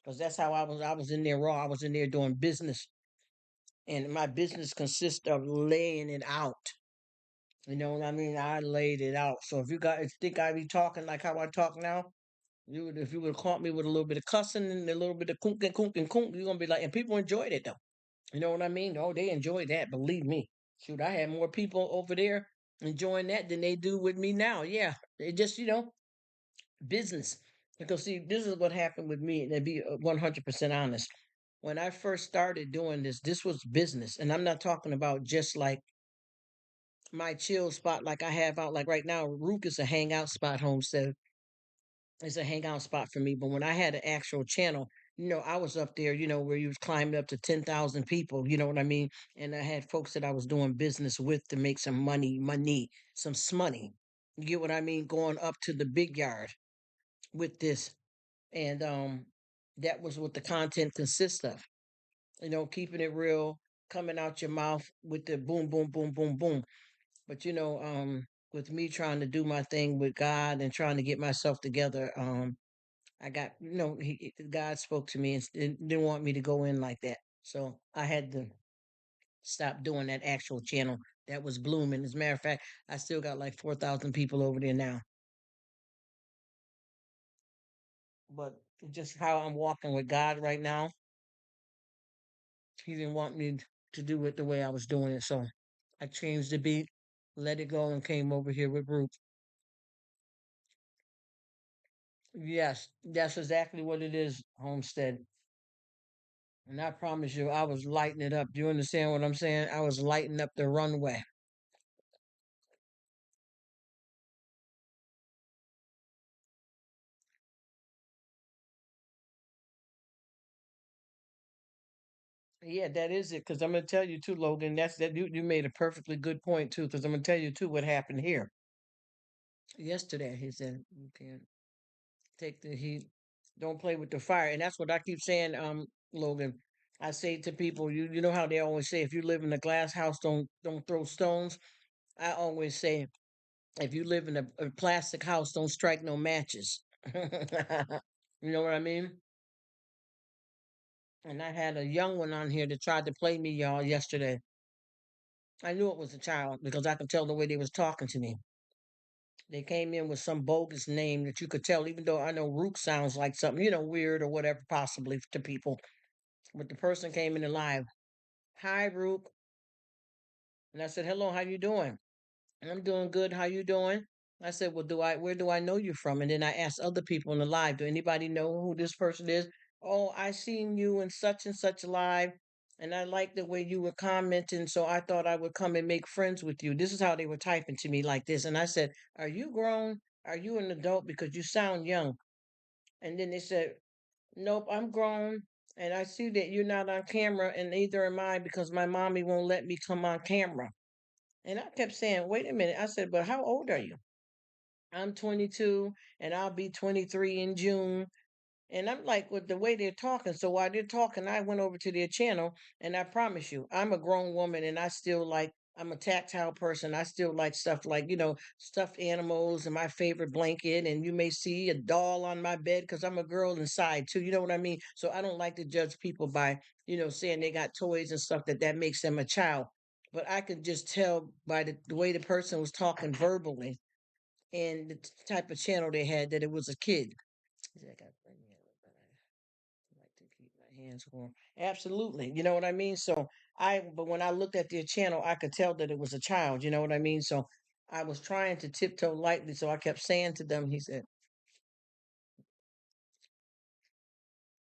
Because that's how I was in there raw. I was in there doing business, and my business consists of laying it out. You know what I mean? I laid it out. So if you guys think I be talking like how I talk now, if you would have caught me with a little bit of cussing and a little bit of kunk and kunk and kunk, you're gonna be like, and people enjoyed it though. You know what I mean? Oh, they enjoyed that. Believe me. Shoot, I had more people over there enjoying that than they do with me now. Yeah, it just business. Because see, this is what happened with me, and to be 100% honest. When I first started doing this was business, and I'm not talking about just like my chill spot like I have out like right now. Rruk is a hangout spot. Homestead is a hangout spot for me. But when I had an actual channel, I was up there, where you was climbing up to 10,000 people. You know what I mean? And I had folks that I was doing business with to make some money, some smoney. You get what I mean? Going up to the big yard with this, and that was what the content consists of. Keeping it real, coming out your mouth with the boom, boom, boom, boom, boom. But with me trying to do my thing with God and trying to get myself together, I got God spoke to me and didn't want me to go in like that, so I had to stop doing that actual channel that was blooming. As a matter of fact, I still got like 4,000 people over there now, but just how I'm walking with God right now, He didn't want me to do it the way I was doing it, so I changed the beat, let it go, and came over here with Rruk. Yes, that's exactly what it is, Homestead. And I promise you, I was lighting it up. Do you understand what I'm saying? I was lighting up the runway. Yeah, that is it. Because I'm gonna tell you too, Logan. That's that you made a perfectly good point too. Because I'm gonna tell you too what happened here yesterday. He said you can't take the heat. Don't play with the fire. And that's what I keep saying, Logan. I say to people, you know how they always say, if you live in a glass house, don't throw stones. I always say, if you live in a plastic house, don't strike no matches. You know what I mean? And I had a young one on here that tried to play me, y'all, yesterday. I knew it was a child because I could tell the way they was talking to me. They came in with some bogus name that you could tell, even though I know Rruk sounds like something, weird or whatever, possibly to people. But the person came in alive. Hi, Rruk. And I said, hello, how you doing? I'm doing good. How you doing? I said, well, where do I know you from? And then I asked other people in the live, do anybody know who this person is? Oh, I seen you in such and such live, and I liked the way you were commenting, so I thought I would come and make friends with you. This is how they were typing to me like this. And I said, are you grown? Are you an adult? Because you sound young. And then they said, nope, I'm grown. And I see that you're not on camera, and neither am I because my mommy won't let me come on camera. And I kept saying, wait a minute. I said, but how old are you? I'm 22 and I'll be 23 in June. And I'm like, with the way they're talking. So while they're talking, I went over to their channel and I promise you, I'm a grown woman and I still like, I'm a tactile person. I still like stuff like, stuffed animals and my favorite blanket. And you may see a doll on my bed because I'm a girl inside too. You know what I mean? So I don't like to judge people by, saying they got toys and stuff that makes them a child. But I could just tell by the way the person was talking verbally and the type of channel they had that it was a kid. I got plenty of it, but I like to keep my hands warm. Absolutely, you know what I mean. But when I looked at their channel, I could tell that it was a child. You know what I mean. So I was trying to tiptoe lightly. So I kept saying to them, he said,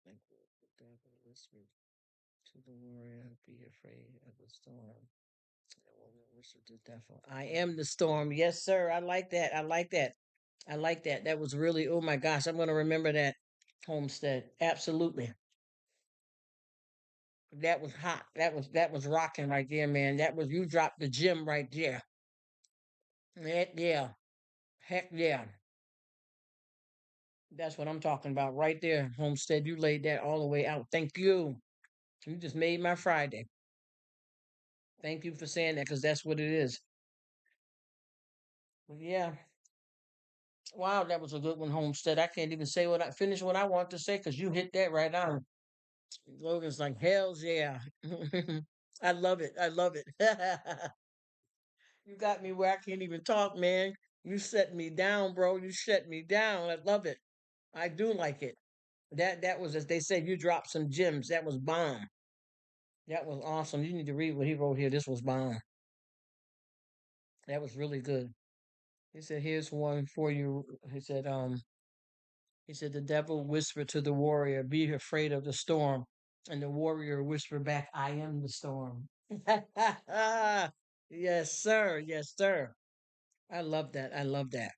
"Like the devil whispered to the warrior, be afraid of the storm." The woman whispered to the devil, "I am the storm." Yes, sir. I like that. I like that. I like that. That was really, oh my gosh, I'm going to remember that, Homestead. Absolutely. That was hot. That was rocking right there, man. That was, you dropped the gym right there. Heck yeah. Heck yeah. That's what I'm talking about right there, Homestead. You laid that all the way out. Thank you. You just made my Friday. Thank you for saying that because that's what it is. But yeah. Wow, that was a good one, Homestead. I can't even say finish what I want to say because you hit that right on. Logan's like, hell's yeah. I love it. I love it. You got me where I can't even talk, man. You set me down, bro. You shut me down. I love it. I do like it. That was, as they say, you dropped some gems. That was bomb. That was awesome. You need to read what he wrote here. This was bomb. That was really good. He said, here's one for you. He said, the devil whispered to the warrior, be afraid of the storm. And the warrior whispered back, I am the storm. Yes, sir. Yes, sir. I love that. I love that.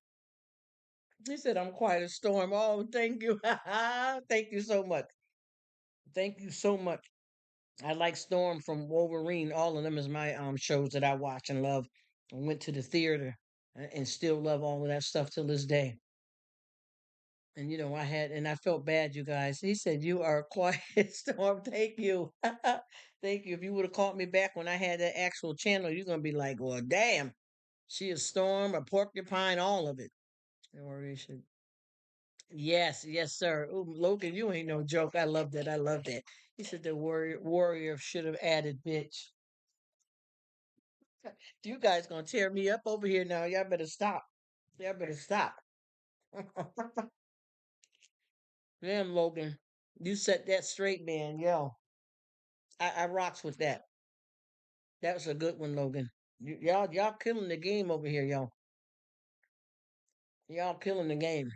He said, I'm quite a storm. Oh, thank you. Thank you so much. Thank you so much. I like Storm from Wolverine. All of them is my shows that I watch and love. I went to the theater and still love all of that stuff till this day. And I felt bad, you guys. He said, you are a quiet storm. Thank you. Thank you. If you would have called me back when I had that actual channel, you're gonna be like, well, damn, she a storm, a porcupine, all of it. Or you should. Yes, yes, sir. Ooh, Logan, you ain't no joke. I love that. I love that. He said the warrior should have added bitch. You guys gonna tear me up over here now. Y'all better stop. Y'all better stop. Damn, Logan. You set that straight, man. Yo. I rocks with that. That was a good one, Logan. Y'all killing the game over here, y'all. Y'all killing the game.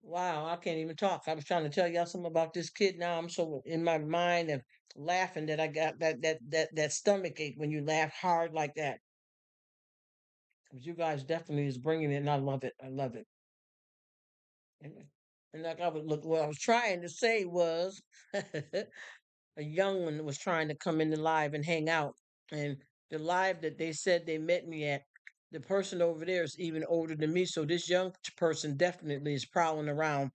Wow, I can't even talk. I was trying to tell y'all something about this kid. Now I'm so in my mind and laughing that I got that stomach ache when you laugh hard like that. But you guys definitely is bringing it, and I love it. I love it. And, and like I was look, what I was trying to say was, a young one was trying to come in the live and hang out, and the live that they said they met me at, the person over there is even older than me. So this young person definitely is prowling around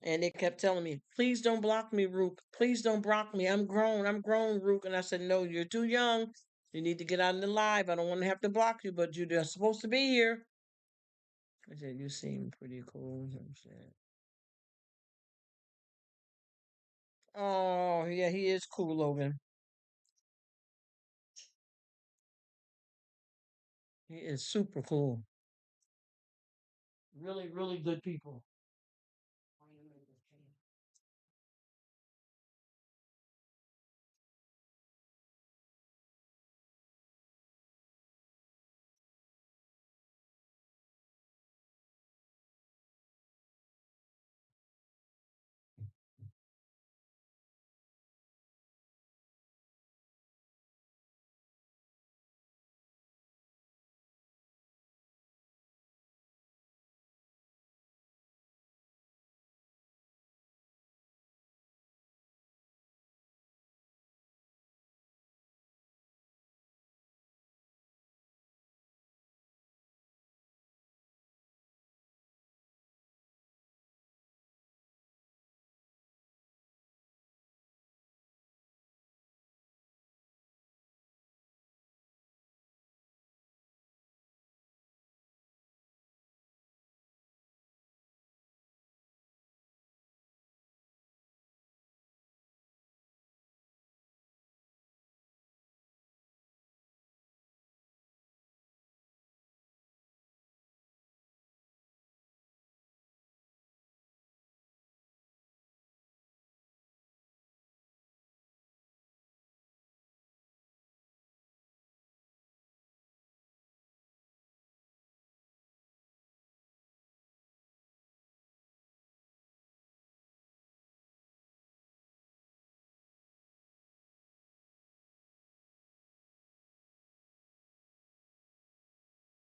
And they kept telling me, please don't block me, Rook. Please don't block me. I'm grown, Rook. And I said, no, you're too young. You need to get out of the live. I don't want to have to block you, but you're supposed to be here. I said, you seem pretty cool. I said, oh, yeah, he is cool, Logan. He is super cool. Really, really good people.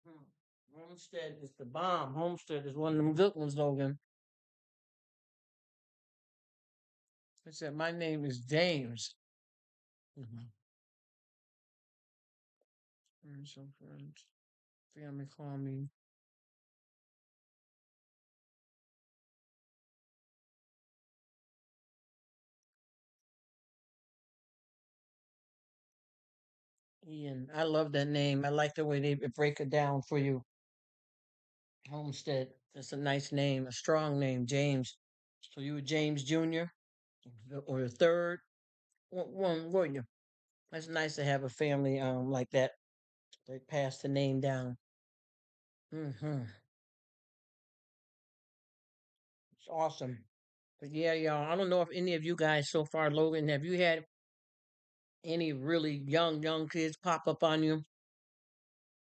Hmm. Homestead is the bomb. Homestead is one of them good ones, Logan. I said, my name is James. Mm-hmm. Some friends, family call me Ian. I love that name. I like the way they break it down for you. Homestead. That's a nice name, a strong name, James. So you were James Jr. or the third? One, weren't you? That's nice to have a family like that. They pass the name down. Mm-hmm. It's awesome. But yeah, y'all. I don't know if any of you guys so far, Logan, have you had any really young kids pop up on you?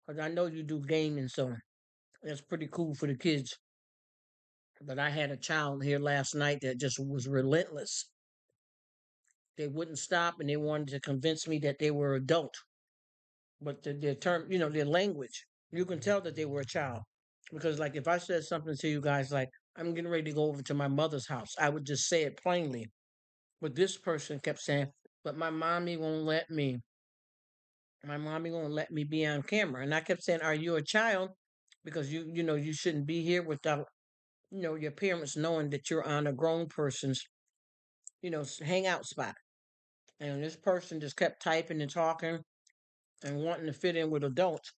Because I know you do gaming, so that's pretty cool for the kids. But I had a child here last night that just was relentless. They wouldn't stop and they wanted to convince me that they were adult. But their term, their language, you can tell that they were a child. Because, like, if I said something to you guys like, I'm getting ready to go over to my mother's house, I would just say it plainly. But this person kept saying, but my mommy won't let me. My mommy won't let me be on camera. And I kept saying, are you a child? Because you shouldn't be here without, your parents knowing that you're on a grown person's, hangout spot. And this person just kept typing and talking and wanting to fit in with adults.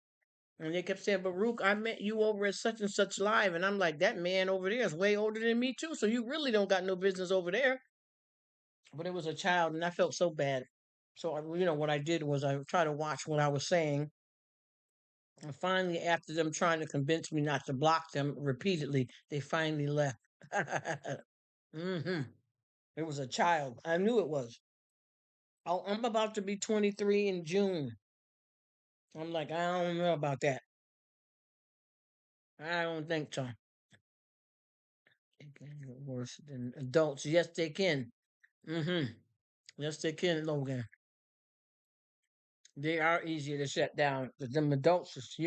And they kept saying, but Rook, I met you over at such and such live. And I'm like, that man over there is way older than me, too. So you really don't got no business over there. But it was a child, and I felt so bad. So, what I did was I tried to watch what I was saying. And finally, after them trying to convince me not to block them repeatedly, they finally left. hmm It was a child. I knew it was. I'm about to be 23 in June. I'm like, I don't know about that. I don't think so. They can get worse than adults. Yes, they can. hmm Yes, they can, Logan. They are easier to shut down. But them adults,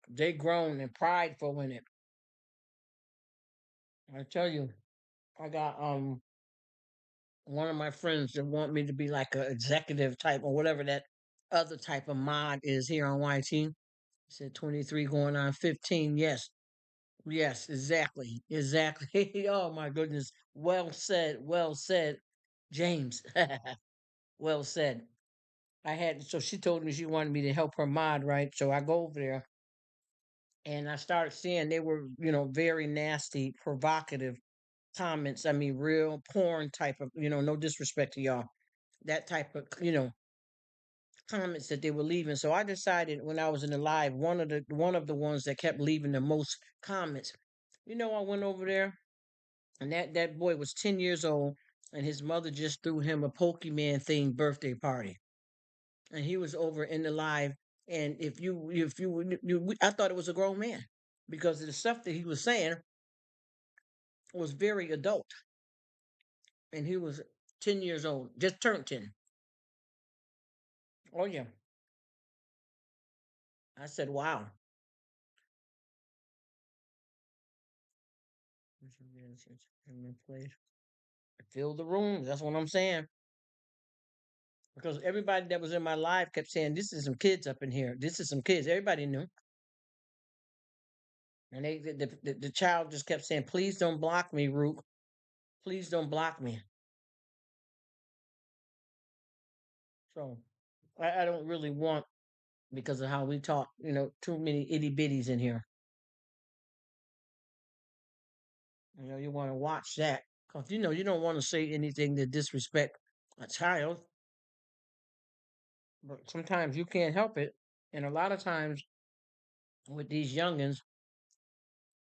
they grown and prideful in it. I tell you, I got one of my friends that want me to be like a executive type or whatever that other type of mod is here on YT. He said 23 going on 15. Yes. Yes, exactly. Exactly. Oh my goodness. Well said. Well said, James. Well said. I had so she told me she wanted me to help her mod, right? So I go over there and I started seeing they were, very nasty, provocative comments. I mean, real porn type of, no disrespect to y'all. That type of, comments that they were leaving. So I decided when I was in the live, one of the ones that kept leaving the most comments. I went over there and that boy was 10 years old and his mother just threw him a Pokemon themed birthday party. And he was over in the live and I thought it was a grown man because of the stuff that he was saying was very adult and he was 10 years old, just turned 10. Oh yeah. I said, wow. Fill the room. That's what I'm saying. Because everybody that was in my live kept saying, "This is some kids up in here. This is some kids." Everybody knew, and the child just kept saying, "Please don't block me, Rruk. Please don't block me." So I don't really want because of how we talk. Too many itty bitties in here. You want to watch that because you don't want to say anything to disrespect a child, but sometimes you can't help it, and a lot of times with these youngins,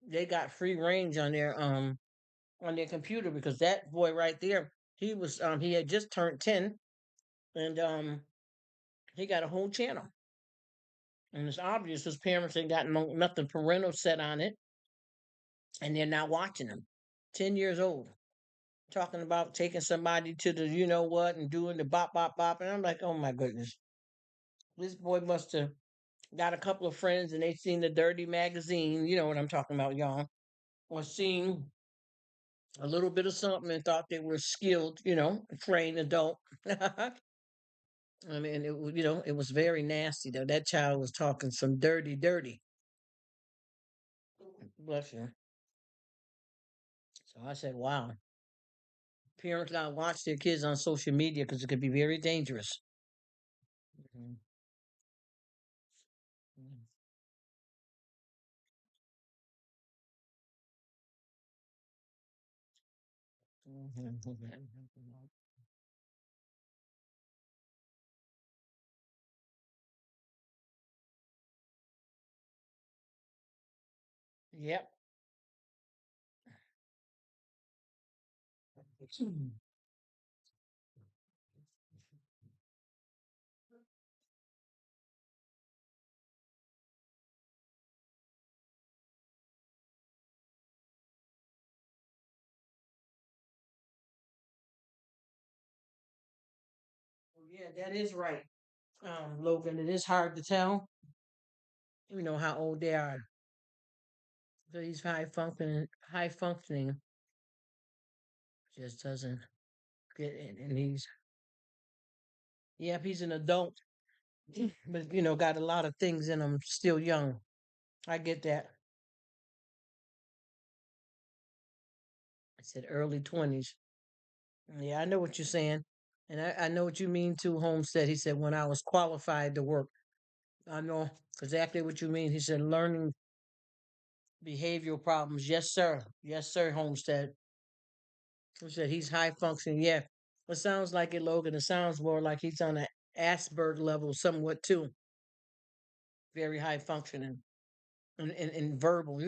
they got free range on their computer because that boy right there, he had just turned 10 and he got a whole channel. And it's obvious his parents ain't got nothing parental set on it and they're not watching him. 10 years old. Talking about taking somebody to the you know what and doing the bop bop bop. And I'm like, oh my goodness. This boy must have got a couple of friends and they seen the dirty magazine, you know what I'm talking about, y'all. Or seen a little bit of something and thought they were skilled, trained adult. I mean, it was very nasty though. That child was talking some dirty, dirty. Bless you. So I said, wow. Parents gotta watch their kids on social media because it could be very dangerous. Mhm. Mhm. Yep. Yeah, that is right. Logan, it is hard to tell, how old they are. So he's high functioning just doesn't get it. And yep, he's an adult, but got a lot of things in him, still young. I get that. I said early 20s. Yeah, I know what you're saying. And I know what you mean too, Homestead. He said, when I was qualified to work. I know exactly what you mean. He said, learning behavioral problems. Yes, sir. Yes, sir, Homestead. He said, he's high functioning. Yeah. It sounds like it, Logan. It sounds more like he's on an Asperg level somewhat too. Very high functioning and verbal.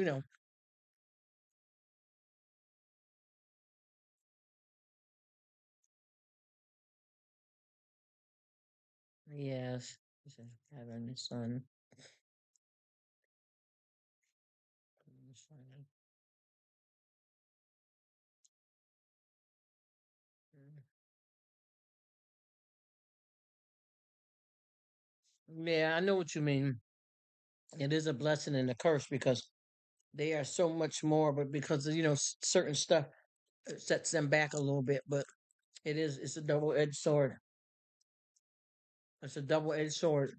Yes. He said, having a son. Yeah, I know what you mean. It is a blessing and a curse because they are so much more, but because of, certain stuff sets them back a little bit. But it's a double edged sword. It's a double edged sword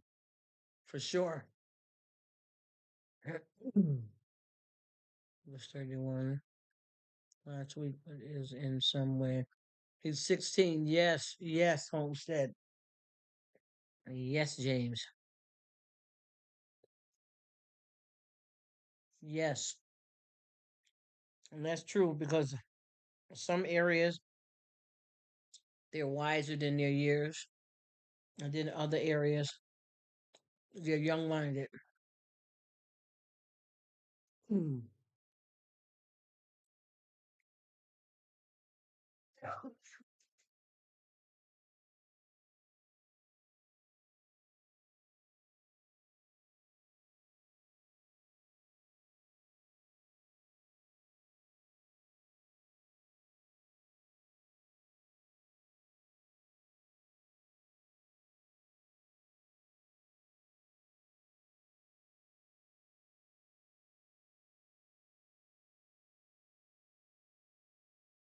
for sure. was 31 last week, but is in some way. He's 16. Yes, yes, Homestead. Yes, James. Yes, and that's true because some areas they're wiser than their years, and then other areas they're young-minded. Hmm.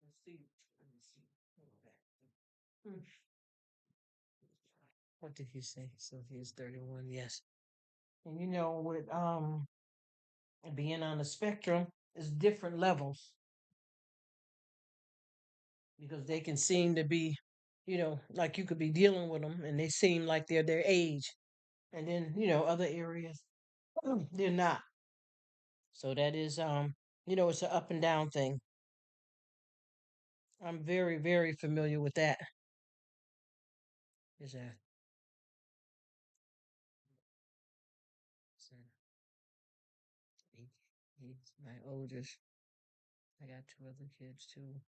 Let's see. Let me see. Hmm. What did he say? So he's 31. Yes, and with being on the spectrum, is different levels because they can seem to be, like you could be dealing with them and they seem like they're their age. And then, other areas, they're not. So that is, it's an up and down thing. I'm very, very familiar with that. Is that? So he, he's my oldest. I got two other kids too.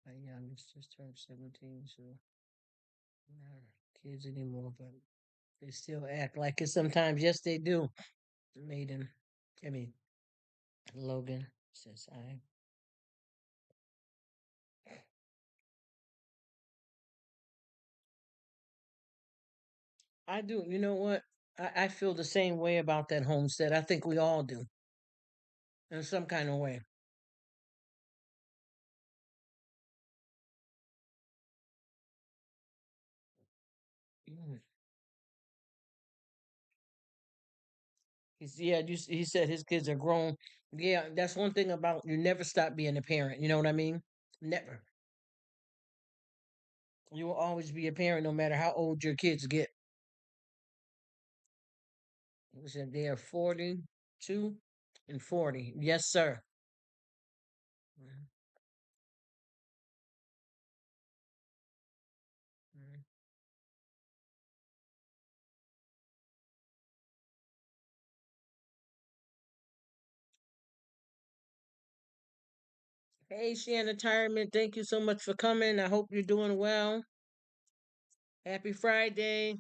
My youngest just turned 17, so not kids anymore, but they still act like it sometimes. Yes, they do. Maiden, I mean, Logan says I do. You know what? I feel the same way about that homestead. I think we all do in some kind of way. Mm. He said his kids are grown. Yeah, that's one thing about you never stop being a parent. You know what I mean? Never. You will always be a parent no matter how old your kids get. He said they are 42 and 40. Yes, sir. Mhm, mhm. Hey, Shannon Retirement, thank you so much for coming. I hope you're doing well. Happy Friday.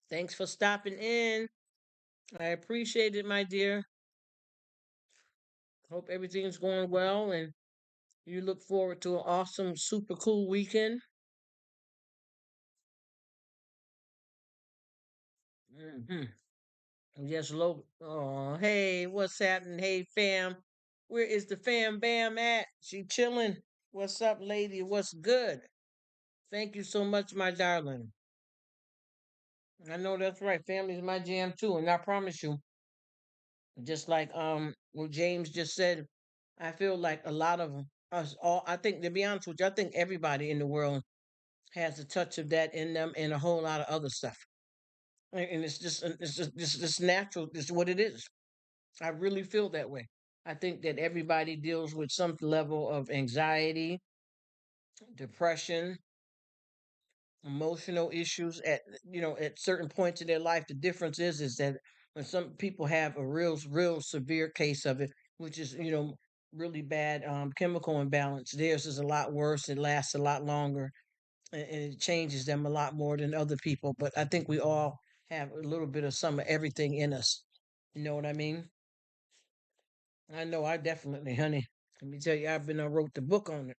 Thanks for stopping in. I appreciate it, my dear. Hope everything's going well and you look forward to an awesome, super cool weekend. Hmm. Yes, Logan. Oh, hey, what's happening? Hey, fam. Where is the fam bam at? She chilling. What's up, lady? What's good? Thank you so much, my darling. I know that's right. Family's my jam too, and I promise you, just like what James just said, I feel like a lot of us all. I think to be honest with you, I think everybody in the world has a touch of that in them, and a whole lot of other stuff. And it's just natural. It's what it is. I really feel that way. I think that everybody deals with some level of anxiety, depression, emotional issues at certain points in their life. The difference is that when some people have a real severe case of it, which is really bad chemical imbalance, theirs is a lot worse. It lasts a lot longer, and it changes them a lot more than other people. But I think we all have a little bit of some of everything in us. You know what I mean? I know I definitely, honey. Let me tell you, I wrote the book on it.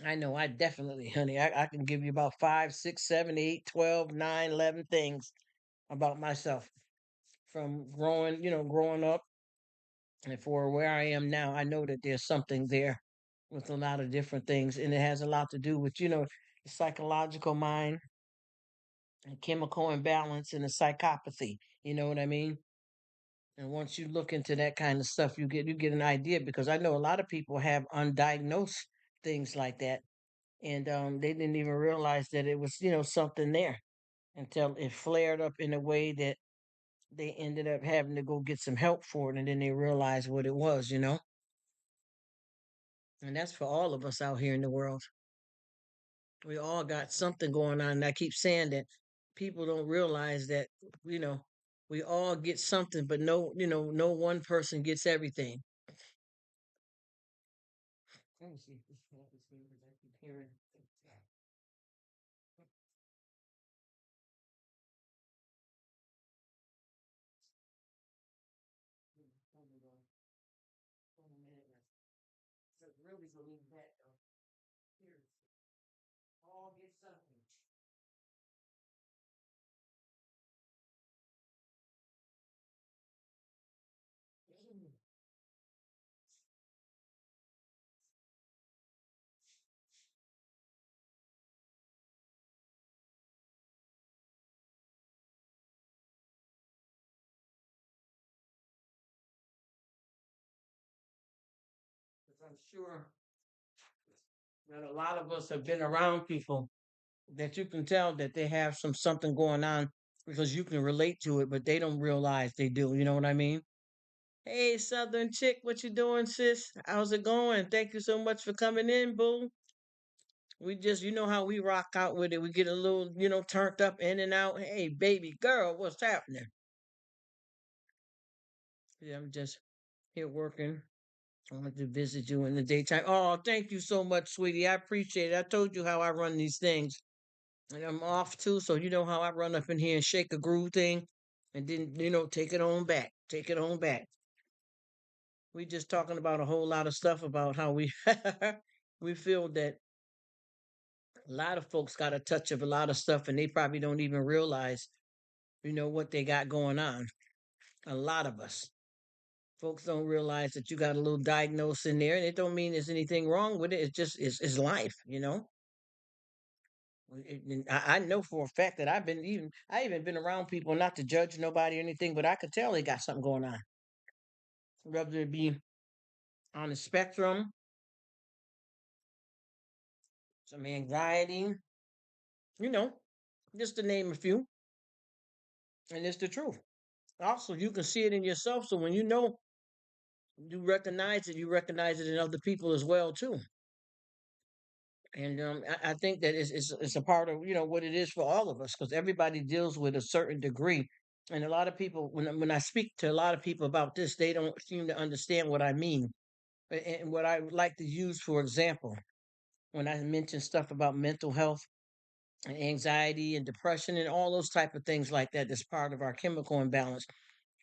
I know I definitely, honey. I can give you about 5, 6, 7, 8, 12, 9, 11 things about myself from growing up and for where I am now. I know that there's something there with a lot of different things, and it has a lot to do with the psychological mind and chemical imbalance and the psychopathy. You know what I mean? And once you look into that kind of stuff, you get an idea because I know a lot of people have undiagnosed things like that, and they didn't even realize that it was something there until it flared up in a way that they ended up having to go get some help for it, and then they realized what it was. And that's for all of us out here in the world. We all got something going on. And I keep saying that people don't realize that, you know, we all get something, but no one person gets everything. Let me see if this happens here because I keep hearing. Really believe that though. Seriously. All get something. Because I'm sure that a lot of us have been around people that you can tell that they have something going on because you can relate to it, but they don't realize they do. You know what I mean? Hey, Southern chick, what you doing, sis? How's it going? Thank you so much for coming in, boo. We just, you know how we rock out with it. We get a little, turned up in and out. Hey, baby girl, what's happening? Yeah, I'm just here working. I want to visit you in the daytime. Oh, thank you so much, sweetie. I appreciate it. I told you how I run these things. And I'm off too, so you know how I run up in here and shake a groove thing and then, take it on back. Take it on back. We just talking about a whole lot of stuff about how we we feel that a lot of folks got a touch of a lot of stuff and they probably don't even realize, what they got going on. A lot of us. Folks don't realize that you got a little diagnosis in there and it don't mean there's anything wrong with it. It's just it's life. I know for a fact that I even been around people not to judge nobody or anything, but I could tell they got something going on. Whether it be on the spectrum, some anxiety, you know, just to name a few, and it's the truth. Also, you can see it in yourself, so when you recognize it in other people as well too. And I think that it's a part of what it is for all of us because everybody deals with a certain degree. And a lot of people, when I speak to a lot of people about this, they don't seem to understand what I mean. And what I would like to use, for example, when I mention stuff about mental health and anxiety and depression and all those type of things like that, that's part of our chemical imbalance.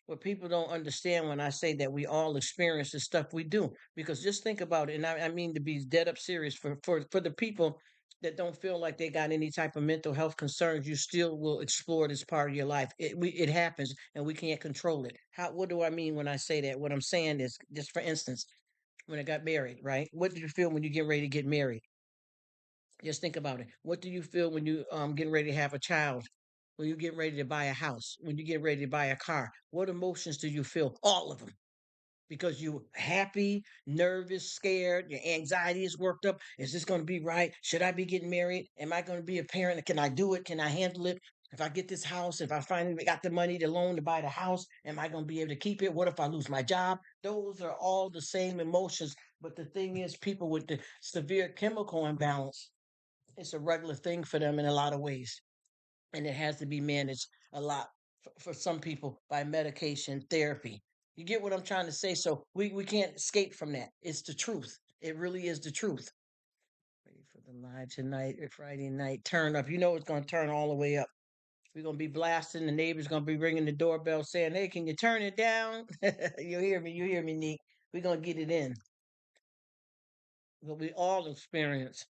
What people don't understand when I say that we all experience the stuff we do. Because just think about it, and I mean to be dead up serious for the people that don't feel like they got any type of mental health concerns, you still will explore this part of your life. It happens, and we can't control it. What do I mean when I say that? What I'm saying is, just for instance, when I got married, right? What do you feel when you get ready to get married? Just think about it. What do you feel when you getting ready to have a child? When you get ready to buy a house? When you get ready to buy a car? What emotions do you feel? All of them. Because you happy, nervous, scared, your anxiety is worked up. Is this going to be right? Should I be getting married? Am I going to be a parent? Can I do it? Can I handle it? If I get this house, if I finally got the money, the loan to buy the house, am I going to be able to keep it? What if I lose my job? Those are all the same emotions. But the thing is, people with the severe chemical imbalance, it's a regular thing for them in a lot of ways. And it has to be managed a lot for some people by medication therapy. You get what I'm trying to say? So we can't escape from that. It's the truth. It really is the truth. Ready for the live tonight, Friday night turn up. You know it's going to turn all the way up. We're going to be blasting. The neighbor's going to be ringing the doorbell saying, hey, can you turn it down? You hear me? You hear me, Neek? We're going to get it in. But we all experience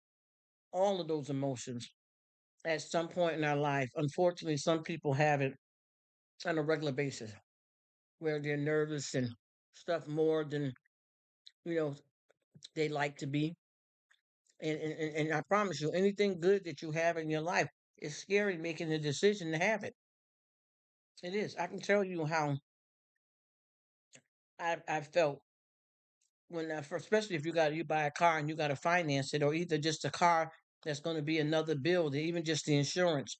all of those emotions at some point in our life. Unfortunately, some people have it on a regular basis where they're nervous and stuff more than you know they like to be. And I promise you, anything good that you have in your life, it's scary making the decision to have it. It is. I can tell you how. I felt when especially if you buy a car and you got to finance it, or either just a car that's going to be another bill, even just the insurance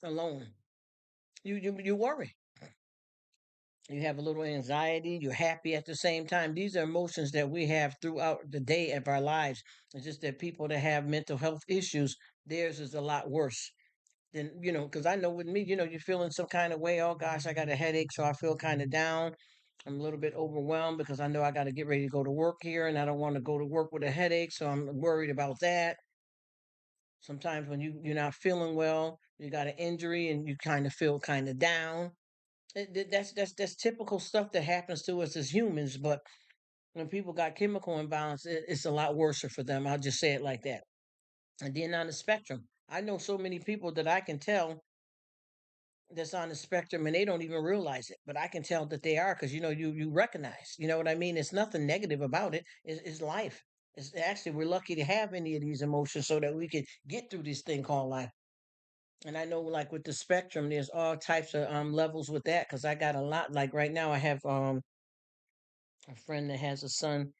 alone, you worry. You have a little anxiety. You're happy at the same time. These are emotions that we have throughout the day of our lives. It's just that people that have mental health issues, theirs is a lot worse than, because I know with me, you're feeling some kind of way. Oh gosh, I got a headache, so I feel kind of down. I'm a little bit overwhelmed because I know I got to get ready to go to work here, and I don't want to go to work with a headache, so I'm worried about that. Sometimes when you're not feeling well, you got an injury and you kind of feel kind of down. That's typical stuff that happens to us as humans. But when people got chemical imbalance, it's a lot worse for them. I'll just say it like that. And then on the spectrum, I know so many people that I can tell that's on the spectrum and they don't even realize it, but I can tell that they are, because you recognize, you know what I mean. It's nothing negative about it. It's life. It's actually, we're lucky to have any of these emotions so that we can get through this thing called life. And I know, like with the spectrum, there's all types of levels with that, because I got a lot. Like right now I have a friend that has a son,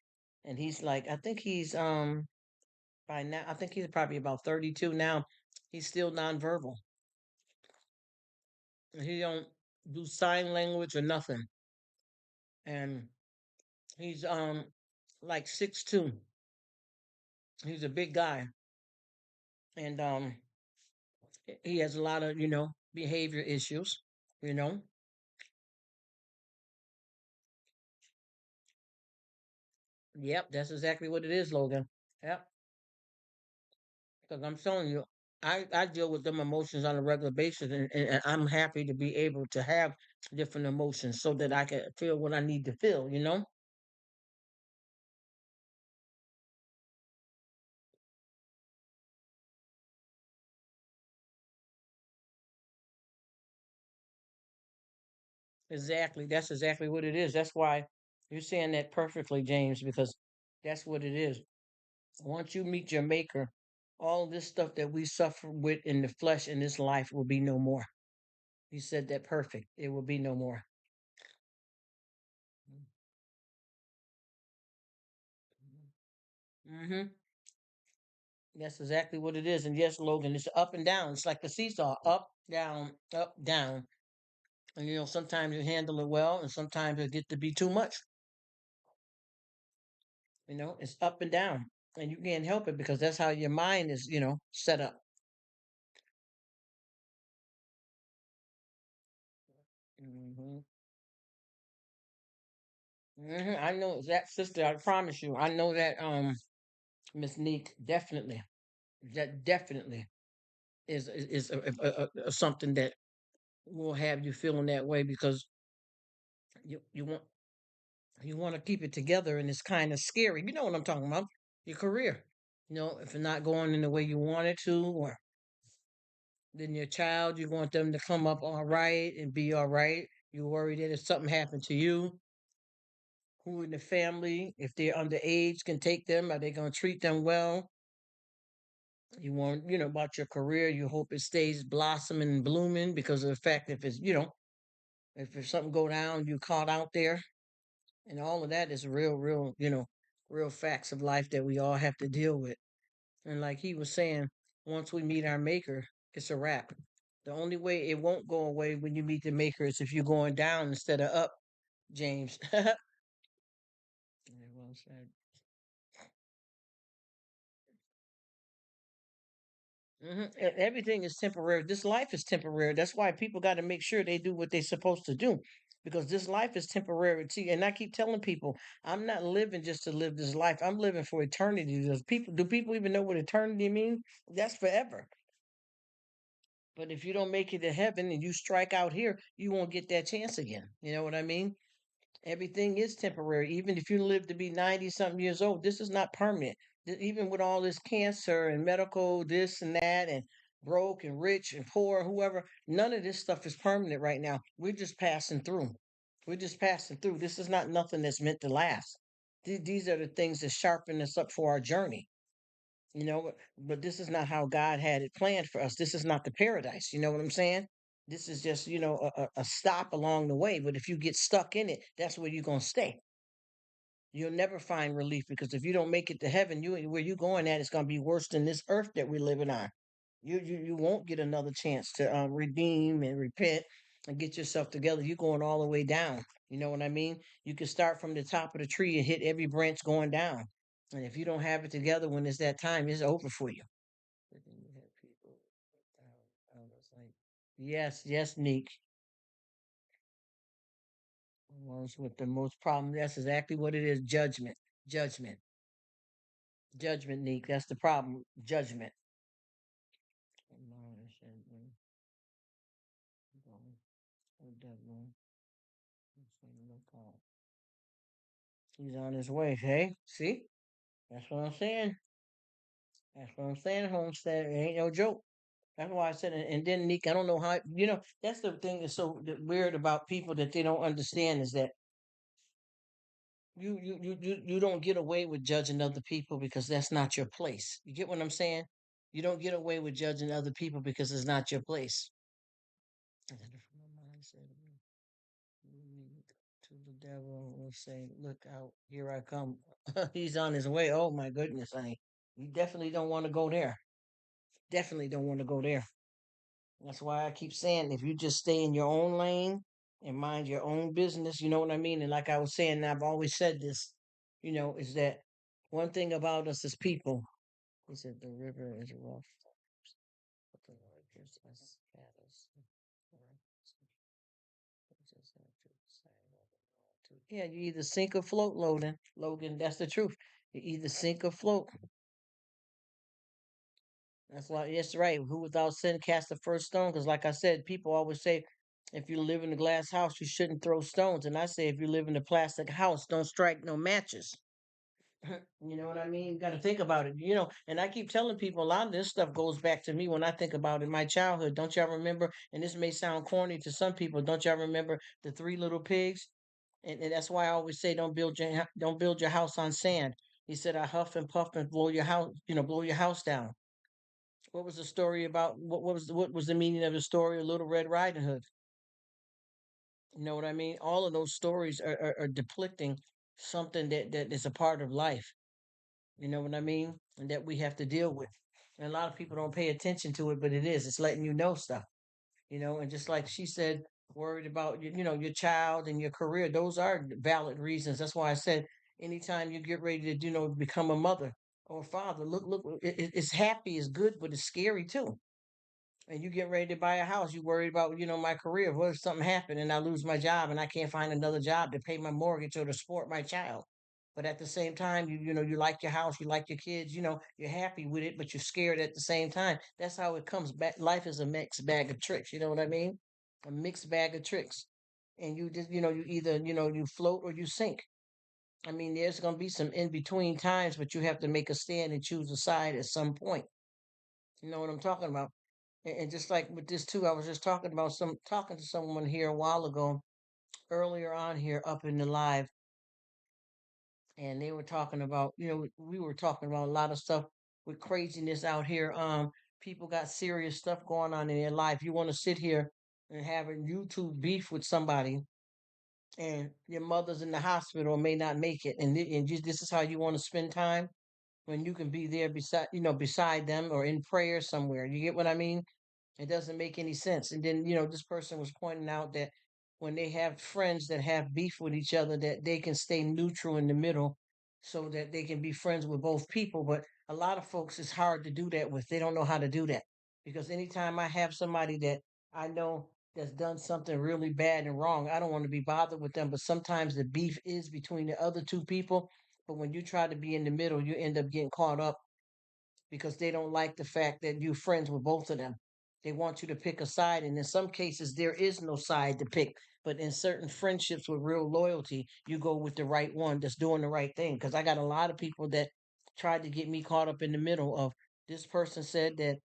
and he's like, I think he's by now, I think he's probably about 32 now. He's still nonverbal. He don't do sign language or nothing. And he's like 6'2". He's a big guy. And he has a lot of, behavior issues, you know. Yep, that's exactly what it is, Logan. Yep. Because I'm telling you, I deal with them emotions on a regular basis, and I'm happy to be able to have different emotions so that I can feel what I need to feel. Exactly. That's exactly what it is. That's why you're saying that perfectly, James, because that's what it is. Once you meet your maker, all this stuff that we suffer with in the flesh in this life will be no more. You said that perfect. It will be no more. Mm-hmm. That's exactly what it is. And yes, Logan, it's up and down. It's like the seesaw, up, down, up, down. And sometimes you handle it well, and sometimes it get to be too much. It's up and down, and you can't help it because that's how your mind is, set up. Hmm. I know that, sister. I promise you, I know that. Miss Neek, definitely, that definitely is something that will have you feeling that way, because you want to keep it together, and it's kind of scary. You know what I'm talking about? Your career. If it's not going in the way you want it to, or then your child, you want them to come up all right and be all right. You worry that if something happened to you, who in the family, if they're underage, can take them? Are they going to treat them well? You want, about your career. You hope it stays blossoming and blooming, because of the fact if it's, if there's something go down, you caught out there, and all of that is real, real facts of life that we all have to deal with. And like he was saying, once we meet our maker, it's a wrap. The only way it won't go away when you meet the maker is if you're going down instead of up, James. Yeah, well said. Everything is temporary. This life is temporary. That's why people got to make sure they do what they're supposed to do, because this life is temporary. See, and I keep telling people, I'm not living just to live this life. I'm living for eternity. Do people even know what eternity means? That's forever. But if you don't make it to heaven and you strike out here, you won't get that chance again. You know what I mean? Everything is temporary. Even if you live to be 90 something years old, this is not permanent. Even with all this cancer and medical, this and that, and broke and rich and poor, whoever, none of this stuff is permanent right now. We're just passing through. We're just passing through. This is not nothing that's meant to last. These are the things that sharpen us up for our journey. But this is not how God had it planned for us. This is not the paradise. You know what I'm saying? This is just, a stop along the way. But if you get stuck in it, that's where you're gonna stay. You'll never find relief because if you don't make it to heaven, you where you going at is gonna be worse than this earth that we're living on. You won't get another chance to redeem and repent and get yourself together. You're going all the way down. You know what I mean? You can start from the top of the tree and hit every branch going down. And if you don't have it together when it's that time, it's over for you. But then you have people. I was like, yes, yes, Neek. Ones with the most problem. That's exactly what it is. Judgment. Judgment. Judgment, Neek. That's the problem. Judgment. He's on his way. Hey, see? That's what I'm saying. That's what I'm saying, Homestead. It ain't no joke. That's why I said, and then Nick, I don't know how, that's the thing that's so weird about people that they don't understand is that you don't get away with judging other people because that's not your place. You get what I'm saying? You don't get away with judging other people because it's not your place. To the devil will say, "Look out, here I come." He's on his way. Oh my goodness, honey. You definitely don't want to go there. Definitely don't want to go there. That's why I keep saying if you just stay in your own lane and mind your own business, you know what I mean? And like I was saying, and I've always said this, is that one thing about us as people is that the river is rough, but the Lord gives us paddles. Yeah, you either sink or float, Logan. Logan, that's the truth. You either sink or float. That's why, yes, right. Who without sin cast the first stone? Because, like I said, people always say, if you live in a glass house, you shouldn't throw stones. And I say, if you live in a plastic house, don't strike no matches. You know what I mean? You got to think about it. And I keep telling people a lot of this stuff goes back to me when I think about in my childhood. Don't y'all remember? And this may sound corny to some people. Don't y'all remember the three little pigs? And that's why I always say, don't build your house on sand. He said, I huff and puff and blow your house, blow your house down. What was the story about? What was the meaning of the story of Little Red Riding Hood? You know what I mean? All of those stories are depicting something that is a part of life. You know what I mean? And that we have to deal with. And a lot of people don't pay attention to it, but it is. It's letting you know stuff. And just like she said, worried about your child and your career. Those are valid reasons. That's why I said anytime you get ready to become a mother or a father, look, it's happy, it's good, but it's scary too. And you get ready to buy a house, you worried about, my career. What if something happened and I lose my job and I can't find another job to pay my mortgage or to support my child? But at the same time, you like your house, you like your kids, you're happy with it, but you're scared at the same time. That's how it comes back. Life is a mixed bag of tricks. You know what I mean? A mixed bag of tricks. And you just, you either, you float or you sink. I mean, there's going to be some in between times, but you have to make a stand and choose a side at some point. You know what I'm talking about? And just like with this too, I was just talking to someone here a while ago, earlier on here up in the live, and they were talking about, we were talking about a lot of stuff with craziness out here. People got serious stuff going on in their life. You want to sit here and have a YouTube beef with somebody, and your mother's in the hospital, may not make it, this is how you want to spend time when you can be there beside them or in prayer somewhere. You get what I mean? It doesn't make any sense. And then, this person was pointing out that when they have friends that have beef with each other, that they can stay neutral in the middle so that they can be friends with both people. But a lot of folks, it's hard to do that with. They don't know how to do that. Because anytime I have somebody that I know that's done something really bad and wrong, I don't want to be bothered with them. But sometimes the beef is between the other two people. But when you try to be in the middle, you end up getting caught up because they don't like the fact that you're friends with both of them. They want you to pick a side, and in some cases, there is no side to pick. But in certain friendships with real loyalty, you go with the right one that's doing the right thing. Because I got a lot of people that tried to get me caught up in the middle of this person said that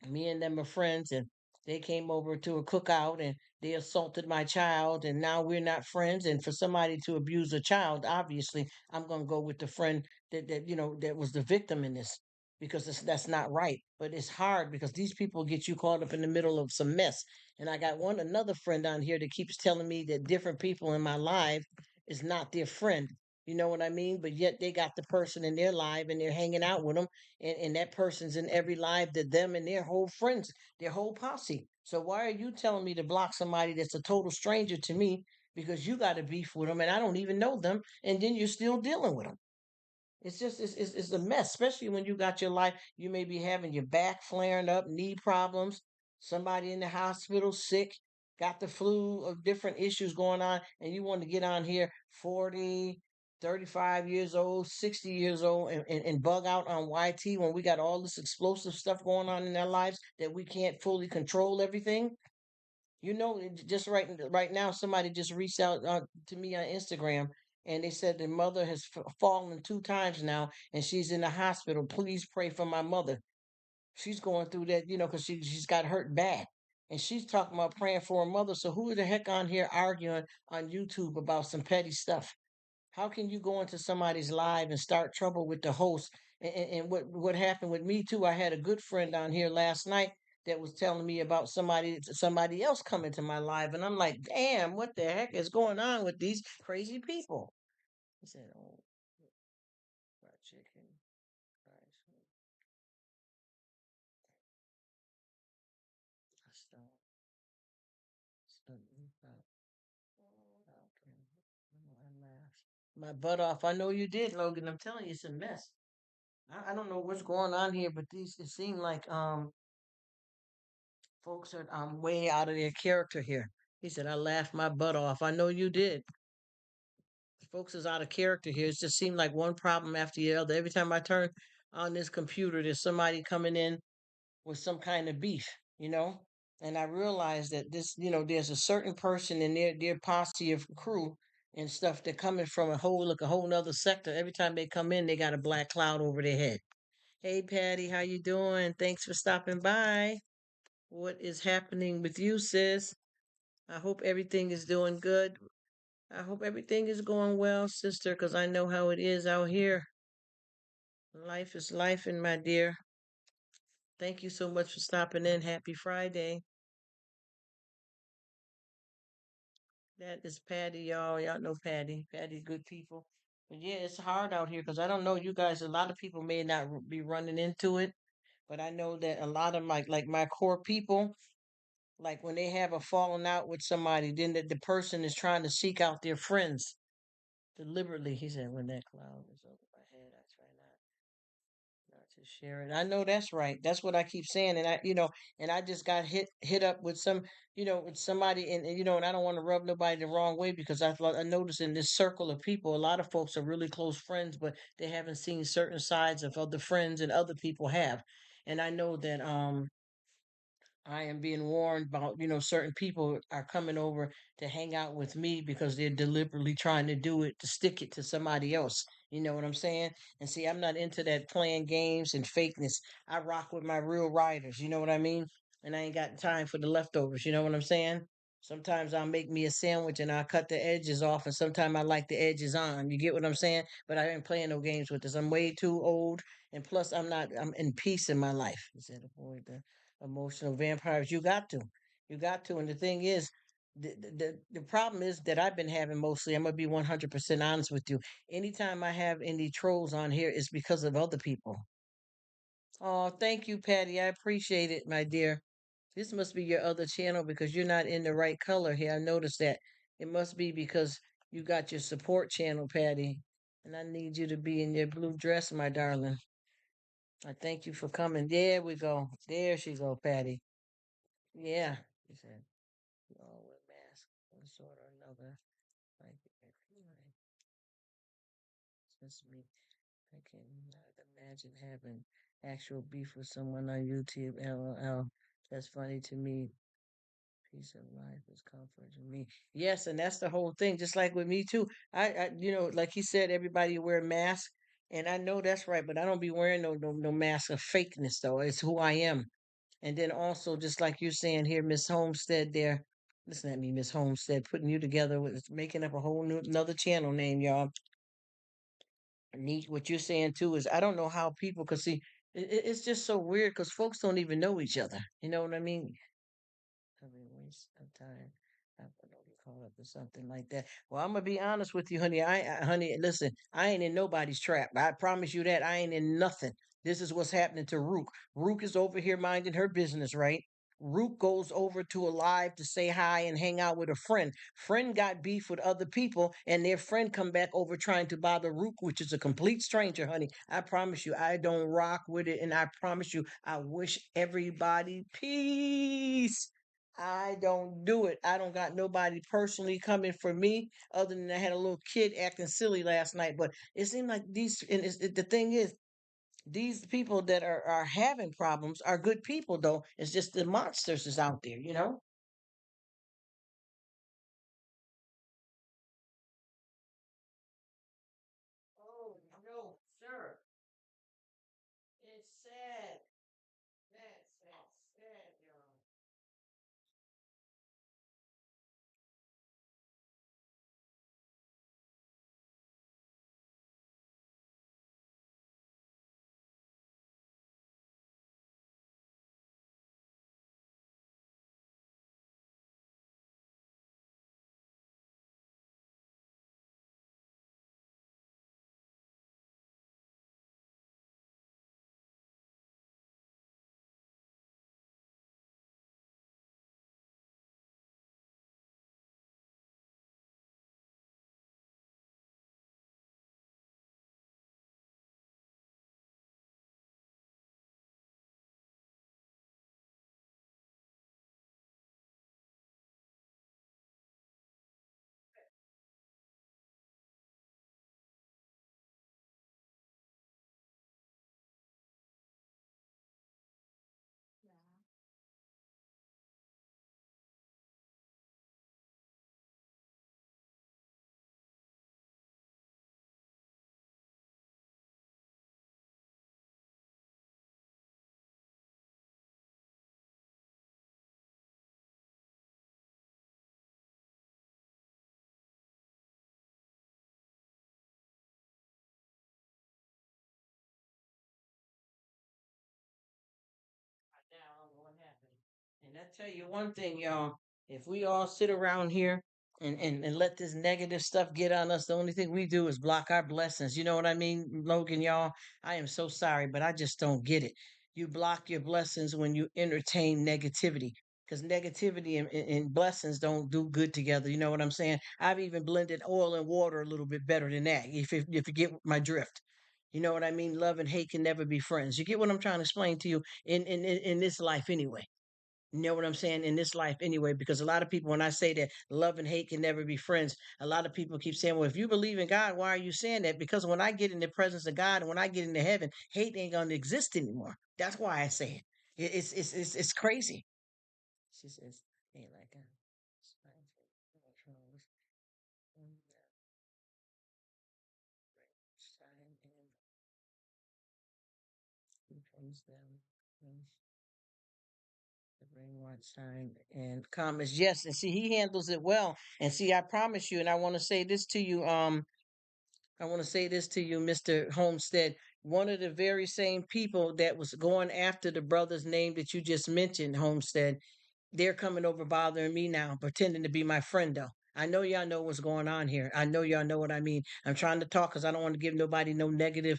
me and them are friends, and they came over to a cookout and they assaulted my child, and now we're not friends. And for somebody to abuse a child, obviously, I'm going to go with the friend that was the victim in this. because that's not right. But it's hard because these people get you caught up in the middle of some mess. And I got another friend on here that keeps telling me that different people in my life is not their friend. You know what I mean? But yet they got the person in their life and they're hanging out with them, and that person's in every life that them and their whole friends, their whole posse. So why are you telling me to block somebody that's a total stranger to me because you got a beef with them and I don't even know them, and then you're still dealing with them? It's just it's a mess, especially when you got your life. You may be having your back flaring up, knee problems, somebody in the hospital sick, got the flu, or different issues going on, and you want to get on here 40, 35 years old, 60 years old, and bug out on YT when we got all this explosive stuff going on in our lives that we can't fully control everything. You know, just right now, somebody just reached out to me on Instagram, and they said their mother has fallen 2 times now, and she's in the hospital. Please pray for my mother. She's going through that, because she's got hurt bad, and she's talking about praying for her mother. So who the heck on here arguing on YouTube about some petty stuff? How can you go into somebody's live and start trouble with the host? And what happened with me too? I had a good friend on here last night that was telling me about somebody else coming to my live, and I'm like, damn, what the heck is going on with these crazy people? He said, "Oh, fried chicken, fries, stop, stop, stop. Okay, I laughed my butt off. I know you did, Logan. I'm telling you, it's a mess. I don't know what's going on here, but these it seemed like folks are way out of their character here. He said, I laughed my butt off. I know you did. Folks is out of character here. It just seemed like one problem after the other. Every time I turn on this computer, there's somebody coming in with some kind of beef, you know? And I realized that there's a certain person in their posse of crew and stuff that coming from a whole nother sector. Every time they come in, they got a black cloud over their head. Hey Patty, how you doing? Thanks for stopping by. What is happening with you, sis? I hope everything is doing good. I hope everything is going well, sister, because I know how it is out here. Life is life, and my dear. Thank you so much for stopping in. Happy Friday. That is Patty, y'all. Y'all know Patty. Patty, good people. But yeah, it's hard out here because I don't know you guys. A lot of people may not be running into it, but I know that a lot of my core people, like when they have a falling out with somebody, then the person is trying to seek out their friends deliberately. He said, when that cloud is over my head, I try not to share it. I know that's right. That's what I keep saying. And I just got hit up with with somebody, and I don't want to rub nobody the wrong way because I noticed in this circle of people, a lot of folks are really close friends, but they haven't seen certain sides of other friends and other people have. And I know that I am being warned about, certain people are coming over to hang out with me because they're deliberately trying to do it to stick it to somebody else. You know what I'm saying? And see, I'm not into that playing games and fakeness. I rock with my real riders. You know what I mean? And I ain't got time for the leftovers. You know what I'm saying? Sometimes I'll make me a sandwich and I'll cut the edges off, and sometimes I like the edges on. You get what I'm saying? But I ain't playing no games with this. I'm way too old, and plus I'm in peace in my life. He said, avoid the emotional vampires. You got to. And the thing is, the problem is that I've been having mostly. I'm gonna be 100% honest with you. Anytime I have any trolls on here, it's because of other people. Oh, thank you, Patty. I appreciate it, my dear. This must be your other channel because you're not in the right color here. I noticed that. It must be because you got your support channel, Patty. And I need you to be in your blue dress, my darling. I thank you for coming. There we go. There she go, Patty. Yeah. She said, we all wear masks, one sort or another. Like, just me. I cannot imagine having actual beef with someone on YouTube. LOL. That's funny to me. Peace of life is comfort to me. Yes, and that's the whole thing. Just like with me too. Like he said, everybody wear masks, and I know that's right. But I don't be wearing no mask of fakeness though. It's who I am. And then also, just like you're saying here, Miss Homestead, there. Listen at me, Miss Homestead, putting you together with making up a whole new another channel name, y'all. Neat. What you're saying too is I don't know how people could see. It's just so weird because folks don't even know each other. You know what I mean? I mean, waste of time. I don't know what you call it or something like that. Well, I'm gonna be honest with you, honey. Honey, listen, I ain't in nobody's trap. I promise you that I ain't in nothing. This is what's happening to Rook. Rook is over here minding her business, right? Rook goes over to a live to say hi and hang out with a friend. Friend got beef with other people, and their friend come back over trying to bother Rook, which is a complete stranger, honey. I promise you, I don't rock with it, and I promise you, I wish everybody peace. I don't do it. I don't got nobody personally coming for me other than I had a little kid acting silly last night. But it seemed like these, and the thing is, these people that are having problems are good people, though. It's just the monsters is out there, you know? Oh, no, sir. It's sad. That's sad, y'all. Now what happened. And I tell you one thing, y'all, if we all sit around here and let this negative stuff get on us, the only thing we do is block our blessings. You know what I mean, Logan, y'all? I am so sorry, but I just don't get it. You block your blessings when you entertain negativity. Because negativity and blessings don't do good together. You know what I'm saying? I've even blended oil and water a little bit better than that, if you get my drift. You know what I mean? Love and hate can never be friends. You get what I'm trying to explain to you in this life anyway. You know what I'm saying? In this life anyway, because a lot of people, when I say that love and hate can never be friends, a lot of people keep saying, well, if you believe in God, why are you saying that? Because when I get in the presence of God and when I get into heaven, hate ain't gonna exist anymore. That's why I say it. It's crazy. She says, ain't like a and the rainwater sign and comments. Yes, and see, he handles it well. And see, I promise you, and I want to say this to you, I want to say this to you, Mr. Homestead. One of the very same people that was going after the brother's name that you just mentioned, Homestead, they're coming over bothering me now, pretending to be my friend though. I know y'all know what's going on here. I know y'all know what I mean. I'm trying to talk because I don't want to give nobody no negative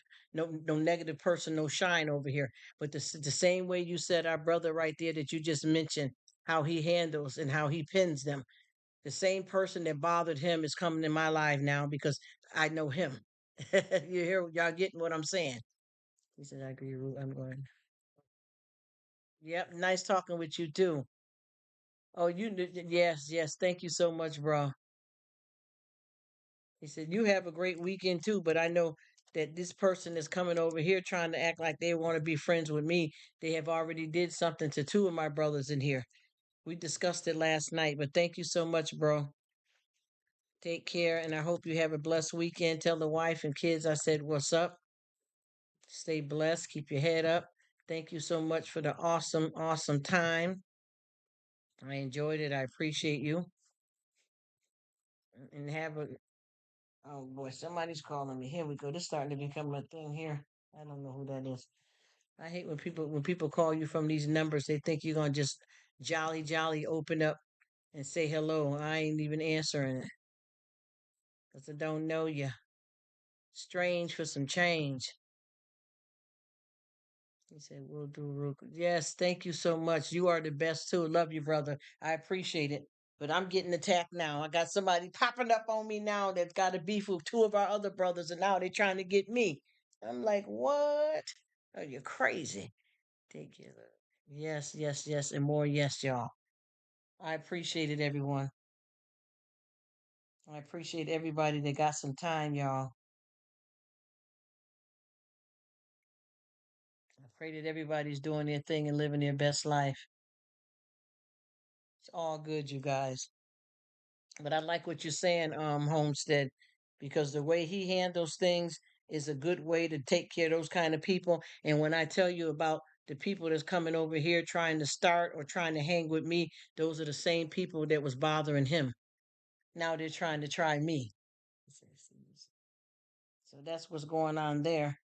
person, no shine over here. But the same way you said our brother right there that you just mentioned, how he handles and how he pins them. The same person that bothered him is coming in my life now because I know him. You hear y'all getting what I'm saying? He said, I agree, Ruth. I'm going. Yep, nice talking with you too. Oh, yes, yes. Thank you so much, bro. He said, you have a great weekend too, but I know that this person is coming over here trying to act like they want to be friends with me. They have already did something to two of my brothers in here. We discussed it last night, but thank you so much, bro. Take care, and I hope you have a blessed weekend. Tell the wife and kids I said what's up. Stay blessed. Keep your head up. Thank you so much for the awesome, awesome time. I enjoyed it. I appreciate you. And have a Oh boy, somebody's calling me. Here we go. This starting to become a thing here. I don't know who that is. I hate when people call you from these numbers. They think you're gonna just jolly open up and say hello. I ain't even answering it because I don't know you. Strange for some change. He said, "We'll do Rruk." Yes, thank you so much. You are the best too. Love you, brother. I appreciate it. But I'm getting attacked now. I got somebody popping up on me now that's got a beef with two of our other brothers, and now they're trying to get me. I'm like, what? Are you crazy? Take care. Yes, and more yes, y'all. I appreciate it, everyone. I appreciate everybody that got some time, y'all. I pray that everybody's doing their thing and living their best life. It's all good, you guys. But I like what you're saying, Homestead, because the way he handles things is a good way to take care of those kind of people. And when I tell you about the people that's coming over here trying to start or trying to hang with me, those are the same people that was bothering him. Now they're trying to try me. So that's what's going on there.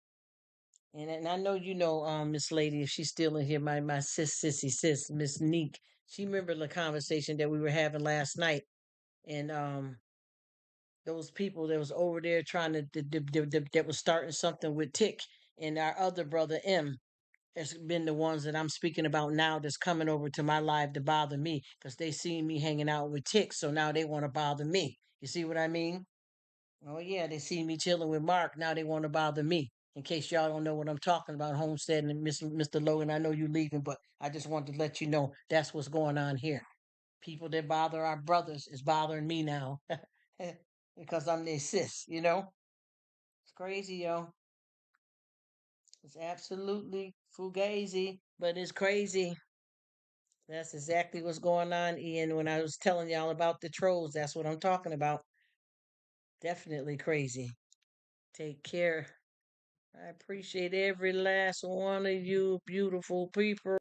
And I know you know, Miss Lady, if she's still in here, my sis, Miss Neek. She remembered the conversation that we were having last night, and those people that was over there trying to that was starting something with Tick, and our other brother M has been the ones that I'm speaking about now that's coming over to my live to bother me because they see me hanging out with Tick, so now they want to bother me. You see what I mean? Oh yeah, they see me chilling with Mark. Now they want to bother me. In case y'all don't know what I'm talking about, Homestead and Mr. Logan, I know you leaving, but I just wanted to let you know that's what's going on here. People that bother our brothers is bothering me now because I'm their sis. You know, it's crazy, yo. It's absolutely fugazi, but it's crazy. That's exactly what's going on, Ian. When I was telling y'all about the trolls, that's what I'm talking about. Definitely crazy. Take care. I appreciate every last one of you beautiful people.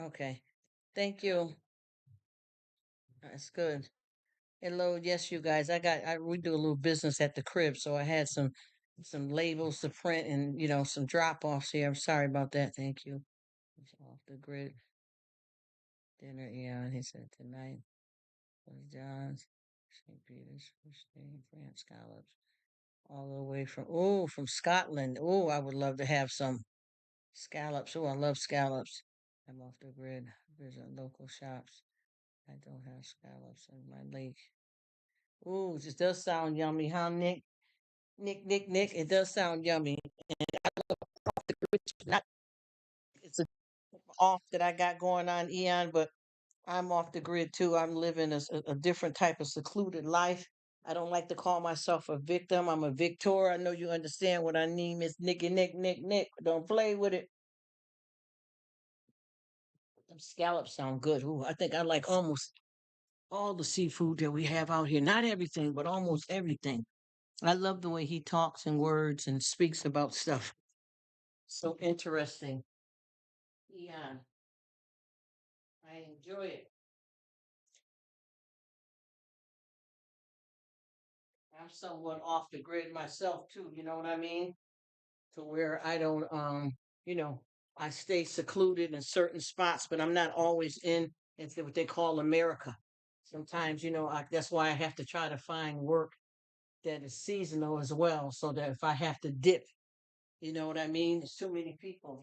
Okay. Thank you. That's good. Hello, yes, you guys. We do a little business at the crib, so I had some labels to print and some drop offs here. I'm sorry about that. Thank you. It's off the grid dinner. Yeah, he said tonight was John's St. Peter's first day in France scallops all the way from Scotland. Oh, I would love to have some scallops. Oh, I love scallops. I'm off the grid. Visit local shops. I don't have scallops in my lake. Ooh, this does sound yummy, huh, Nick? Nick. It does sound yummy. Not it's a off that I got going on, Eon, but I'm off the grid too. I'm living a different type of secluded life. I don't like to call myself a victim. I'm a victor. I know you understand what I mean, Miss Nicky Nick. Don't play with it. Them scallops sound good. Ooh, I think I like almost all the seafood that we have out here. Not everything, but almost everything. I love the way he talks in words and speaks about stuff. So interesting. Yeah, I enjoy it. I'm somewhat off the grid myself too, you know what I mean? To where I don't you know, I stay secluded in certain spots, but I'm not always in it's what they call America. Sometimes, that's why I have to try to find work that is seasonal as well, so that if I have to dip, you know what I mean? There's too many people,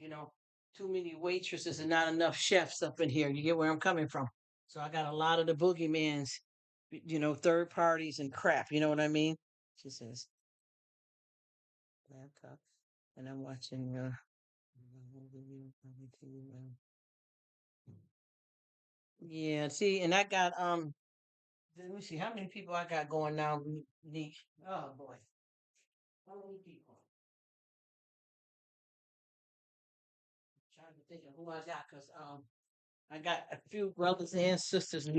too many waitresses and not enough chefs up in here. You get where I'm coming from? So I got a lot of the boogeymans, third parties and crap. You know what I mean? She says, laptop. And I'm watching, yeah, see, and I got, let me see how many people I got going now. Niche. Oh boy. How many people? Trying to think of who I got because I got a few brothers and sisters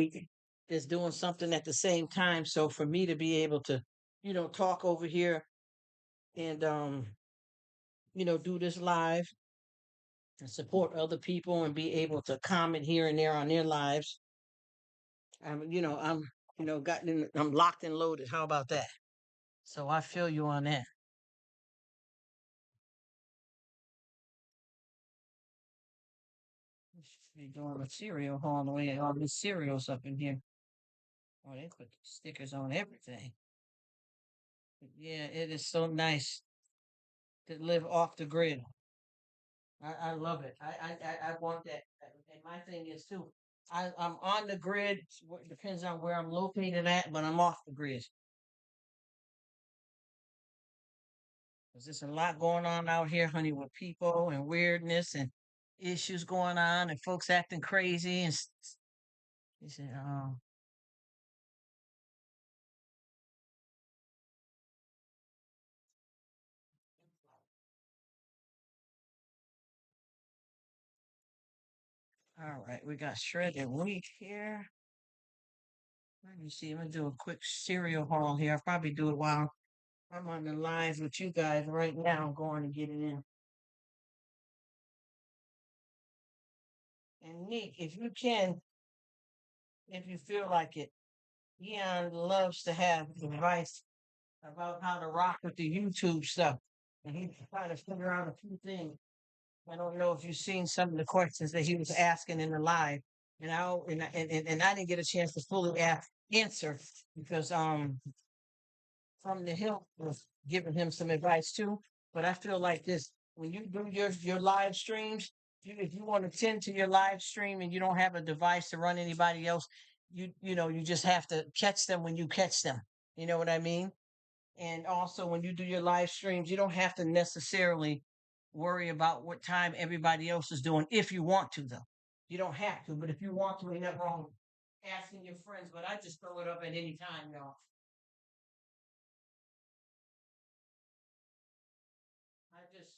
that's doing something at the same time. So for me to be able to, talk over here and do this live and support other people and be able to comment here and there on their lives, I'm locked and loaded. How about that? So I feel you on that. We should be doing a cereal haul the way all these cereals up in here. Oh, they put stickers on everything. But yeah, it is so nice to live off the grid. I love it. I want that. And my thing is too. I'm on the grid. It depends on where I'm located at, but I'm off the grid. Because there's a lot going on out here, honey, with people and weirdness and issues going on and folks acting crazy. You said, oh, all right, we got shredded wheat here. Let me see. I'm gonna do a quick cereal haul here. I'll probably do it while I'm on the lines with you guys right now. I'm going to get it in. And Nick, if you can, if you feel like it, Leon loves to have advice about how to rock with the YouTube stuff. And he's trying to figure out a few things. I don't know if you've seen some of the questions that he was asking in the live. And I didn't get a chance to fully answer because from the hill was giving him some advice too. But I feel like this when you do your live streams, if you want to tend to your live stream and you don't have a device to run anybody else, you just have to catch them when you catch them. You know what I mean? And also when you do your live streams, you don't have to necessarily worry about what time everybody else is doing if you want to though. You don't have to, but if you want to, ain't nothing wrong with asking your friends, but I just throw it up at any time, y'all. I just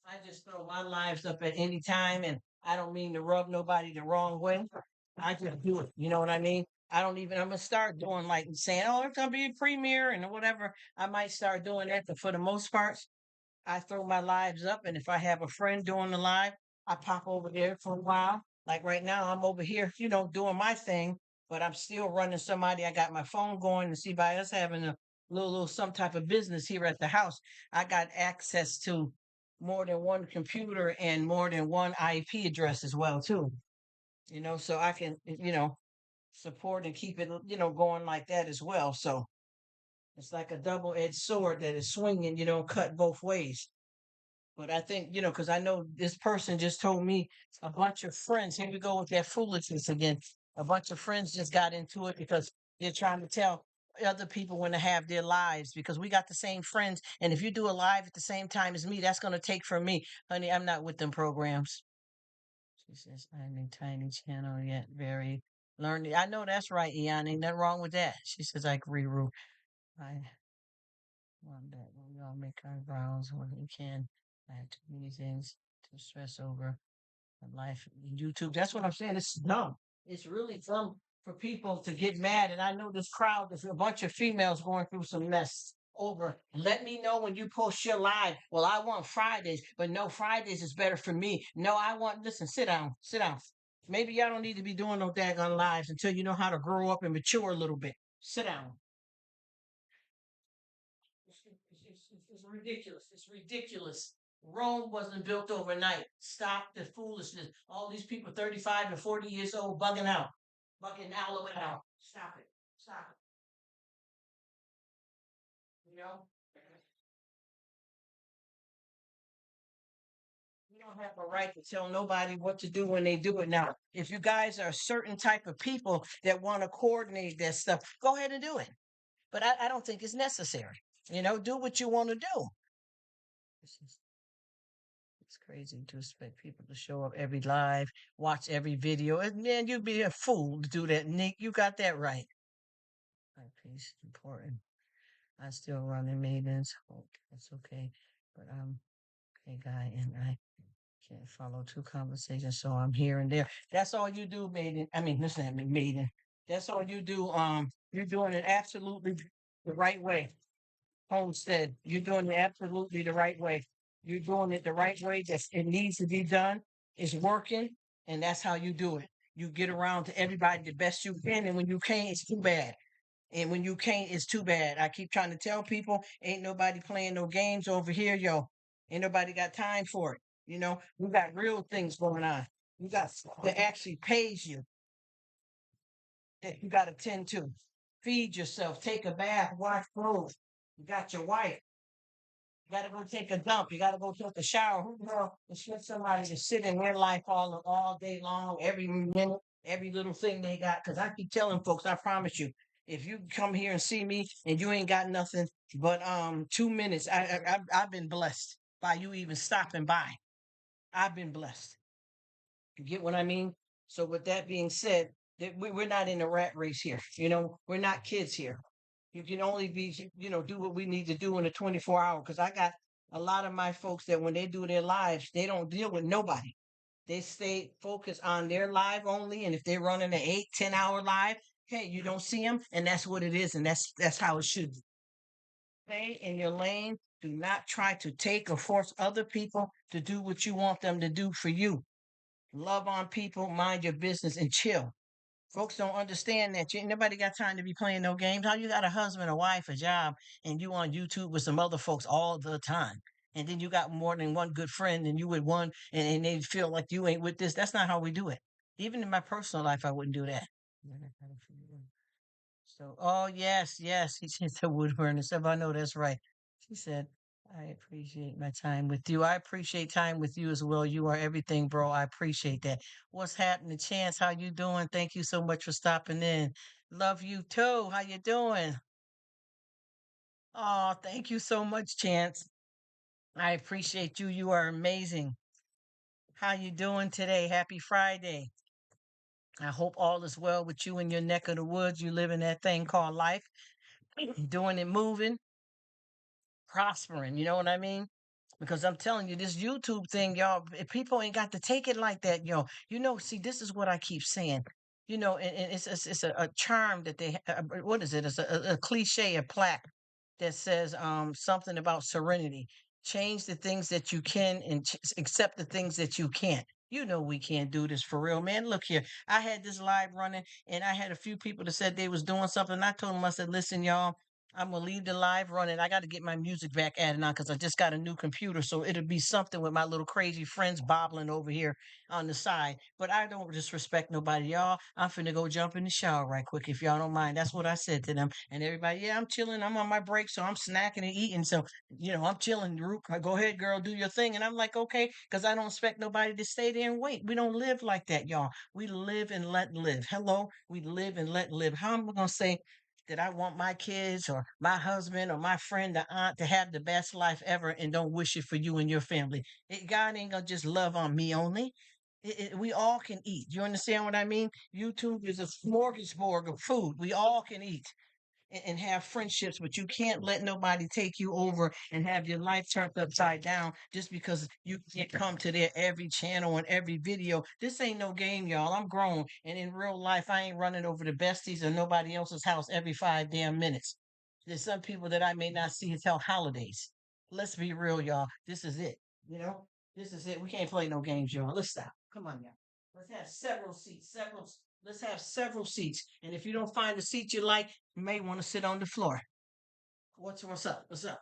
I just throw my lives up at any time and I don't mean to rub nobody the wrong way. I just do it. You know what I mean? I'm gonna start doing like saying, oh, it's gonna be a premiere and whatever. I might start doing that, but for the most part, I throw my lives up and if I have a friend doing the live, I pop over there for a while. Like right now, I'm over here, doing my thing, but I'm still running somebody. I got my phone going to see by us having a little some type of business here at the house. I got access to more than one computer and more than one IP address as well too. So I can, support and keep it, going like that as well. So it's like a double-edged sword that is swinging, cut both ways. But I think, because I know this person just told me a bunch of friends, here we go with that foolishness again. A bunch of friends just got into it because they're trying to tell other people when to have their lives because we got the same friends. And if you do a live at the same time as me, that's going to take from me. Honey, I'm not with them programs. She says, I'm a tiny channel yet very learning. I know that's right, Eon. Ain't nothing wrong with that. She says, I agree, Rruk. I want that we all make our rounds when we can. I have too many things to stress over in life. YouTube, that's what I'm saying. It's dumb. It's really dumb for people to get mad. And I know this crowd, there's a bunch of females going through some mess over. Let me know when you post your live. Well, I want Fridays, but no, Fridays is better for me. No, I want, listen, sit down, sit down. Maybe y'all don't need to be doing no daggone lives until you know how to grow up and mature a little bit. Sit down. It's ridiculous. It's ridiculous. Rome wasn't built overnight. Stop the foolishness. All these people 35 and 40 years old bugging out. Bugging all out. Stop it. Stop it. You don't have a right to tell nobody what to do when they do it now. If you guys are a certain type of people that want to coordinate that stuff, go ahead and do it. But I don't think it's necessary. Do what you want to do. It's crazy to expect people to show up every live, watch every video, and then you'd be a fool to do that, Nick. You got that right. My piece important. I still run in maidens. Oh, that's okay. But I'm a guy and I can't follow two conversations, so I'm here and there. That's all you do, maiden. I mean, listen at me, maiden. That's all you do. You're doing it absolutely the right way. Homestead, you're doing it absolutely the right way. You're doing it the right way that it needs to be done. It's working, and that's how you do it. You get around to everybody the best you can, and when you can't, it's too bad. And when you can't, it's too bad. I keep trying to tell people, ain't nobody playing no games over here, yo. Ain't nobody got time for it. We got real things going on. You got stuff that actually pays you that you got to tend to. Feed yourself, take a bath, wash clothes. You got your wife. You gotta go take a dump. You gotta go take a shower. Who the hell expect somebody to sit in their life all day long, every minute, every little thing they got? Because I keep telling folks, I promise you, if you come here and see me and you ain't got nothing but 2 minutes, I've been blessed by you even stopping by. I've been blessed. You get what I mean? So with that being said, that we're not in a rat race here. We're not kids here. You can only be, do what we need to do in a 24 hour. Because I got a lot of my folks that when they do their lives, they don't deal with nobody. They stay focused on their live only. And if they're running an 8, 10 hour live, hey, you don't see them, and that's what it is, and that's how it should be. Stay in your lane. Do not try to take or force other people to do what you want them to do for you. Love on people, mind your business, and chill. Folks don't understand that. You ain't nobody got time to be playing no games. How you got a husband, a wife, a job, and you on YouTube with some other folks all the time. And then you got more than one good friend and you with one and they feel like you ain't with this. That's not how we do it. Even in my personal life, I wouldn't do that. So, oh yes, yes, he said the wood burner stuff. I know that's right. She said, I appreciate my time with you. I appreciate time with you as well. You are everything, bro. I appreciate that. What's happening, Chance? How you doing? Thank you so much for stopping in. Love you too. How you doing? Oh, thank you so much, Chance. I appreciate you. You are amazing. How you doing today? Happy Friday. I hope all is well with you in your neck of the woods. You live in that thing called life, doing it, moving, prospering. You know what I mean? Because I'm telling you, this YouTube thing, y'all, if people ain't got to take it like that, yo. See, this is what I keep saying. And it's a charm that what is it? It's a cliche, a plaque that says something about serenity. Change the things that you can and accept the things that you can't. You know we can't do this for real, man. Look here. I had this live running and I had a few people that said they was doing something. I told them, I said, listen, y'all, I'm gonna leave the live running. I got to get my music back added on because I just got a new computer. So it'll be something with my little crazy friends bobbling over here on the side. But I don't disrespect nobody, y'all. I'm finna go jump in the shower right quick if y'all don't mind. That's what I said to them. And everybody, yeah, I'm chilling. I'm on my break, so I'm snacking and eating. So I'm chilling, Rruk. Go ahead, girl, do your thing. And I'm like, okay, because I don't expect nobody to stay there and wait. We don't live like that, y'all. We live and let live. Hello, we live and let live. How am I going to say that I want my kids or my husband or my friend, the aunt, to have the best life ever and don't wish it for you and your family? God ain't going to just love on me only. We all can eat. You understand what I mean? YouTube is a smorgasbord of food. We all can eat and have friendships, but you can't let nobody take you over and have your life turned upside down just because you can't come to their every channel and every video. This ain't no game, y'all. I'm grown, and in real life, I ain't running over the besties or nobody else's house every 5 damn minutes. There's some people that I may not see until holidays. Let's be real, y'all. This is it. You know, this is it. We can't play no games, y'all. Let's stop. Come on, y'all. Let's have several seats, several. Let's have several seats. And if you don't find a seat you like, you may want to sit on the floor. What's up? What's up?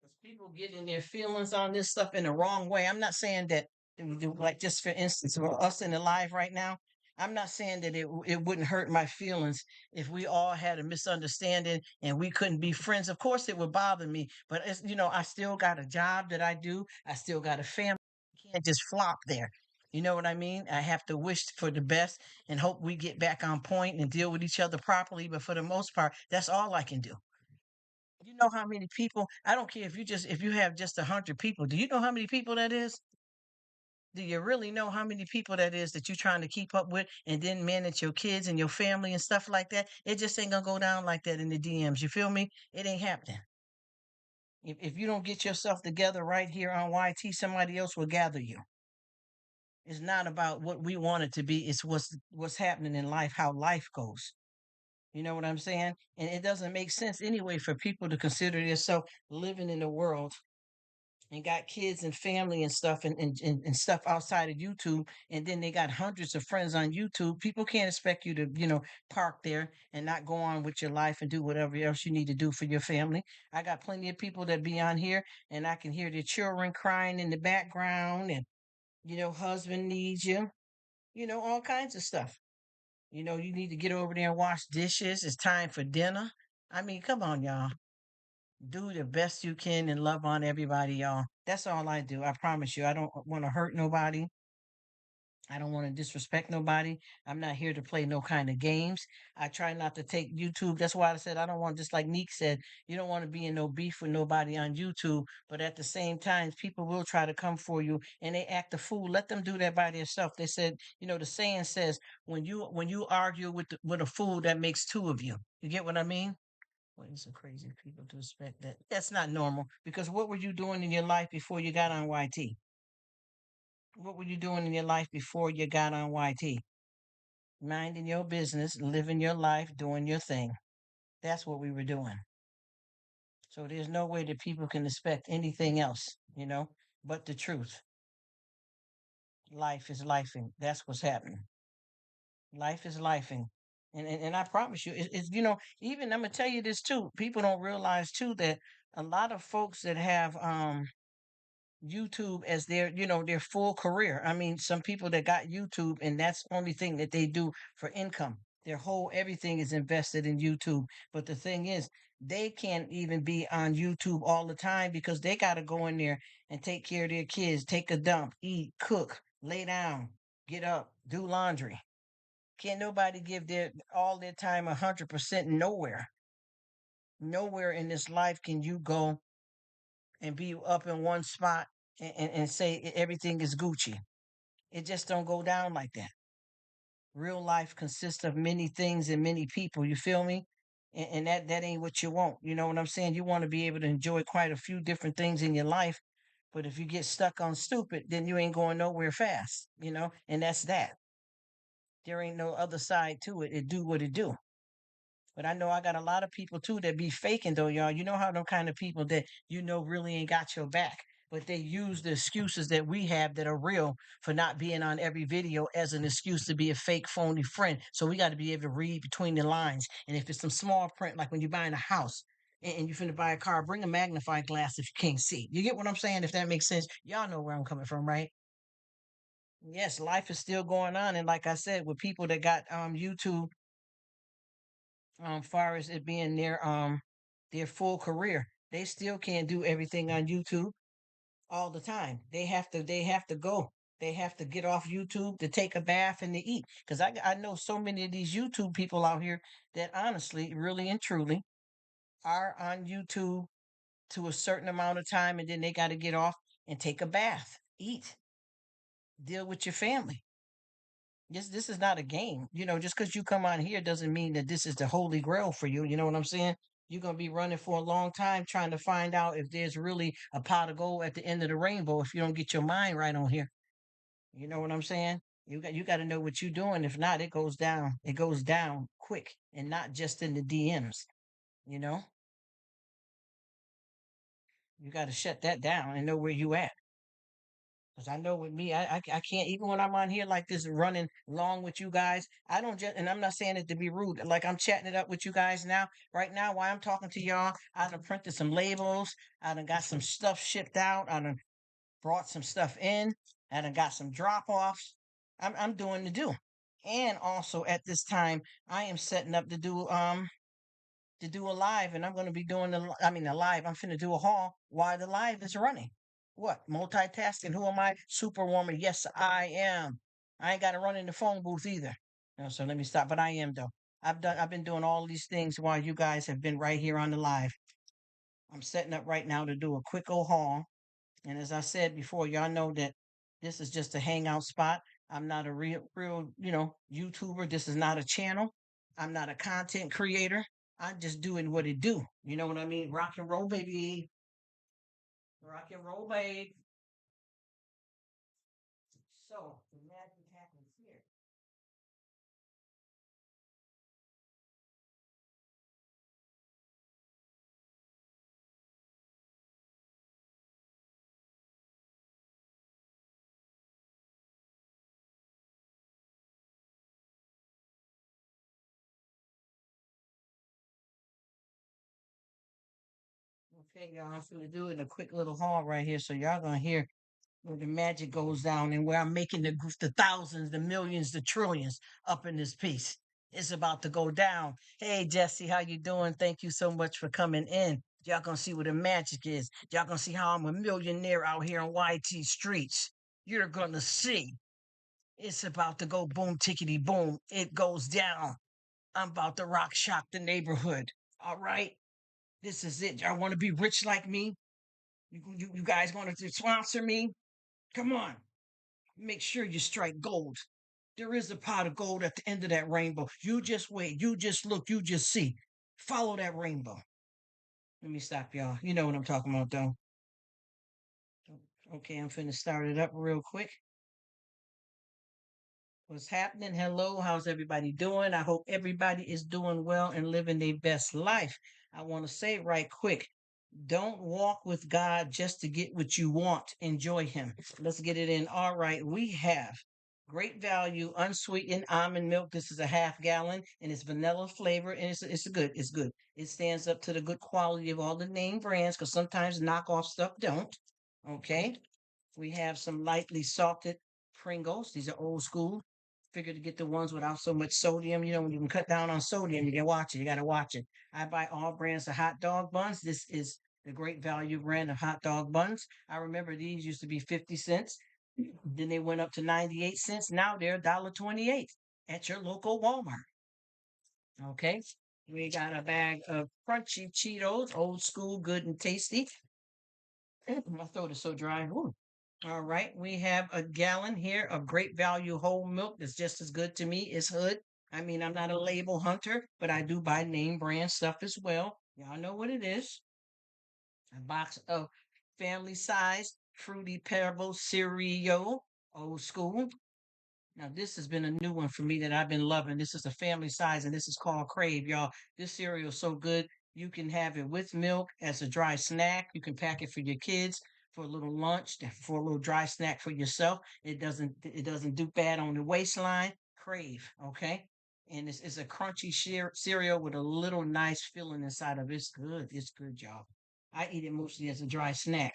'Cause people get in their feelings on this stuff in the wrong way. I'm not saying that, like, just for instance, for us in the live right now, I'm not saying that it wouldn't hurt my feelings if we all had a misunderstanding and we couldn't be friends. Of course, it would bother me, but I still got a job that I do. I still got a family. I can't just flop there. You know what I mean? I have to wish for the best and hope we get back on point and deal with each other properly. But for the most part, that's all I can do. You know how many people? I don't care if you have just 100 people. Do you know how many people that is? Do you really know how many people that is that you're trying to keep up with and then manage your kids and your family and stuff like that? It just ain't gonna go down like that in the DMs. You feel me? It ain't happening. If you don't get yourself together right here on YT, somebody else will gather you. It's not about what we want it to be. It's what's happening in life, how life goes. You know what I'm saying? And it doesn't make sense anyway for people to consider themselves living in the world and got kids and family and stuff and stuff outside of YouTube, and then they got hundreds of friends on YouTube. People can't expect you to, park there and not go on with your life and do whatever else you need to do for your family. I got plenty of people that be on here and I can hear their children crying in the background and husband needs you, all kinds of stuff. You need to get over there and wash dishes. It's time for dinner. I mean, come on, y'all. Do the best you can and love on everybody, y'all. That's all I do. I promise you. I don't want to hurt nobody. I don't want to disrespect nobody. I'm not here to play no kind of games. I try not to take YouTube. That's why I said I don't want, just like Neek said, you don't want to be in no beef with nobody on YouTube. But at the same time, people will try to come for you and they act a fool. Let them do that by themselves. They said, the saying says, when you argue with a fool, that makes two of you. You get what I mean? Waiting some crazy people to expect that. That's not normal. Because what were you doing in your life before you got on YT? What were you doing in your life before you got on YT? Minding your business, living your life, doing your thing. That's what we were doing. So there's no way that people can expect anything else, but the truth. Life is lifing. That's what's happening. Life is lifing. And I promise you, even I'm gonna tell you this too. People don't realize too that a lot of folks that have YouTube as their full career. I mean, some people that got YouTube and that's the only thing that they do for income. Their whole everything is invested in YouTube. But the thing is, they can't even be on YouTube all the time because they got to go in there and take care of their kids, take a dump, eat, cook, lay down, get up, do laundry. Can't nobody give their all their time 100% nowhere. Nowhere in this life can you go and be up in one spot and say everything is Gucci. It just don't go down like that. Real life consists of many things and many people. You feel me? And that ain't what you want. You know what I'm saying? You want to be able to enjoy quite a few different things in your life. But if you get stuck on stupid, then you ain't going nowhere fast. And that's that. There ain't no other side to it. It do what it do. But I know I got a lot of people too that be faking though, y'all. You know how them kind of people that really ain't got your back, but they use the excuses that we have that are real for not being on every video as an excuse to be a fake phony friend. So we got to be able to read between the lines. And if it's some small print, like when you're buying a house and you finna buy a car, bring a magnifying glass if you can't see. You get what I'm saying? If that makes sense, y'all know where I'm coming from, right? Yes, life is still going on, and like I said, with people that got YouTube, far as it being their full career, they still can't do everything on YouTube all the time. They have to go. They have to get off YouTube to take a bath and to eat. Because I know so many of these YouTube people out here that honestly, really and truly, are on YouTube to a certain amount of time, and then they got to get off and take a bath, eat, deal with your family. This is not a game. Just because you come on here doesn't mean that this is the holy grail for you. You know what I'm saying? You're gonna be running for a long time trying to find out if there's really a pot of gold at the end of the rainbow if you don't get your mind right on here. You know what I'm saying? You got to know what you're doing. If not, it goes down. It goes down quick, and not just in the DMs. You know, you got to shut that down and know where you at. Because I know with me, I can't, even when I'm on here like this, running long with you guys, I don't just, and I'm not saying it to be rude, like I'm chatting it up with you guys now. Right now, while I'm talking to y'all, I done printed some labels, I done got some stuff shipped out, I done brought some stuff in, I done got some drop offs. I'm doing the do. And also at this time, I am setting up to do a live, and I'm going to be doing a live. I'm finna do a haul while the live is running. What? Multitasking. Who am I? Superwoman. Yes, I am. I ain't got to run in the phone booth either. No, so let me stop. But I am though. I've been doing all these things while you guys have been right here on the live. I'm setting up right now to do a quick old haul. And as I said before, y'all know that this is just a hangout spot. I'm not a real, YouTuber. This is not a channel. I'm not a content creator. I'm just doing what it do. You know what I mean? Rock and roll, baby. Rock and roll, babe. So the magic happens here. Okay, y'all, I'm gonna do it in a quick little haul right here, so y'all gonna hear where the magic goes down and where I'm making the thousands, the millions, the trillions up in this piece. It's about to go down. Hey Jesse, how you doing? Thank you so much for coming in. Y'all gonna see where the magic is. Y'all gonna see how I'm a millionaire out here on YT streets. You're gonna see. It's about to go boom tickety boom. It goes down. I'm about to rock shock the neighborhood. All right. This is it. Y'all want to be rich like me? You guys want to sponsor me? Come on. Make sure you strike gold. There is a pot of gold at the end of that rainbow. You just wait. You just look. You just see. Follow that rainbow. Let me stop, y'all. You know what I'm talking about, though. Okay, I'm finna start it up real quick. What's happening? Hello, how's everybody doing? I hope everybody is doing well and living their best life. I want to say right quick, don't walk with God just to get what you want. Enjoy Him. Let's get it in. All right, we have great value unsweetened almond milk. This is a half gallon and it's vanilla flavor and it's good. It's good. It stands up to the good quality of all the name brands because sometimes knockoff stuff don't. Okay. We have some lightly salted Pringles. These are old school. Figure to get the ones without so much sodium. When you can cut down on sodium, you can watch it. You got to watch it. I buy all brands of hot dog buns. This is the great value brand of hot dog buns. I remember these used to be 50 cents. Then they went up to 98 cents. Now they're $1.28 at your local Walmart. Okay. We got a bag of crunchy Cheetos, old school, good and tasty. My throat is so dry. Ooh. All right, we have a gallon here of great value whole milk that's just as good to me as Hood. I mean, I'm not a label hunter, but I do buy name brand stuff as well. Y'all know what it is. A box of family size fruity pebble cereal, old school. Now, this has been a new one for me that I've been loving. This is a family size, and this is called Crave, y'all. This cereal is so good. You can have it with milk as a dry snack. You can pack it for your kids for a little lunch, for a little dry snack for yourself. It doesn't do bad on the waistline. Crave, okay? And it's a crunchy cereal with a little nice filling inside of it. It's good. It's good, y'all. I eat it mostly as a dry snack.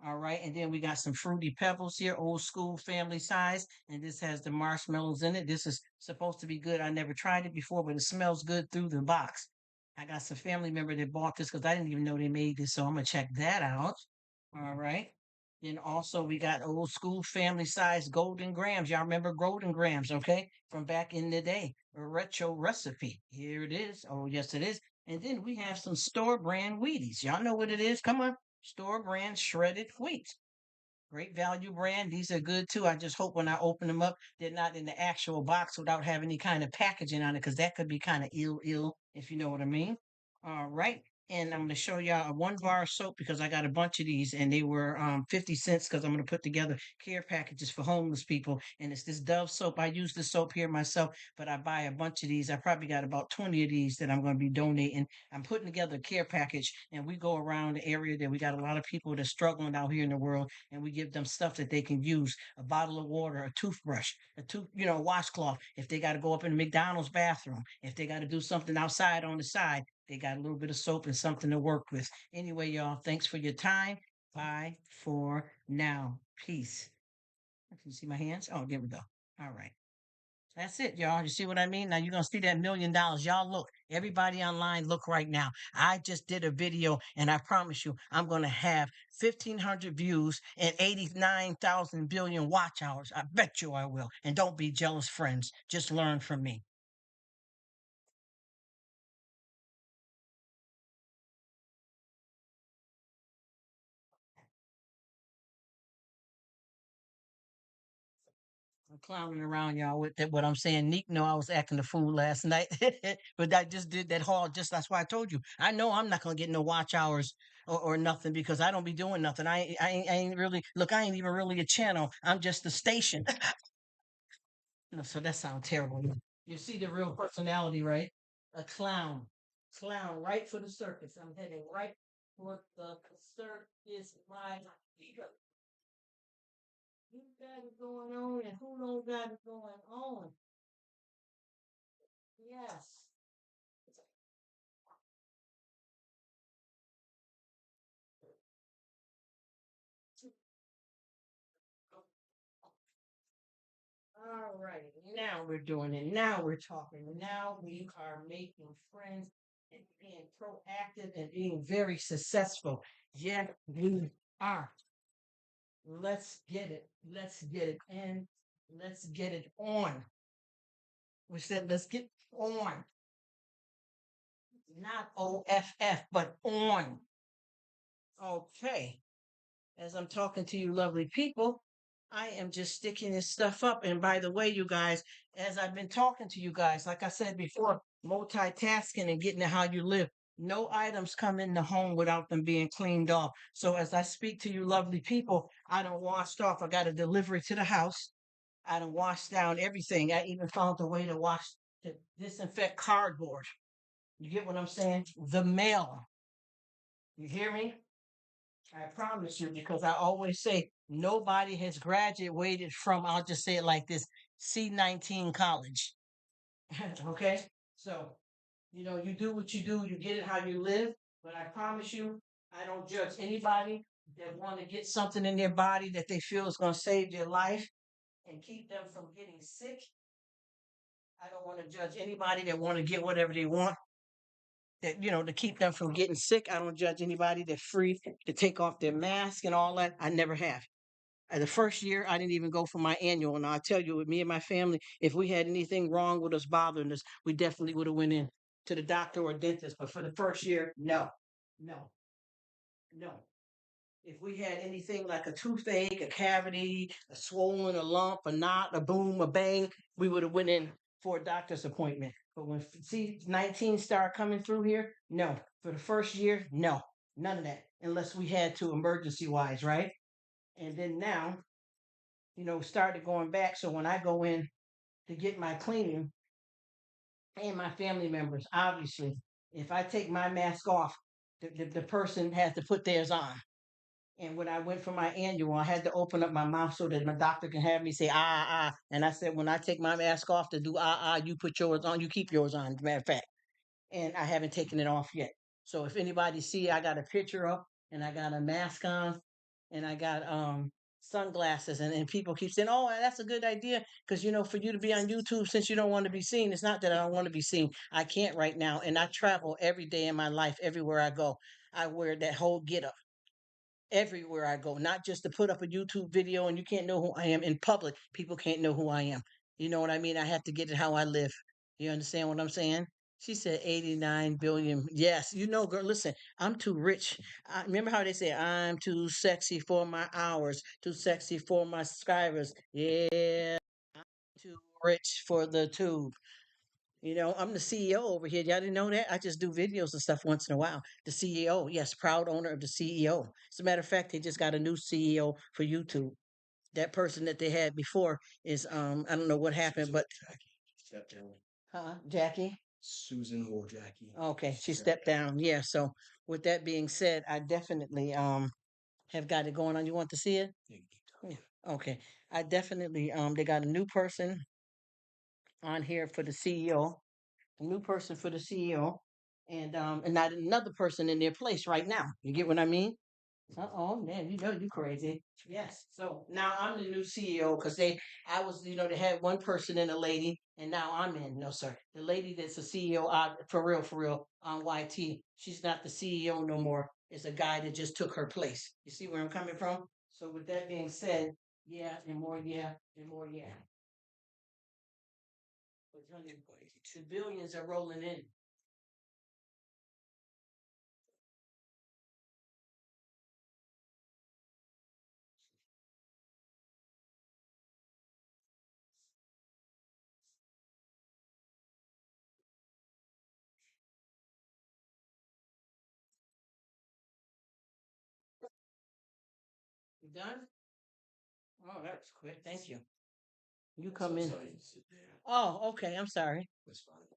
All right, and then we got some fruity pebbles here, old school family size, and this has the marshmallows in it. This is supposed to be good. I never tried it before, but it smells good through the box. I got some family member that bought this because I didn't even know they made this, so I'm gonna check that out. All right. Then also we got old school family size golden grams. Y'all remember golden grams, okay? From back in the day. A retro recipe. Here it is. Oh, yes, it is. And then we have some store brand Wheaties. Y'all know what it is? Come on. Store brand shredded wheat. Great value brand. These are good too. I just hope when I open them up, they're not in the actual box without having any kind of packaging on it, because that could be kind of ill, if you know what I mean. All right. And I'm going to show y'all a 1 bar soap because I got a bunch of these and they were 50 cents because I'm going to put together care packages for homeless people. And it's this Dove soap. I use the soap here myself, but I buy a bunch of these. I probably got about 20 of these that I'm going to be donating. I'm putting together a care package and we go around the area that we got a lot of people that are struggling out here in the world, and we give them stuff that they can use: a bottle of water, a toothbrush, a washcloth. If they got to go up in the McDonald's bathroom, if they got to do something outside on the side, they got a little bit of soap and something to work with. Anyway, y'all, thanks for your time. Bye for now. Peace. Can you see my hands? Oh, there we go. All right. That's it, y'all. You see what I mean? Now you're gonna see that $1 million. Y'all look, everybody online, look right now. I just did a video and I promise you I'm gonna have 1,500 views and 89,000 billion watch hours. I bet you I will. And don't be jealous, friends. Just learn from me. I'm clowning around y'all with that. What I'm saying, Neek know I was acting the fool last night, but I just did that haul. Just that's why I told you. I know I'm not gonna get no watch hours or nothing because I don't be doing nothing. I ain't really look. I ain't even really a channel. I'm just a station. No, so that sounds terrible. You see the real personality, right? A clown, right for the circus. I'm heading right for the circus. My who got it going on and who don't got it going on? Yes. All right. Now we're doing it. Now we're talking. Now we are making friends and being proactive and being very successful. Yeah, we are. Let's get it. Let's get it. And let's get it on. We said let's get on. Not OFF, but on. Okay. As I'm talking to you, lovely people, I am just sticking this stuff up. And by the way, you guys, as I've been talking to you guys, like I said before, multitasking and getting to how you live. No items come in the home without them being cleaned off. So as I speak to you, lovely people, I don't washed off. I got a delivery to the house. I don't wash down everything. I even found a way to wash to disinfect cardboard. You get what I'm saying? The mail. You hear me? I promise you, because I always say nobody has graduated from, I'll just say it like this, C19 college. Okay? So, you do what you do, you get it how you live, but I promise you, I don't judge anybody that want to get something in their body that they feel is going to save their life and keep them from getting sick. I don't want to judge anybody that want to get whatever they want that to keep them from getting sick. I don't judge anybody that's free to take off their mask and all that. I never have. The first year, I didn't even go for my annual. And I'll tell you, with me and my family, if we had anything wrong with us bothering us, we definitely would have went in to the doctor or dentist. But for the first year, no, no, no. If we had anything like a toothache, a cavity, a swollen, a lump, a knot, a boom, a bang, we would have went in for a doctor's appointment. But when C19 started coming through here, no. For the first year, no, none of that, unless we had to emergency wise, right? And then now, started going back. So when I go in to get my cleaning and my family members. Obviously, if I take my mask off, the person has to put theirs on. And when I went for my annual, I had to open up my mouth so that my doctor can have me say And I said, when I take my mask off to do you put yours on, you keep yours on. As a matter of fact, and I haven't taken it off yet. So if anybody see, I got a picture up and I got a mask on and I got sunglasses and people keep saying, "Oh, that's a good idea because for you to be on YouTube since you don't want to be seen, it's not that I don't want to be seen. I can't right now and I travel every day in my life everywhere I go. I wear that whole get up everywhere I go, not just to put up a YouTube video and you can't know who I am in public. People can't know who I am. You know what I mean? I have to get it how I live. You understand what I'm saying? She said 89 billion. Yes, girl, listen, I'm too rich. Remember how they say, I'm too sexy for my hours, too sexy for my subscribers. Yeah, too rich for the tube. I'm the CEO over here. Y'all didn't know that? I just do videos and stuff once in a while. The CEO, yes, proud owner of the CEO. As a matter of fact, they just got a new CEO for YouTube. That person that they had before is I don't know what happened, but stepped down. Jackie? Susan or Jackie. Okay, she stepped down. Yeah, so with that being said, I definitely have got it going on. You want to see it? Yeah. Okay. I definitely they got a new person on here for the CEO, a new person for the CEO, and not another person in their place right now. You get what I mean? Oh man, you crazy. Yes. So now I'm the new CEO because I was, they had one person and a lady, and now I'm in. No, sir. The lady that's the CEO, for real, on YT, she's not the CEO no more. It's a guy that just took her place. You see where I'm coming from? So with that being said, yeah, and more, yeah, and more, yeah. But honey, the billions are rolling in. You done? Oh, that was quick. Thank you. You come in. Oh, okay. I'm sorry.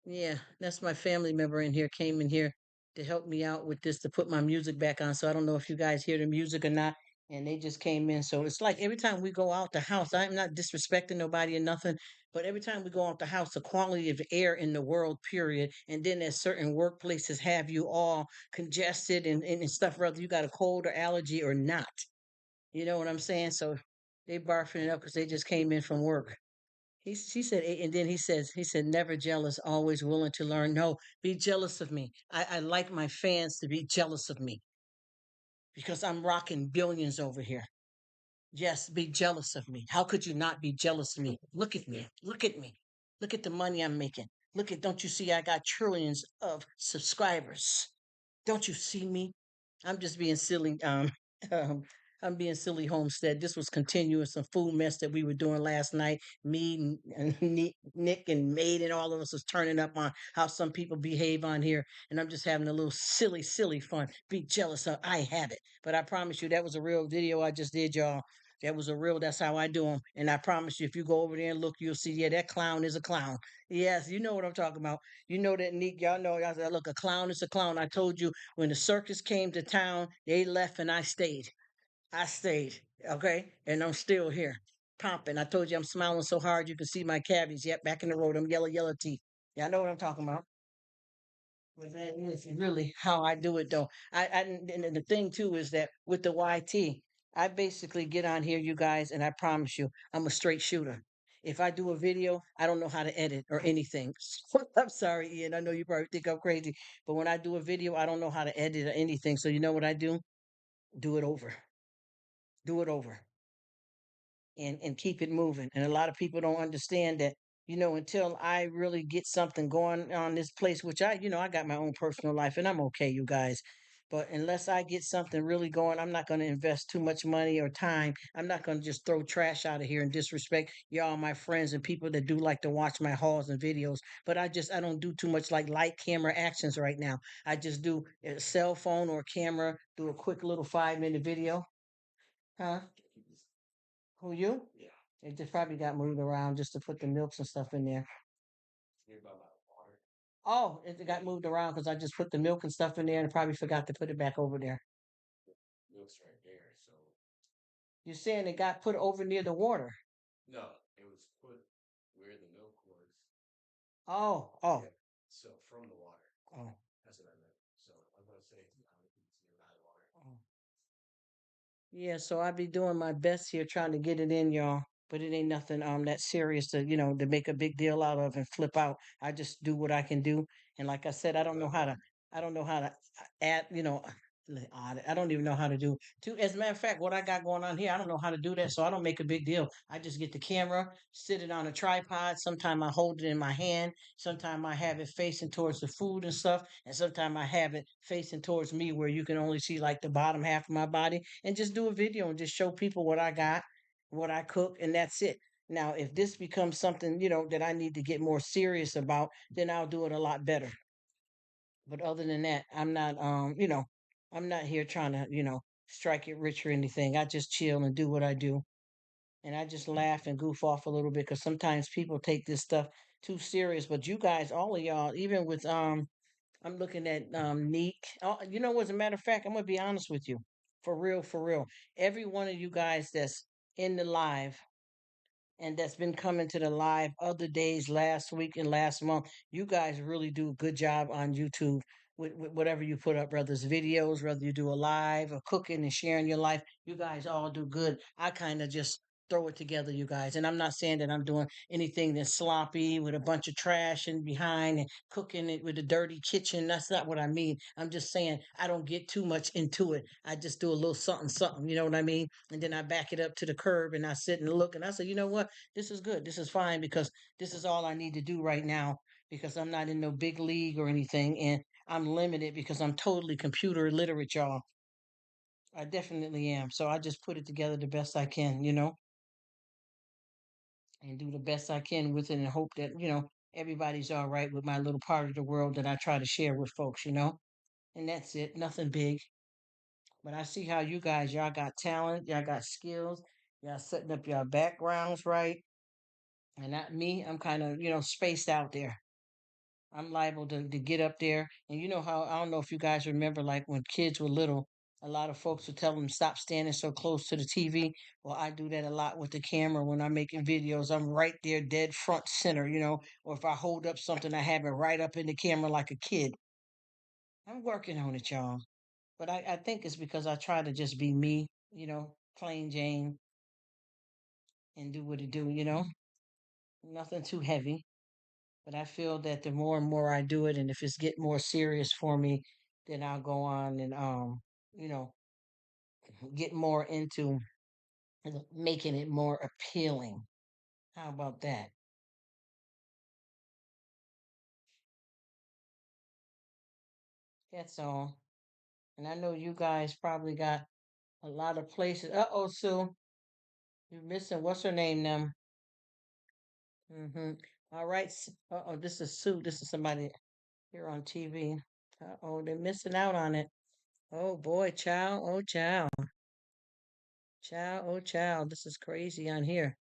Yeah, that's my family member in here, came in here to help me out with this to put my music back on. So I don't know if you guys hear the music or not. And they just came in. So it's like every time we go out the house, I'm not disrespecting nobody or nothing, but every time we go out the house, the quality of air in the world, period. And then there's certain workplaces have you all congested and stuff, whether you got a cold or allergy or not. You know what I'm saying? So they barfing it up because they just came in from work. She said, and then he said, never jealous, always willing to learn. No, be jealous of me. I like my fans to be jealous of me because I'm rocking billions over here. Yes, be jealous of me. How could you not be jealous of me? Look at me. Look at me. Look at the money I'm making. Don't you see I got trillions of subscribers? Don't you see me? I'm just being silly. Um, I'm being silly, Homestead. This was continuing some food mess that we were doing last night. Me and Nick and Maid and all of us was turning up on how some people behave on here. And I'm just having a little silly fun. Be jealous of, I have it. But I promise you, that was a real video I just did, y'all. That was a real, that's how I do them. And I promise you, if you go over there and look, you'll see, yeah, that clown is a clown. Yes, you know what I'm talking about. You know that, Neek. Y'all know, y'all said, look, a clown is a clown. I told you when the circus came to town, they left and I stayed. I stayed, okay? And I'm still here, pumping. I told you I'm smiling so hard you can see my cavities. Yep, back in the road, them yellow teeth. Y'all know what I'm talking about. But that is really how I do it, though. And the thing too is that with the YT, I basically get on here, you guys, and I promise you, I'm a straight shooter. If I do a video, I don't know how to edit or anything. I'm sorry, Ian. I know you probably think I'm crazy, but when I do a video, I don't know how to edit or anything. So you know what I do? Do it over. Do it over and keep it moving. And a lot of people don't understand that, until I really get something going on this place, which I got my own personal life and I'm okay, you guys. But unless I get something really going, I'm not going to invest too much money or time. I'm not going to just throw trash out of here and disrespect y'all, my friends and people that do like to watch my hauls and videos. But I don't do too much like light camera actions right now. I just do a cell phone or camera, do a quick little 5-minute video. Huh? Who you? Yeah. It just probably got moved around just to put the milks and stuff in there. Oh, it got moved around because I just put the milk and stuff in there and probably forgot to put it back over there. You're saying it got put over near the water? Oh, oh, oh. Oh. Yeah, so I be doing my best here trying to get it in, y'all. But it ain't nothing that serious to, to make a big deal out of and flip out. I just do what I can do. And like I said, I don't know how to add, I don't even know how to do to as a matter of fact, what I got going on here, I don't know how to do that. So I don't make a big deal. I just get the camera, sit it on a tripod. Sometimes I hold it in my hand. Sometimes I have it facing towards the food and stuff. And sometimes I have it facing towards me where you can only see like the bottom half of my body and just do a video and just show people what I got, what I cook, and that's it. Now, if this becomes something, that I need to get more serious about, then I'll do it a lot better. But other than that, I'm not here trying to, strike it rich or anything. I just chill and do what I do. And I just laugh and goof off a little bit because sometimes people take this stuff too serious. But you guys, all of y'all, even with I'm looking at Neek. Oh, as a matter of fact, I'm gonna be honest with you. For real, for real. Every one of you guys that's in the live and that's been coming to the live other days last week and last month. You guys really do a good job on YouTube with whatever you put up, whether it's videos, whether you do a live or cooking and sharing your life. You guys all do good. I kind of just throw it together, you guys. And I'm not saying that I'm doing anything that's sloppy with a bunch of trash in behind and cooking it with a dirty kitchen. That's not what I mean. I'm just saying I don't get too much into it. I just do a little something, something, you know what I mean? And then I back it up to the curb and I sit and look and I say, you know what? This is good. This is fine because this is all I need to do right now because I'm not in no big league or anything and I'm limited because I'm totally computer illiterate, y'all. I definitely am. So I just put it together the best I can, and do the best I can with it and hope that, everybody's all right with my little part of the world that I try to share with folks. And that's it. Nothing big. But I see how y'all got talent, y'all got skills, y'all setting up your backgrounds right. And not me, I'm kind of, spaced out there. I'm liable to get up there. And you know how, I don't know if you guys remember, like when kids were little, a lot of folks would tell them stop standing so close to the TV. Well, I do that a lot with the camera when I'm making videos. I'm right there, dead front center. Or if I hold up something, I have it right up in the camera like a kid. I'm working on it, y'all. But I think it's because I try to just be me, plain Jane, and do what it do. Nothing too heavy. But I feel that the more and more I do it, and if it's get more serious for me, then I'll go on and you know, get more into making it more appealing. How about that? That's all. And I know you guys probably got a lot of places. Uh-oh, Sue, you're missing what's her name now? Mm-hmm. All right. Uh-oh, this is Sue. This is somebody here on TV. Uh-oh, they're missing out on it. Oh boy, child. Oh child. Child, oh child. This is crazy on here.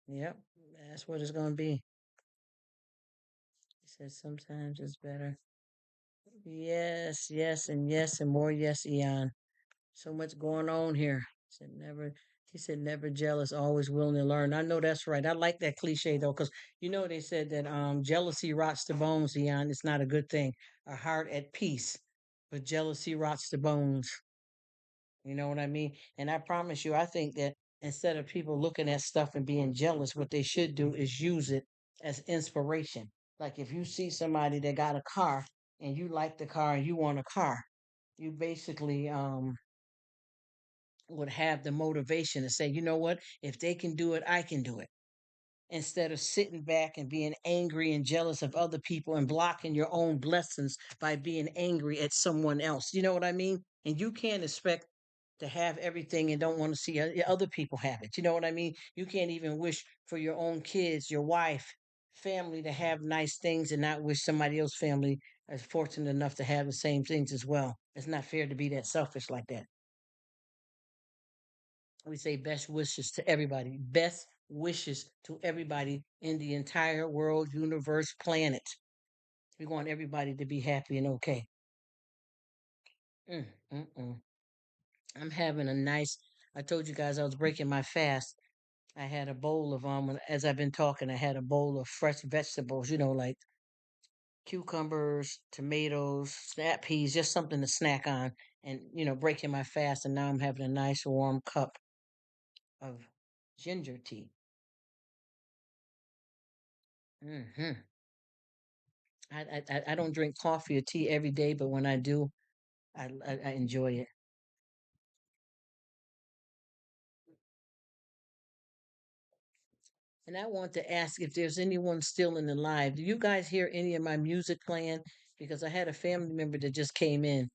Yep, that's what it's gonna be. He said sometimes it's better. Yes, yes, and yes, and more yes, Eon. So much going on here. He said never jealous, always willing to learn. I know that's right. I like that cliche though, because you know they said that jealousy rots the bones, Eon. It's not a good thing. A heart at peace, but jealousy rots the bones. You know what I mean? And I promise you, I think that instead of people looking at stuff and being jealous, what they should do is use it as inspiration. Like if you see somebody that got a car and you like the car and you want a car, you basically would have the motivation to say, you know what, if they can do it, I can do it. Instead of sitting back and being angry and jealous of other people and blocking your own blessings by being angry at someone else. You know what I mean? And you can't expect to have everything and don't want to see other people have it. You know what I mean? You can't even wish for your own kids, your wife, family to have nice things and not wish somebody else's family is fortunate enough to have the same things as well. It's not fair to be that selfish like that. We say best wishes to everybody. Best wishes to everybody in the entire world, universe, planet. We want everybody to be happy and okay. Mm, mm, mm. I'm having a nice. I told you guys I was breaking my fast. I had a bowl of as I've been talking. I had a bowl of fresh vegetables. You know, like cucumbers, tomatoes, snap peas, just something to snack on. And breaking my fast. And now I'm having a nice warm cup of ginger tea. Hmm I don't drink coffee or tea every day, but when I do, I enjoy it. And I want to ask if there's anyone still in the live. Do you guys hear any of my music playing? Because I had a family member that just came in.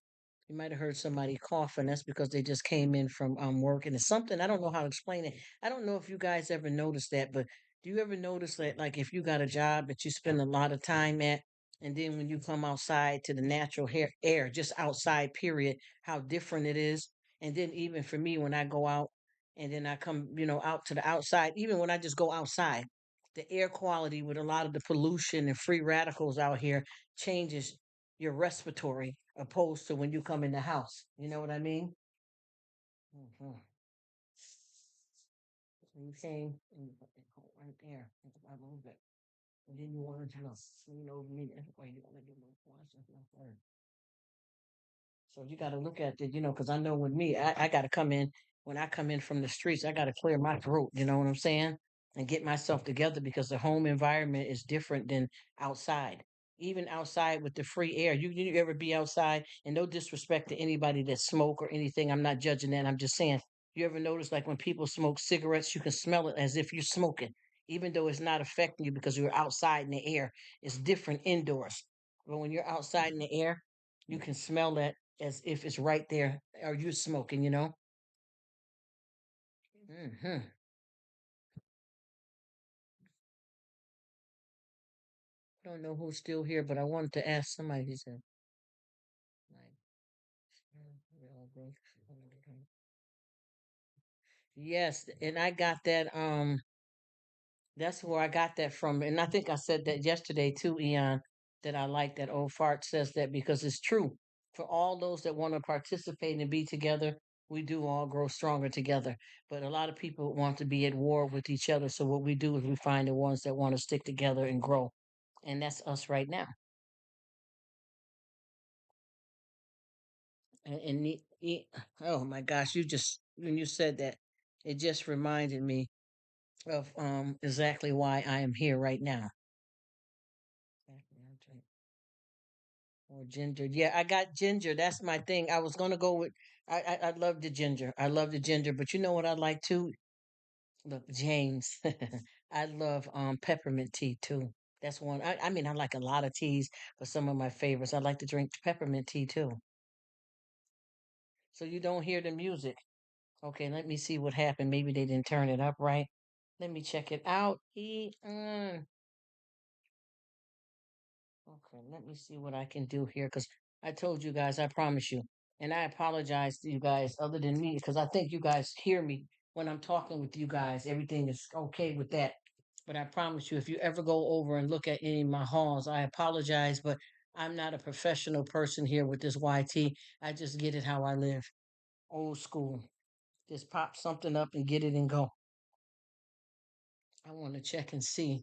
You might have heard somebody coughing. That's because they just came in from work, and it's something I don't know how to explain it. I don't know if you guys ever noticed that, but do you ever notice that, like, if you got a job that you spend a lot of time at, and then when you come outside to the natural air, just outside, period, how different it is? And then even for me, when I go out and then I come, out to the outside, even when I just go outside, the air quality with a lot of the pollution and free radicals out here changes your respiratory opposed to when you come in the house. You know what I mean? Hmm So you came and you put it right there. I moved it. And then you wanted to know, me. Wait, you want to do my So you got to look at it, because I know with me, I got to come in. When I come in from the streets, I got to clear my throat. You know what I'm saying? And get myself together because the home environment is different than outside. Even outside with the free air, you ever be outside? And no disrespect to anybody that smoke or anything. I'm not judging that. I'm just saying. You ever notice like when people smoke cigarettes, you can smell it as if you're smoking, even though it's not affecting you because you're outside in the air. It's different indoors. But when you're outside in the air, you can smell that as if it's right there or you're smoking. Hmm I don't know who's still here, but I wanted to ask somebody. He said, like, yes, and I got that. That's where I got that from, and I think I said that yesterday too, Eon. That I like that old fart says that because it's true. For all those that want to participate and be together, we do all grow stronger together. But a lot of people want to be at war with each other. So what we do is we find the ones that want to stick together and grow, and that's us right now. And oh my gosh, you just when you said that, it just reminded me of exactly why I am here right now. Or ginger. Yeah, I got ginger. That's my thing. I was gonna go with I love the ginger. I love the ginger, but you know what I like too? Look, James. I love peppermint tea too. That's one. I mean I like a lot of teas, but some of my favorites. I like to drink peppermint tea too. So you don't hear the music. Okay, let me see what happened. Maybe they didn't turn it up right. Let me check it out. Okay, let me see what I can do here because I told you guys, I promise you. And I apologize to you guys, other than me, because I think you guys hear me. when I'm talking with you guys, everything is okay with that. But I promise you, if you ever go over and look at any of my halls, I apologize, but I'm not a professional person here with this YT. I just get it how I live. Old school. Just pop something up and get it and go. I want to check and see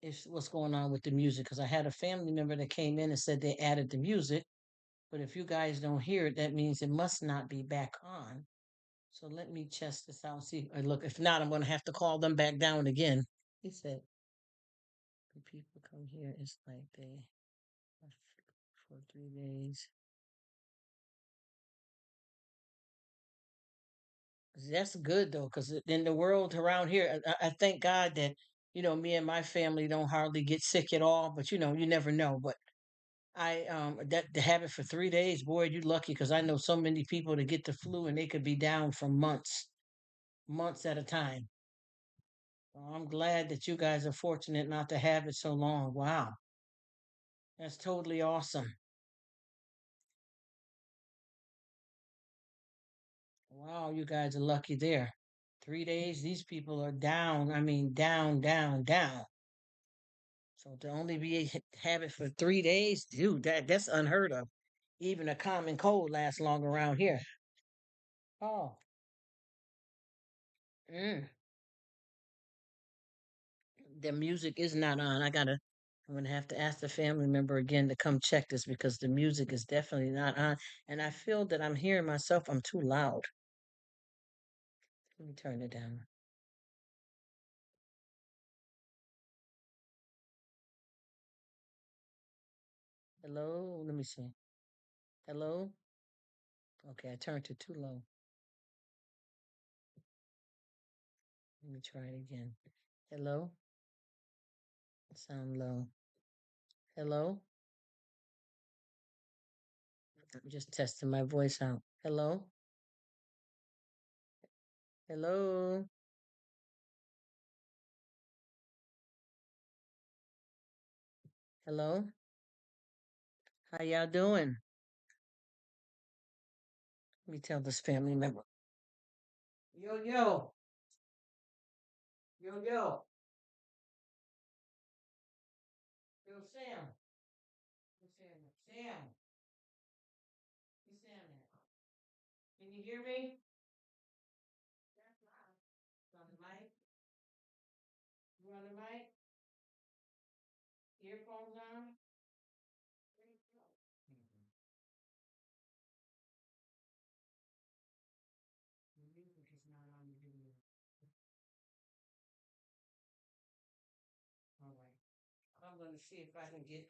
if what's going on with the music because I had a family member that came in and said they added the music, but if you guys don't hear it, that means it must not be back on. So let me test this out and see. Look, if not, I'm going to have to call them back down again. He said, the people come here, it's like they for 3 days. That's good though, because in the world around here, I thank God that me and my family don't hardly get sick at all. But you never know. But I that to have it for 3 days, boy, you lucky because I know so many people that get the flu and they could be down for months, months at a time. Well, I'm glad that you guys are fortunate not to have it so long. Wow, that's totally awesome. Wow, you guys are lucky there. 3 days, these people are down. I mean, down, down, down. So to only have it for 3 days, dude, that's unheard of. Even a common cold lasts long around here. Oh, mm, the music is not on. I'm gonna have to ask the family member again to come check this because the music is definitely not on. And I feel that I'm hearing myself. I'm too loud. Let me turn it down. Hello, let me see. Hello. Okay, I turned it too low. Let me try it again. Hello. Sound low. Hello. I'm just testing my voice out. Hello. Hello. Hello. How y'all doing? Let me tell this family member. Yo, yo. Yo, yo. Yo, Sam. What's Sam? Sam. What's Sam at? Can you hear me? That's loud. On the mic? You on the mic? Earphones on? Where'd it go? The music is not on the video. All right. I'm going to see if I can get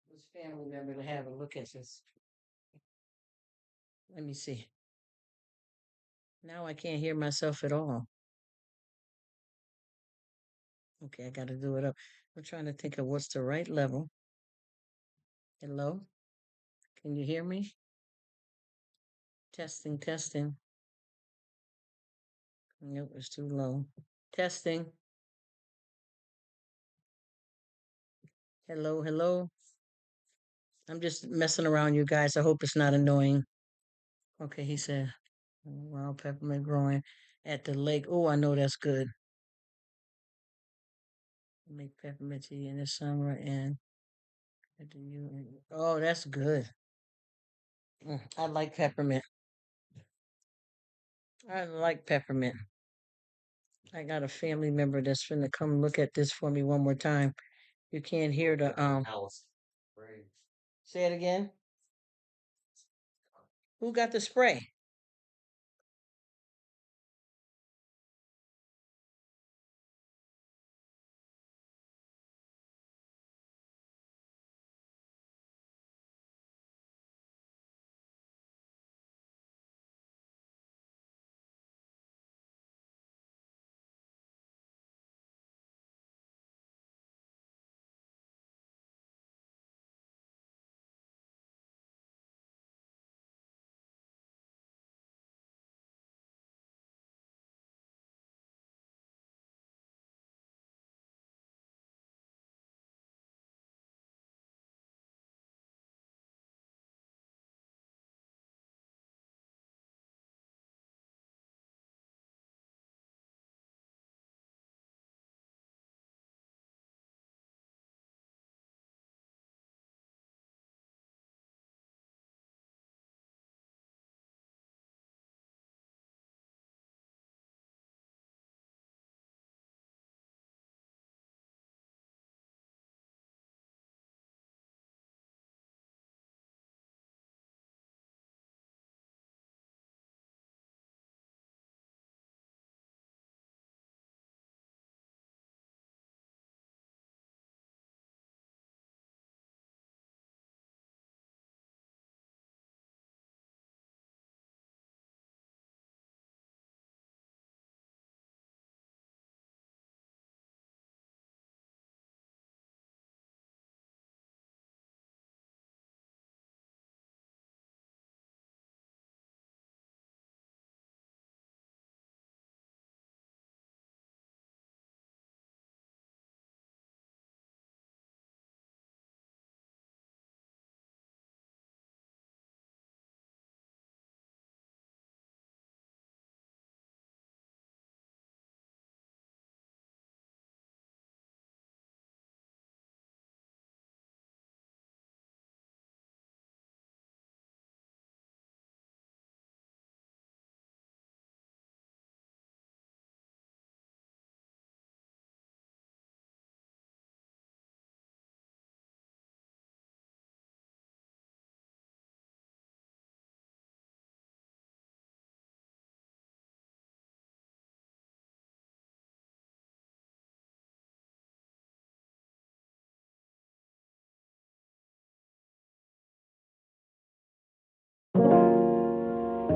this family member to have a look at this. Let me see. Now I can't hear myself at all. Okay, I got to do it up. I'm trying to think of what's the right level. Hello? Can you hear me? Testing, testing. Nope, it's too low. Testing. Hello, hello. I'm just messing around, you guys. I hope it's not annoying. Okay, he said, wild peppermint growing at the lake. Oh, I know that's good. Make peppermint tea in the summer and oh, that's good. I like peppermint. I like peppermint. I got a family member that's finna come look at this for me one more time. You can't hear the say it again. Who got the spray?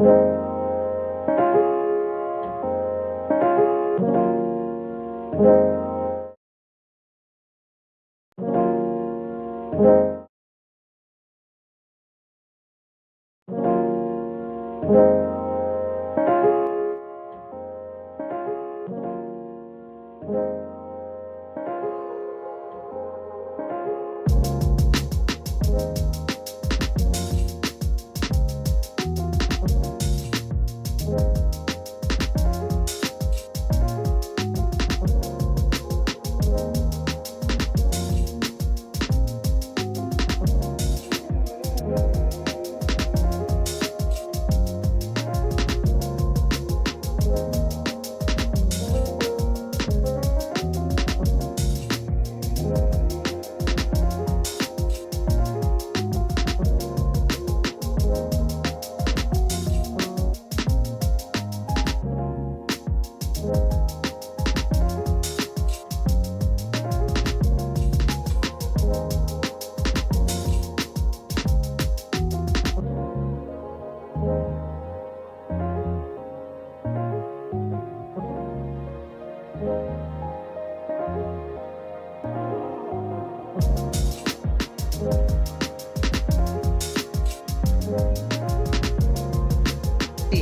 See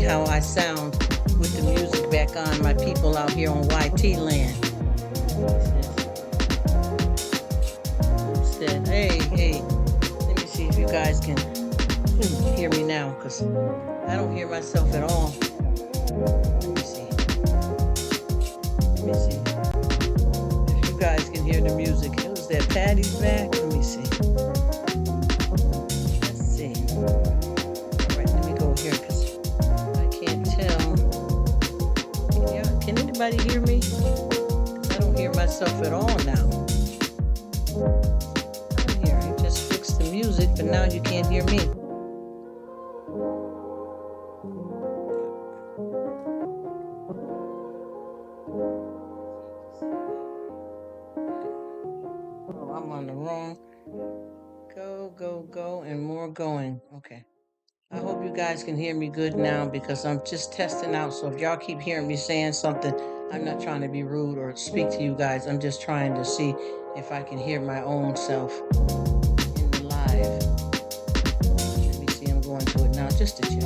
how I sound with the music back on, my people out here on YT land. Said, hey, let me see if you guys can hear me now, because I don't hear myself at all. Let me see. If you guys can hear the music. It was that Patty's back. Let me see. Let's see. All right, let me go here, because I can't tell. Can anybody hear me? Because I don't hear myself at all now. I just fixed the music, but now you can't hear me. Oh, I'm on the wrong. Go, and more going. Okay. I hope you guys can hear me good now, because I'm just testing out. So if y'all keep hearing me saying something, I'm not trying to be rude or speak to you guys. I'm just trying to see if I can hear my own self in the live. Let me see, I'm going to it now just to check.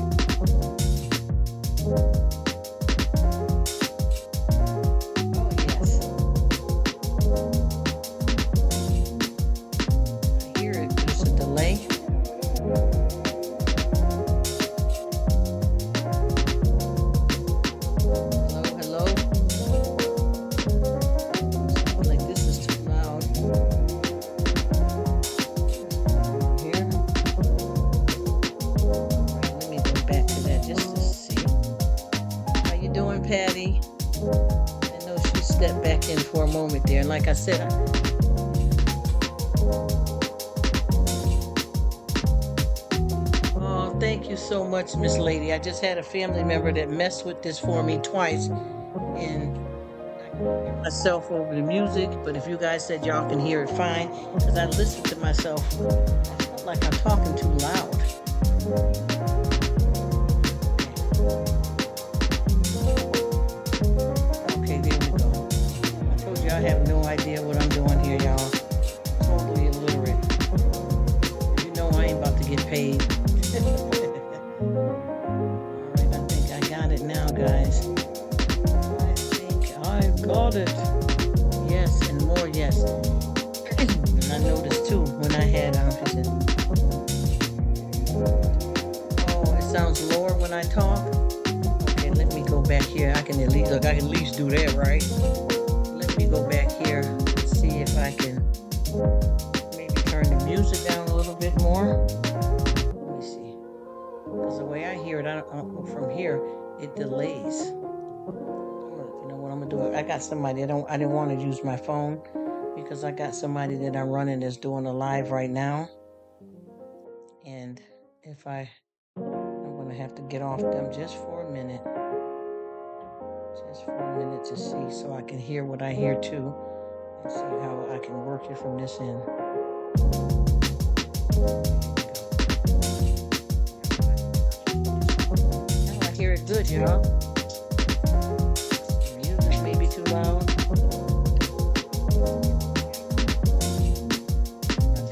Oh, yes. I hear it. There's a delay. Hello? Sounds like this is too loud. Here. All right, let me go back to that just to see. How you doing, Patty? I know she stepped back in for a moment there. And like I said, oh, thank you so much, Miss Lady. I just had a family member that messed with this for me twice, and I can hear myself over the music. But if you guys said y'all can hear it fine, because I listened to myself, I felt like I'm talking too loud. Okay, there we go. I told you I have no idea what I'm doing here, y'all. Totally illiterate. You know I ain't about to get paid. Alright, I think I got it now, guys. I think I've got it. Yes, and more yes. And I noticed too when I had oh, it sounds lower when I talk. Okay, let me go back here. I can at least do that, right? Let me go back here and see if I can maybe turn the music down a little bit more. Let me see. Because the way I hear it, from here, it delays. You know what I'm gonna do? I got somebody. I didn't want to use my phone, because I got somebody that I'm running that's doing a live right now. And if I'm gonna have to get off them just for a minute. Just for a minute to see, so I can hear what I hear too, and see how I can work it from this end. I good, y'all. Music may be too loud. I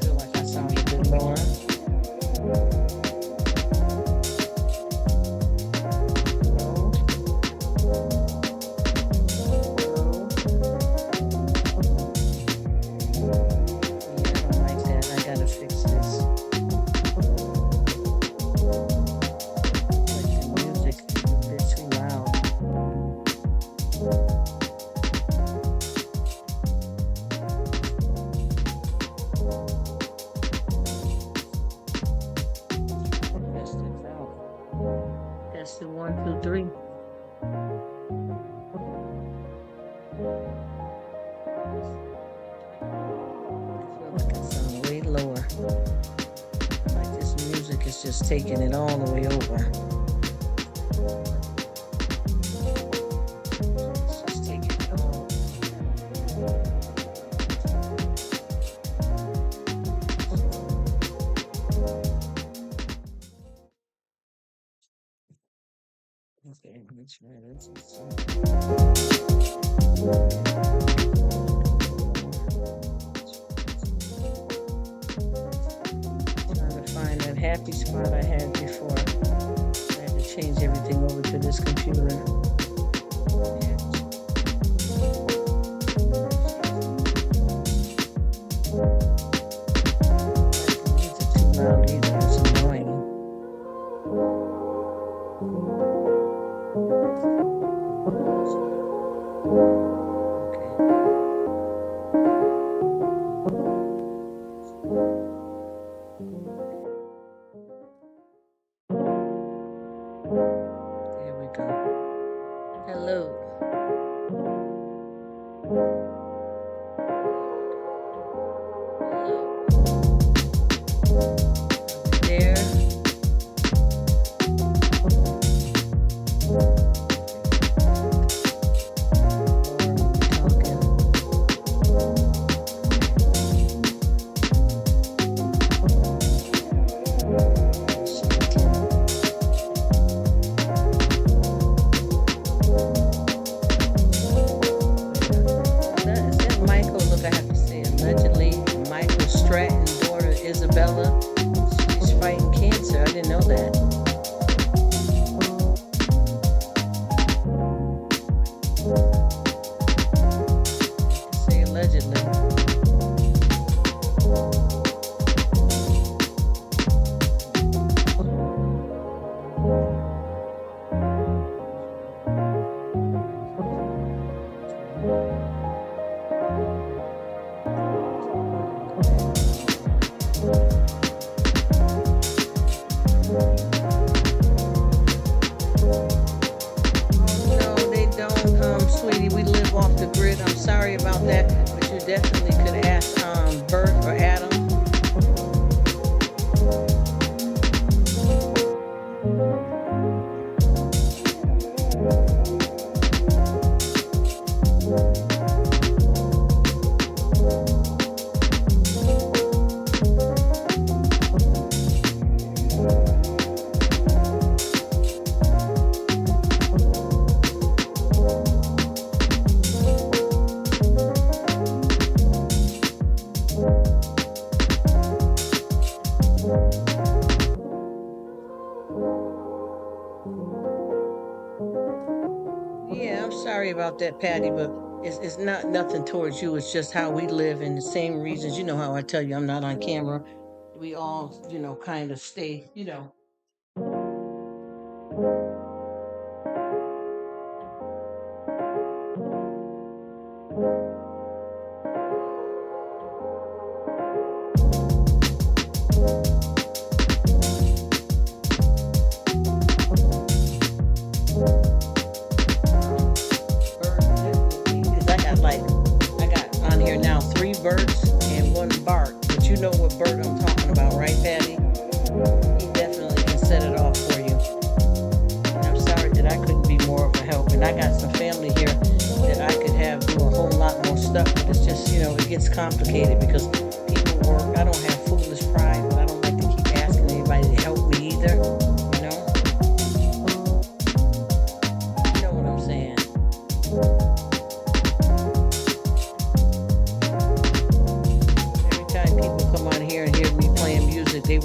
feel like I sound a bit lower. Tested 1, 2, 3. I feel like I sound way lower. Like this music is just taking it all the way over. It's just taking it all. Okay, let's try this. Trying to find that happy spot I had before. I had to change everything over to this computer. It's too loud either. It's annoying. There we go. Hello. There. Isabella, she's fighting cancer. I didn't know that. Say allegedly. Sweetie, we live off the grid. I'm sorry about that, but you definitely could ask Bert or Adam. Yeah, I'm sorry about that, Patty, but it's not nothing towards you. It's just how we live and the same reasons. You know how I tell you I'm not on camera. We all, kind of stay, I got on here now 3 birds and 1 bark. But you know what bird I'm talking about, right, Patty? He definitely can set it off for you. And I'm sorry that I couldn't be more of a help. And I got some family here that I could have do a whole lot more stuff. But it's just, it gets complicated because people work. I don't have foolish pride, but I don't like to keep asking anybody to help me either.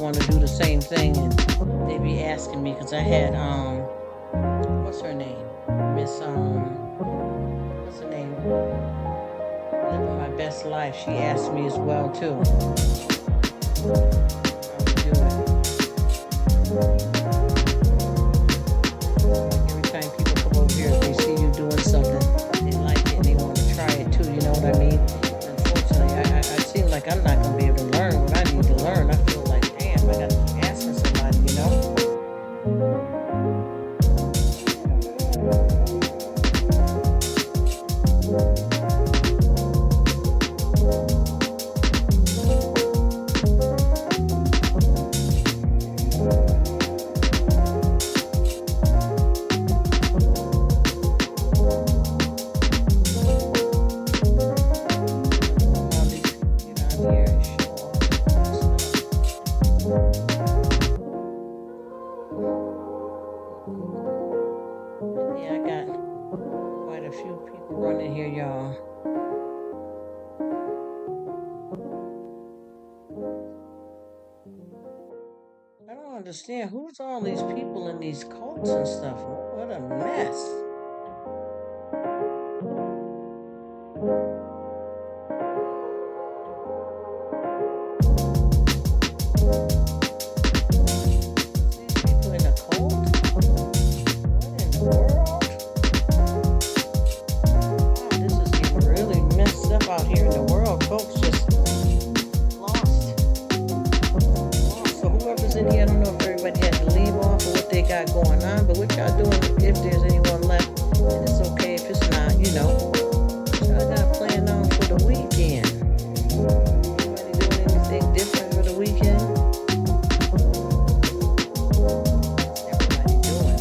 want to do the same thing, and they be asking me because I had what's her name, Miss what's her name, living my best life. She asked me as well too. How to do it. Like every time people come over here, if they see you doing something, they like it and they want to try it too. You know what I mean? Unfortunately, I seem like I'm not gonna be able to learn what I need to learn. I feel like, damn, I got to keep asking somebody. You know? All these people get on here and show off stuff. And yeah, I got quite a few people running here, y'all. I don't understand who's all these people in these cults and stuff. What a mess. These people in a cult? What in the world? Wow, this is getting really messed up out here in the world. Folks just lost. So whoever's in here, I don't know if everybody had to leave off or what they got going on, but what y'all doing if there's anyone left? And it's okay if it's not, you know. What y'all got planned on for the weekend? Anybody doing anything different for the weekend? Everybody doing.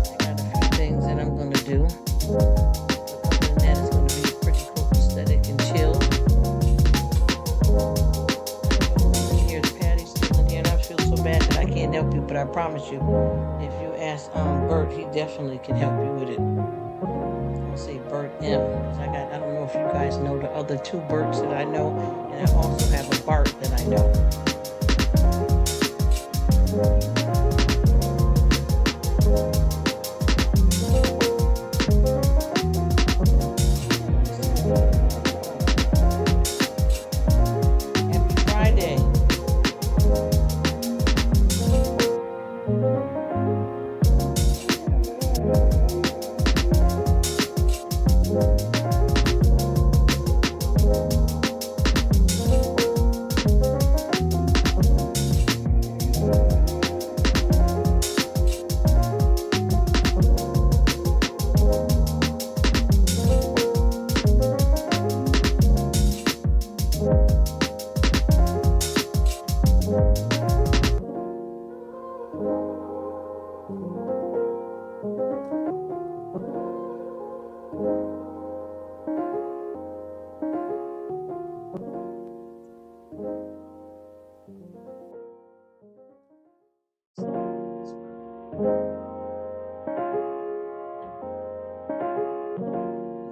I got a few things that I'm gonna do. But other than that, it's gonna be pretty copacetic and chill. Who's in here? Patty's still in here, and I feel so bad that I can't help you, but I promise you, if you ask Bert, he definitely can help you with it. I'll say Bert M. Because I don't know if you guys know the other two Berts that I know, and I also have a Bart that I know. Happy Friday.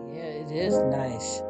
Yeah, it is nice.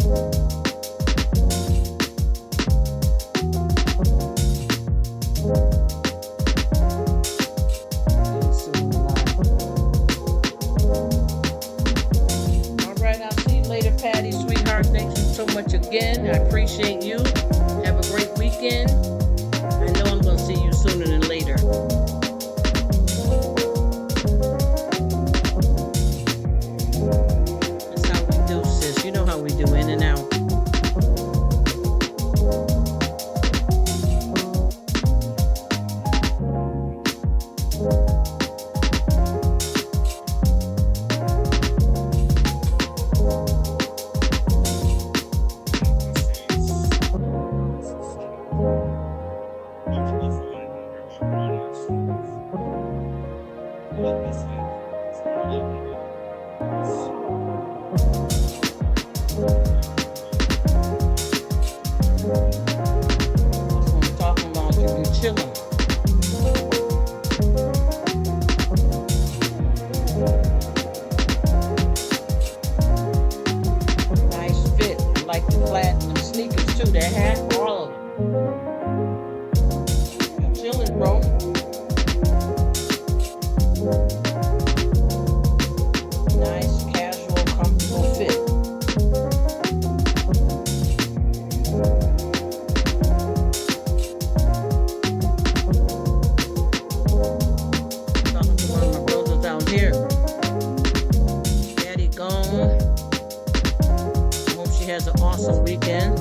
All right, I'll see you later, Patty, sweetheart. Thank you so much again. I appreciate you. Have a great weekend. I know I'm going to see you sooner than later. That's how we do, sis. You know how we do, in and out. I'm talking about you chilling. Nice fit. I like the platinum sneakers too. That hat, all of them. I'm chilling, bro. Nice, casual, comfortable fit. Talking to one of my brothers down here. Daddy gone. I hope she has an awesome weekend.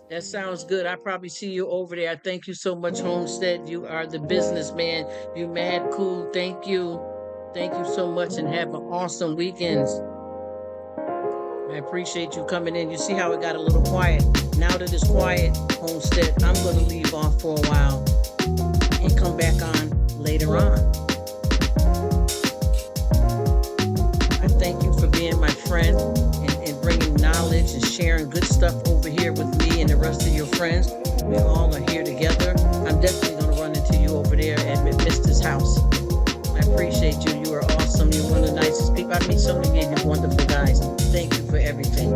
That sounds good. I probably see you over there. Thank you so much, Homestead. You are the businessman. You mad cool. Thank you. Thank you so much and have an awesome weekend. I appreciate you coming in. You see how it got a little quiet. Now that it's quiet, Homestead, I'm going to leave off for a while and come back on later on. I thank you for being my friend and bringing knowledge and sharing good stuff over here with me and the rest of your friends. We all are here together. I'm definitely going to run into you over there at Mr.'s house. I appreciate you. You are awesome. You're one of the nicest people. I meet so many of you wonderful guys. Thank you for everything.